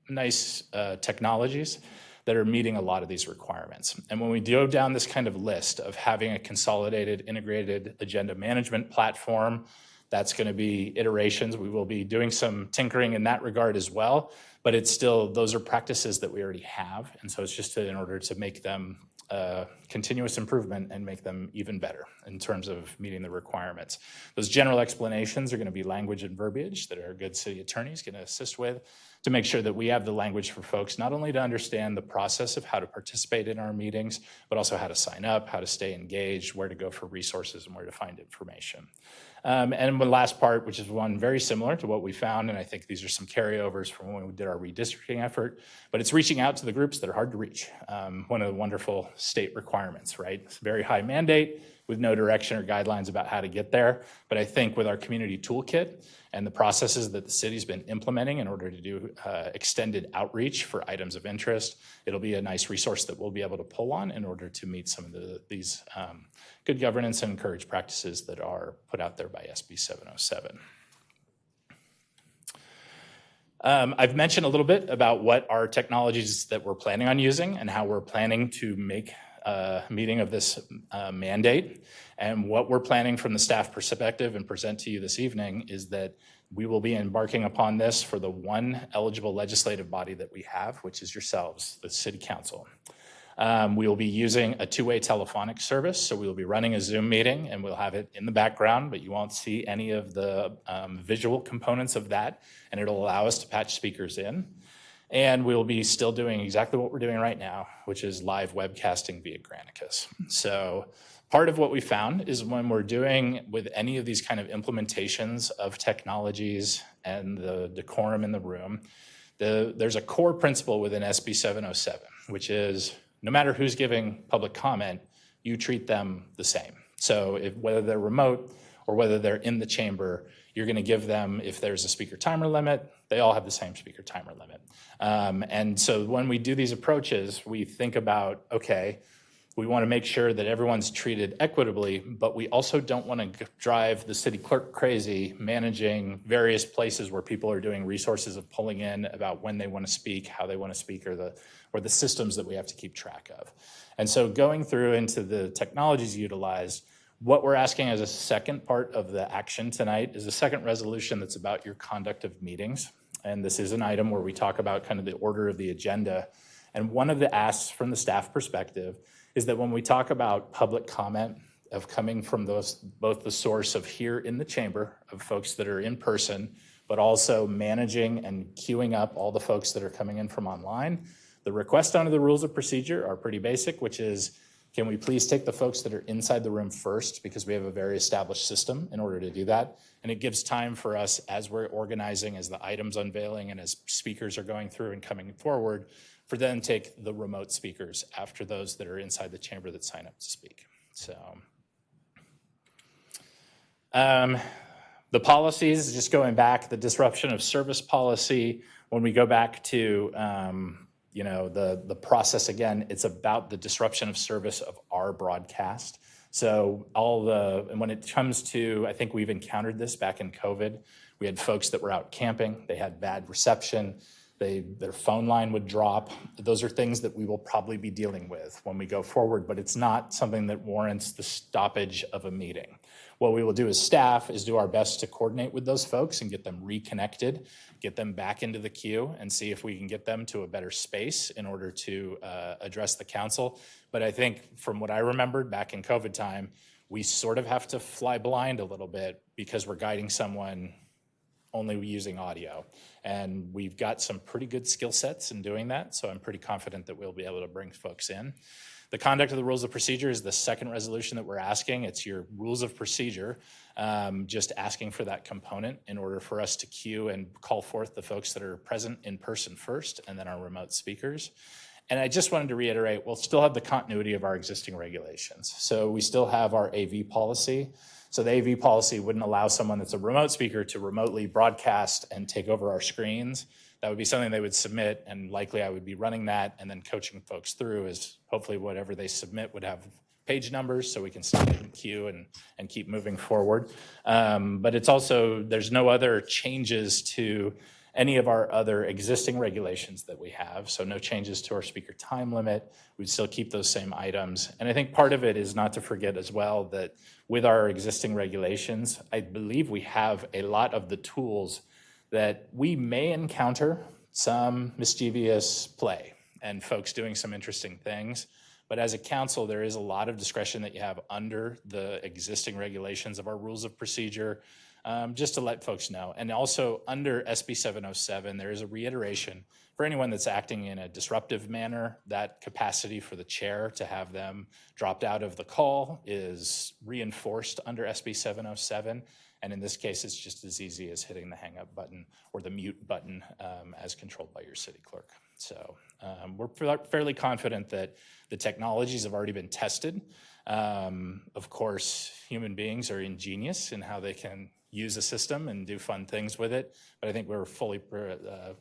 nice technologies that are meeting a lot of these requirements. And when we go down this kind of list of having a consolidated, integrated agenda management platform, that's going to be iterations. We will be doing some tinkering in that regard as well, but it's still, those are practices that we already have. And so it's just in order to make them continuous improvement and make them even better in terms of meeting the requirements. Those general explanations are going to be language and verbiage that our good city attorney is going to assist with to make sure that we have the language for folks, not only to understand the process of how to participate in our meetings, but also how to sign up, how to stay engaged, where to go for resources, and where to find information. And the last part, which is one very similar to what we found, and I think these are some carryovers from when we did our redistricting effort, but it's reaching out to the groups that are hard to reach. One of the wonderful state requirements, right? It's a very high mandate with no direction or guidelines about how to get there. But I think with our community toolkit and the processes that the city's been implementing in order to do extended outreach for items of interest, it'll be a nice resource that we'll be able to pull on in order to meet some of these good governance and encourage practices that are put out there by SB 707. I've mentioned a little bit about what our technologies that we're planning on using and how we're planning to make a meeting of this mandate. And what we're planning from the staff perspective and present to you this evening is that we will be embarking upon this for the one eligible legislative body that we have, which is yourselves, the City Council. We will be using a two-way telephonic service, so we will be running a Zoom meeting and we'll have it in the background, but you won't see any of the visual components of that, and it'll allow us to patch speakers in. And we will be still doing exactly what we're doing right now, which is live webcasting via Granicus. So part of what we found is when we're doing with any of these kind of implementations of technologies and the decorum in the room, there's a core principle within SB 707, which is no matter who's giving public comment, you treat them the same. So whether they're remote or whether they're in the chamber, You're going to give them, if there's a speaker timer limit, they all have the same speaker timer limit. And so when we do these approaches, we think about, okay, we want to make sure that everyone's treated equitably, but we also don't want to drive the city clerk crazy managing various places where people are doing resources of pulling in about when they want to speak, how they want to speak, or the systems that we have to keep track of. And so going through into the technologies utilized, what we're asking as a second part of the action tonight is a second resolution that's about your conduct of meetings. And this is an item where we talk about kind of the order of the agenda. And one of the asks from the staff perspective is that when we talk about public comment of coming from both the source of here in the chamber of folks that are in person, but also managing and queuing up all the folks that are coming in from online, the requests under the rules of procedure are pretty basic, which is, can we please take the folks that are inside the room first, because we have a very established system in order to do that. And it gives time for us as we're organizing, as the items unveiling, and as speakers are going through and coming forward, for them to take the remote speakers after those that are inside the chamber that sign up to speak. So the policies, just going back, the disruption of service policy, when we go back to the process again, it's about the disruption of service of our broadcast. So and when it comes to, I think we've encountered this back in COVID, we had folks that were out camping, they had bad reception, their phone line would drop. Those are things that we will probably be dealing with when we go forward, but it's not something that warrants the stoppage of a meeting. What we will do as staff is do our best to coordinate with those folks and get them reconnected, get them back into the queue, and see if we can get them to a better space in order to address the council. But I think from what I remembered back in COVID time, we sort of have to fly blind a little bit because we're guiding someone only using audio. And we've got some pretty good skill sets in doing that, so I'm pretty confident that we'll be able to bring folks in. The conduct of the rules of procedure is the second resolution that we're asking. It's your rules of procedure, just asking for that component in order for us to queue and call forth the folks that are present in person first, and then our remote speakers. And I just wanted to reiterate, we'll still have the continuity of our existing regulations. So we still have our AV policy. So the AV policy wouldn't allow someone that's a remote speaker to remotely broadcast and take over our screens. That would be something they would submit, and likely I would be running that and then coaching folks through, is hopefully whatever they submit would have page numbers so we can stay in the queue and keep moving forward. But it's also, there's no other changes to any of our other existing regulations that we have. So no changes to our speaker time limit. We'd still keep those same items. And I think part of it is not to forget as well that with our existing regulations, I believe we have a lot of the tools that we may encounter some mischievous play and folks doing some interesting things. But as a council, there is a lot of discretion that you have under the existing regulations of our rules of procedure, just to let folks know. And also under SB 707, there is a reiteration for anyone that's acting in a disruptive manner, that capacity for the chair to have them dropped out of the call is reinforced under SB 707. And in this case, it's just as easy as hitting the hang up button or the mute button as controlled by your city clerk. So we're fairly confident that the technologies have already been tested. Of course, human beings are ingenious in how they can use a system and do fun things with it, but I think we're fully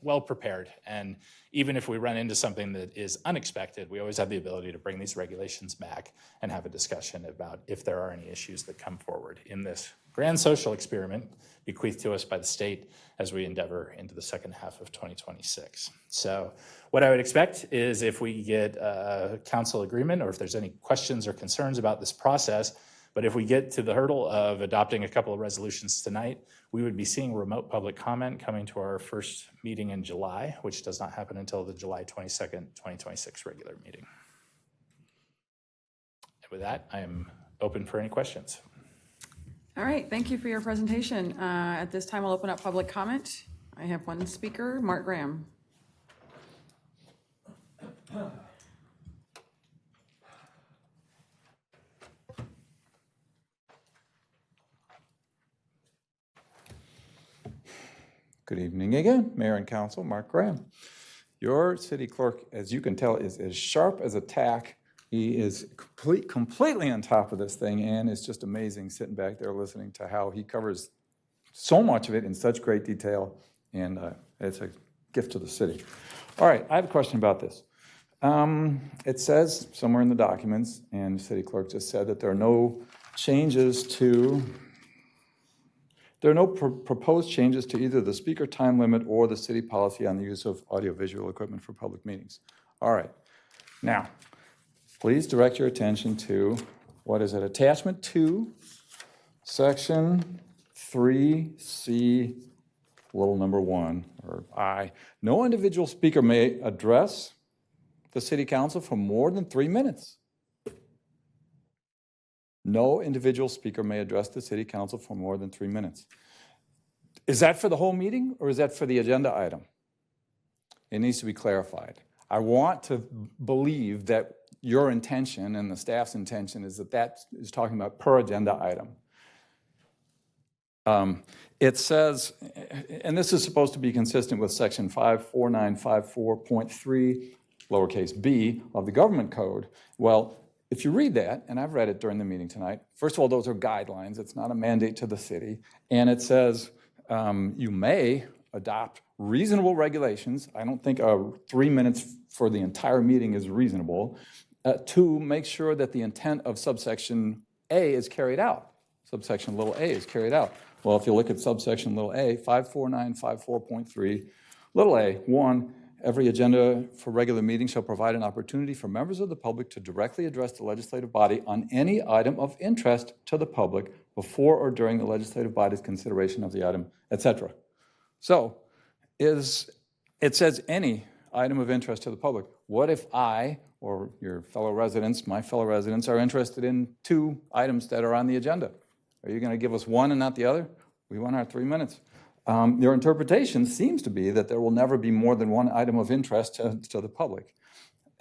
well prepared. And even if we run into something that is unexpected, we always have the ability to bring these regulations back and have a discussion about if there are any issues that come forward in this grand social experiment bequeathed to us by the state as we endeavor into the second half of 2026. So what I would expect is if we get a council agreement, or if there's any questions or concerns about this process, but if we get to the hurdle of adopting a couple of resolutions tonight, we would be seeing remote public comment coming to our first meeting in July, which does not happen until the July 22nd, 2026 regular meeting. And with that, I am open for any questions. All right, thank you for your presentation. At this time, I'll open up public comment. I have one speaker, Mark Graham. Good evening again, Mayor and Council, Mark Graham. Your city clerk, as you can tell, is as sharp as a tack. He is completely on top of this thing, and it's just amazing sitting back there listening to how he covers so much of it in such great detail, and it's a gift to the city. All right, I have a question about this. It says somewhere in the documents, and the city clerk just said that there are no changes to, there are no proposed changes to either the speaker time limit or the city policy on the use of audiovisual equipment for public meetings. All right, now, please direct your attention to, what is it, attachment 2, section 3C, little number 1, or I. No individual speaker may address the city council for more than 3 minutes. No individual speaker may address the city council for more than 3 minutes. Is that for the whole meeting, or is that for the agenda item? It needs to be clarified. I want to believe that your intention and the staff's intention is that that is talking about per agenda item. It says, and this is supposed to be consistent with section 54954.3, lowercase b, of the government code. Well, if you read that, and I've read it during the meeting tonight, first of all, those are guidelines. It's not a mandate to the city. And it says you may adopt reasonable regulations. I don't think 3 minutes for the entire meeting is reasonable, to make sure that the intent of subsection A is carried out. Subsection little a is carried out. Well, if you look at subsection little a, 54954.3, little a, 1, every agenda for regular meeting shall provide an opportunity for members of the public to directly address the legislative body on any item of interest to the public before or during the legislative body's consideration of the item, etc. So, it says any item of interest to the public. What if I, or your fellow residents, my fellow residents, are interested in 2 items that are on the agenda? Are you going to give us one and not the other? We want our 3 minutes. Your interpretation seems to be that there will never be more than 1 item of interest to the public.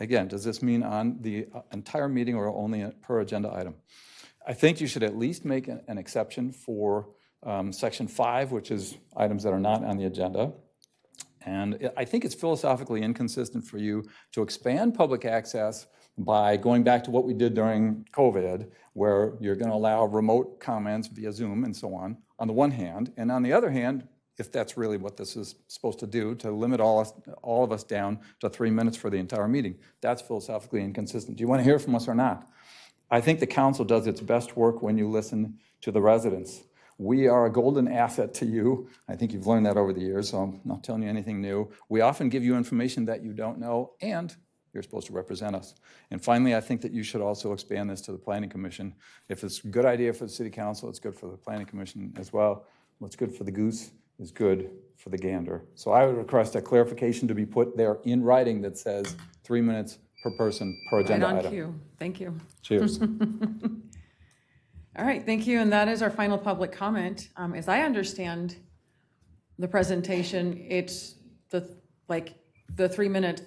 Again, does this mean on the entire meeting or only per agenda item? I think you should at least make an exception for section 5, which is items that are not on the agenda. And I think it's philosophically inconsistent for you to expand public access by going back to what we did during COVID, where you're going to allow remote comments via Zoom and so on the one hand. And on the other hand, if that's really what this is supposed to do, to limit all of us down to 3 minutes for the entire meeting, that's philosophically inconsistent. Do you want to hear from us or not? I think the council does its best work when you listen to the residents. We are a golden asset to you. I think you've learned that over the years, so I'm not telling you anything new. We often give you information that you don't know, and you're supposed to represent us. And finally, I think that you should also expand this to the Planning Commission. If it's a good idea for the City Council, it's good for the Planning Commission as well. What's good for the goose is good for the gander. So I would request a clarification to be put there in writing that says 3 minutes per person per agenda Right on item. cue. Thank you. Cheers. All right, thank you, and that is our final public comment. As I understand the presentation, it's the 3 minute.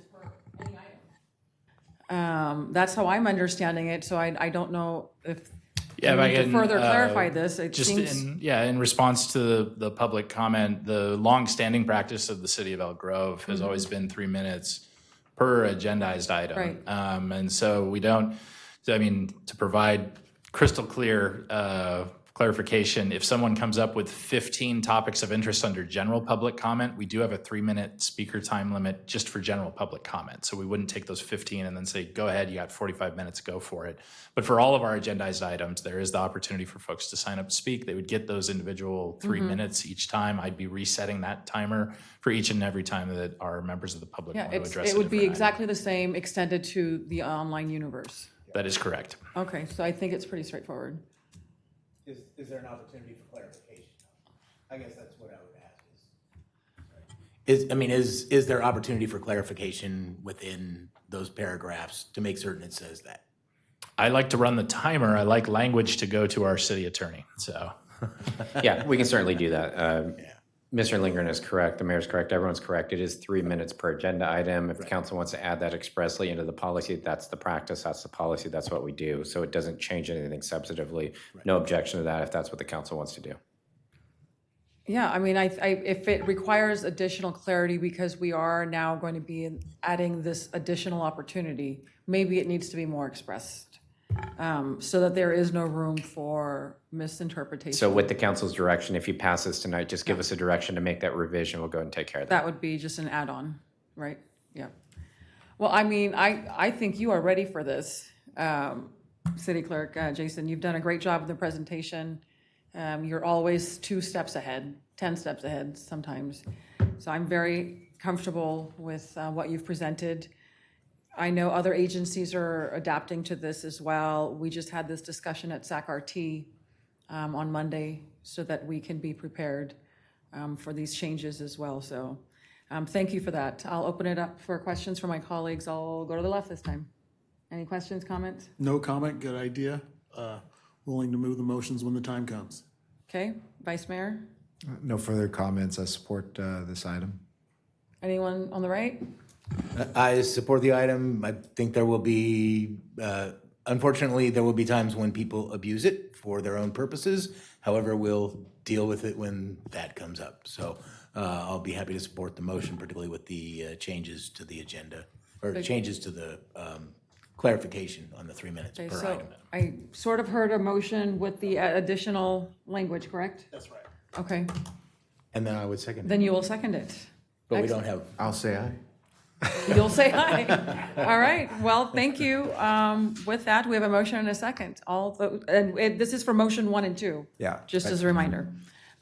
That's how I'm understanding it, so I don't know if Yeah, you if I need to can, further clarify this. It just seems, in response to the public comment, the long-standing practice of the city of Elk Grove has always been 3 minutes per agendized item. Right. And so we don't, to provide crystal clear clarification, if someone comes up with 15 topics of interest under general public comment, we do have a 3 minute speaker time limit just for general public comment. So we wouldn't take those 15 and then say, go ahead, you got 45 minutes, go for it. But for all of our agendized items, there is the opportunity for folks to sign up to speak. They would get those individual 3 minutes each time. I'd be resetting that timer for each and every time that our members of the public yeah, want to address it would be different exactly the same extended to the online universe. item. That is correct. Okay, so I think it's pretty straightforward. Is there an opportunity for clarification? I guess that's what I would ask. Is there opportunity for clarification within those paragraphs to make certain it says that? I like to run the timer. I like language to go to our city attorney, so. Yeah, we can certainly do that. Mr. Lindgren is correct, the mayor's correct, everyone's correct. It is 3 minutes per agenda item. If the council wants to add that expressly into the policy, that's the practice, that's the policy, that's what we do. So it doesn't change anything substantively. No objection to that if that's what the council wants to do. Yeah, if it requires additional clarity because we are now going to be adding this additional opportunity, maybe it needs to be more expressed. so that there is no room for misinterpretation. So with the council's direction, if you pass this tonight, just give us a direction to make that revision. We'll go ahead and take care of that. That would be just an add-on, right? Yeah. Well, I mean, I think you are ready for this, City Clerk Jason. You've done a great job with the presentation. You're always 2 steps ahead, 10 steps ahead sometimes. So I'm very comfortable with what you've presented. I know other agencies are adapting to this as well. We just had this discussion at SAC-RT on Monday so that we can be prepared for these changes as well. So thank you for that. I'll open it up for questions from my colleagues. I'll go to the left this time. Any questions, comments? No comment, good idea. Willing to move the motions when the time comes. Okay, Vice Mayor? No further comments. I support this item. Anyone on the right? I support the item. I think there will be, unfortunately, there will be times when people abuse it for their own purposes. However, we'll deal with it when that comes up. So I'll be happy to support the motion, particularly with the changes to the agenda, or changes to the clarification on the 3 minutes Okay, per so item. I sort of heard a motion with the additional language, correct? That's right. Okay, And then I would second it. then you will second it. But we don't have. I'll say aye. You'll say aye. All right, well, thank you. With that, we have a motion and a second. This is for motion 1 and 2. Yeah. Just as a reminder.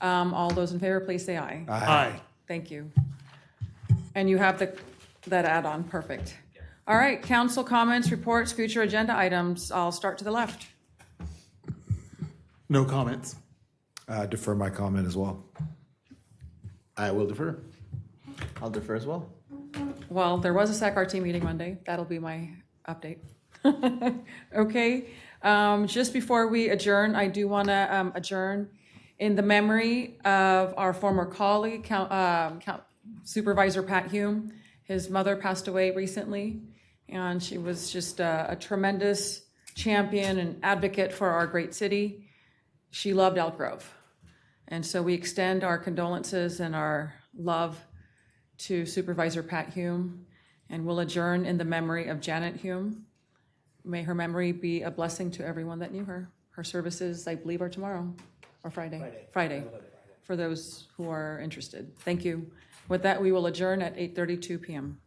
All those in favor, please say aye. Aye. Thank you. And you have that add-on, perfect. All right, council comments, reports, future agenda items. I'll start to the left. No comments. Defer my comment as well. I will defer. I'll defer as well. Well, there was a SAC-RT meeting Monday. That'll be my update. Okay, just before we adjourn, I do want to adjourn in the memory of our former colleague, Supervisor Pat Hume. His mother passed away recently, and she was just a tremendous champion and advocate for our great city. She loved Elk Grove. And so we extend our condolences and our love to Supervisor Pat Hume, and we'll adjourn in the memory of Janet Hume. May her memory be a blessing to everyone that knew her. Her services, I believe, are tomorrow or Friday. Friday, for those who are interested. Thank you. With that, we will adjourn at 8:32 p.m.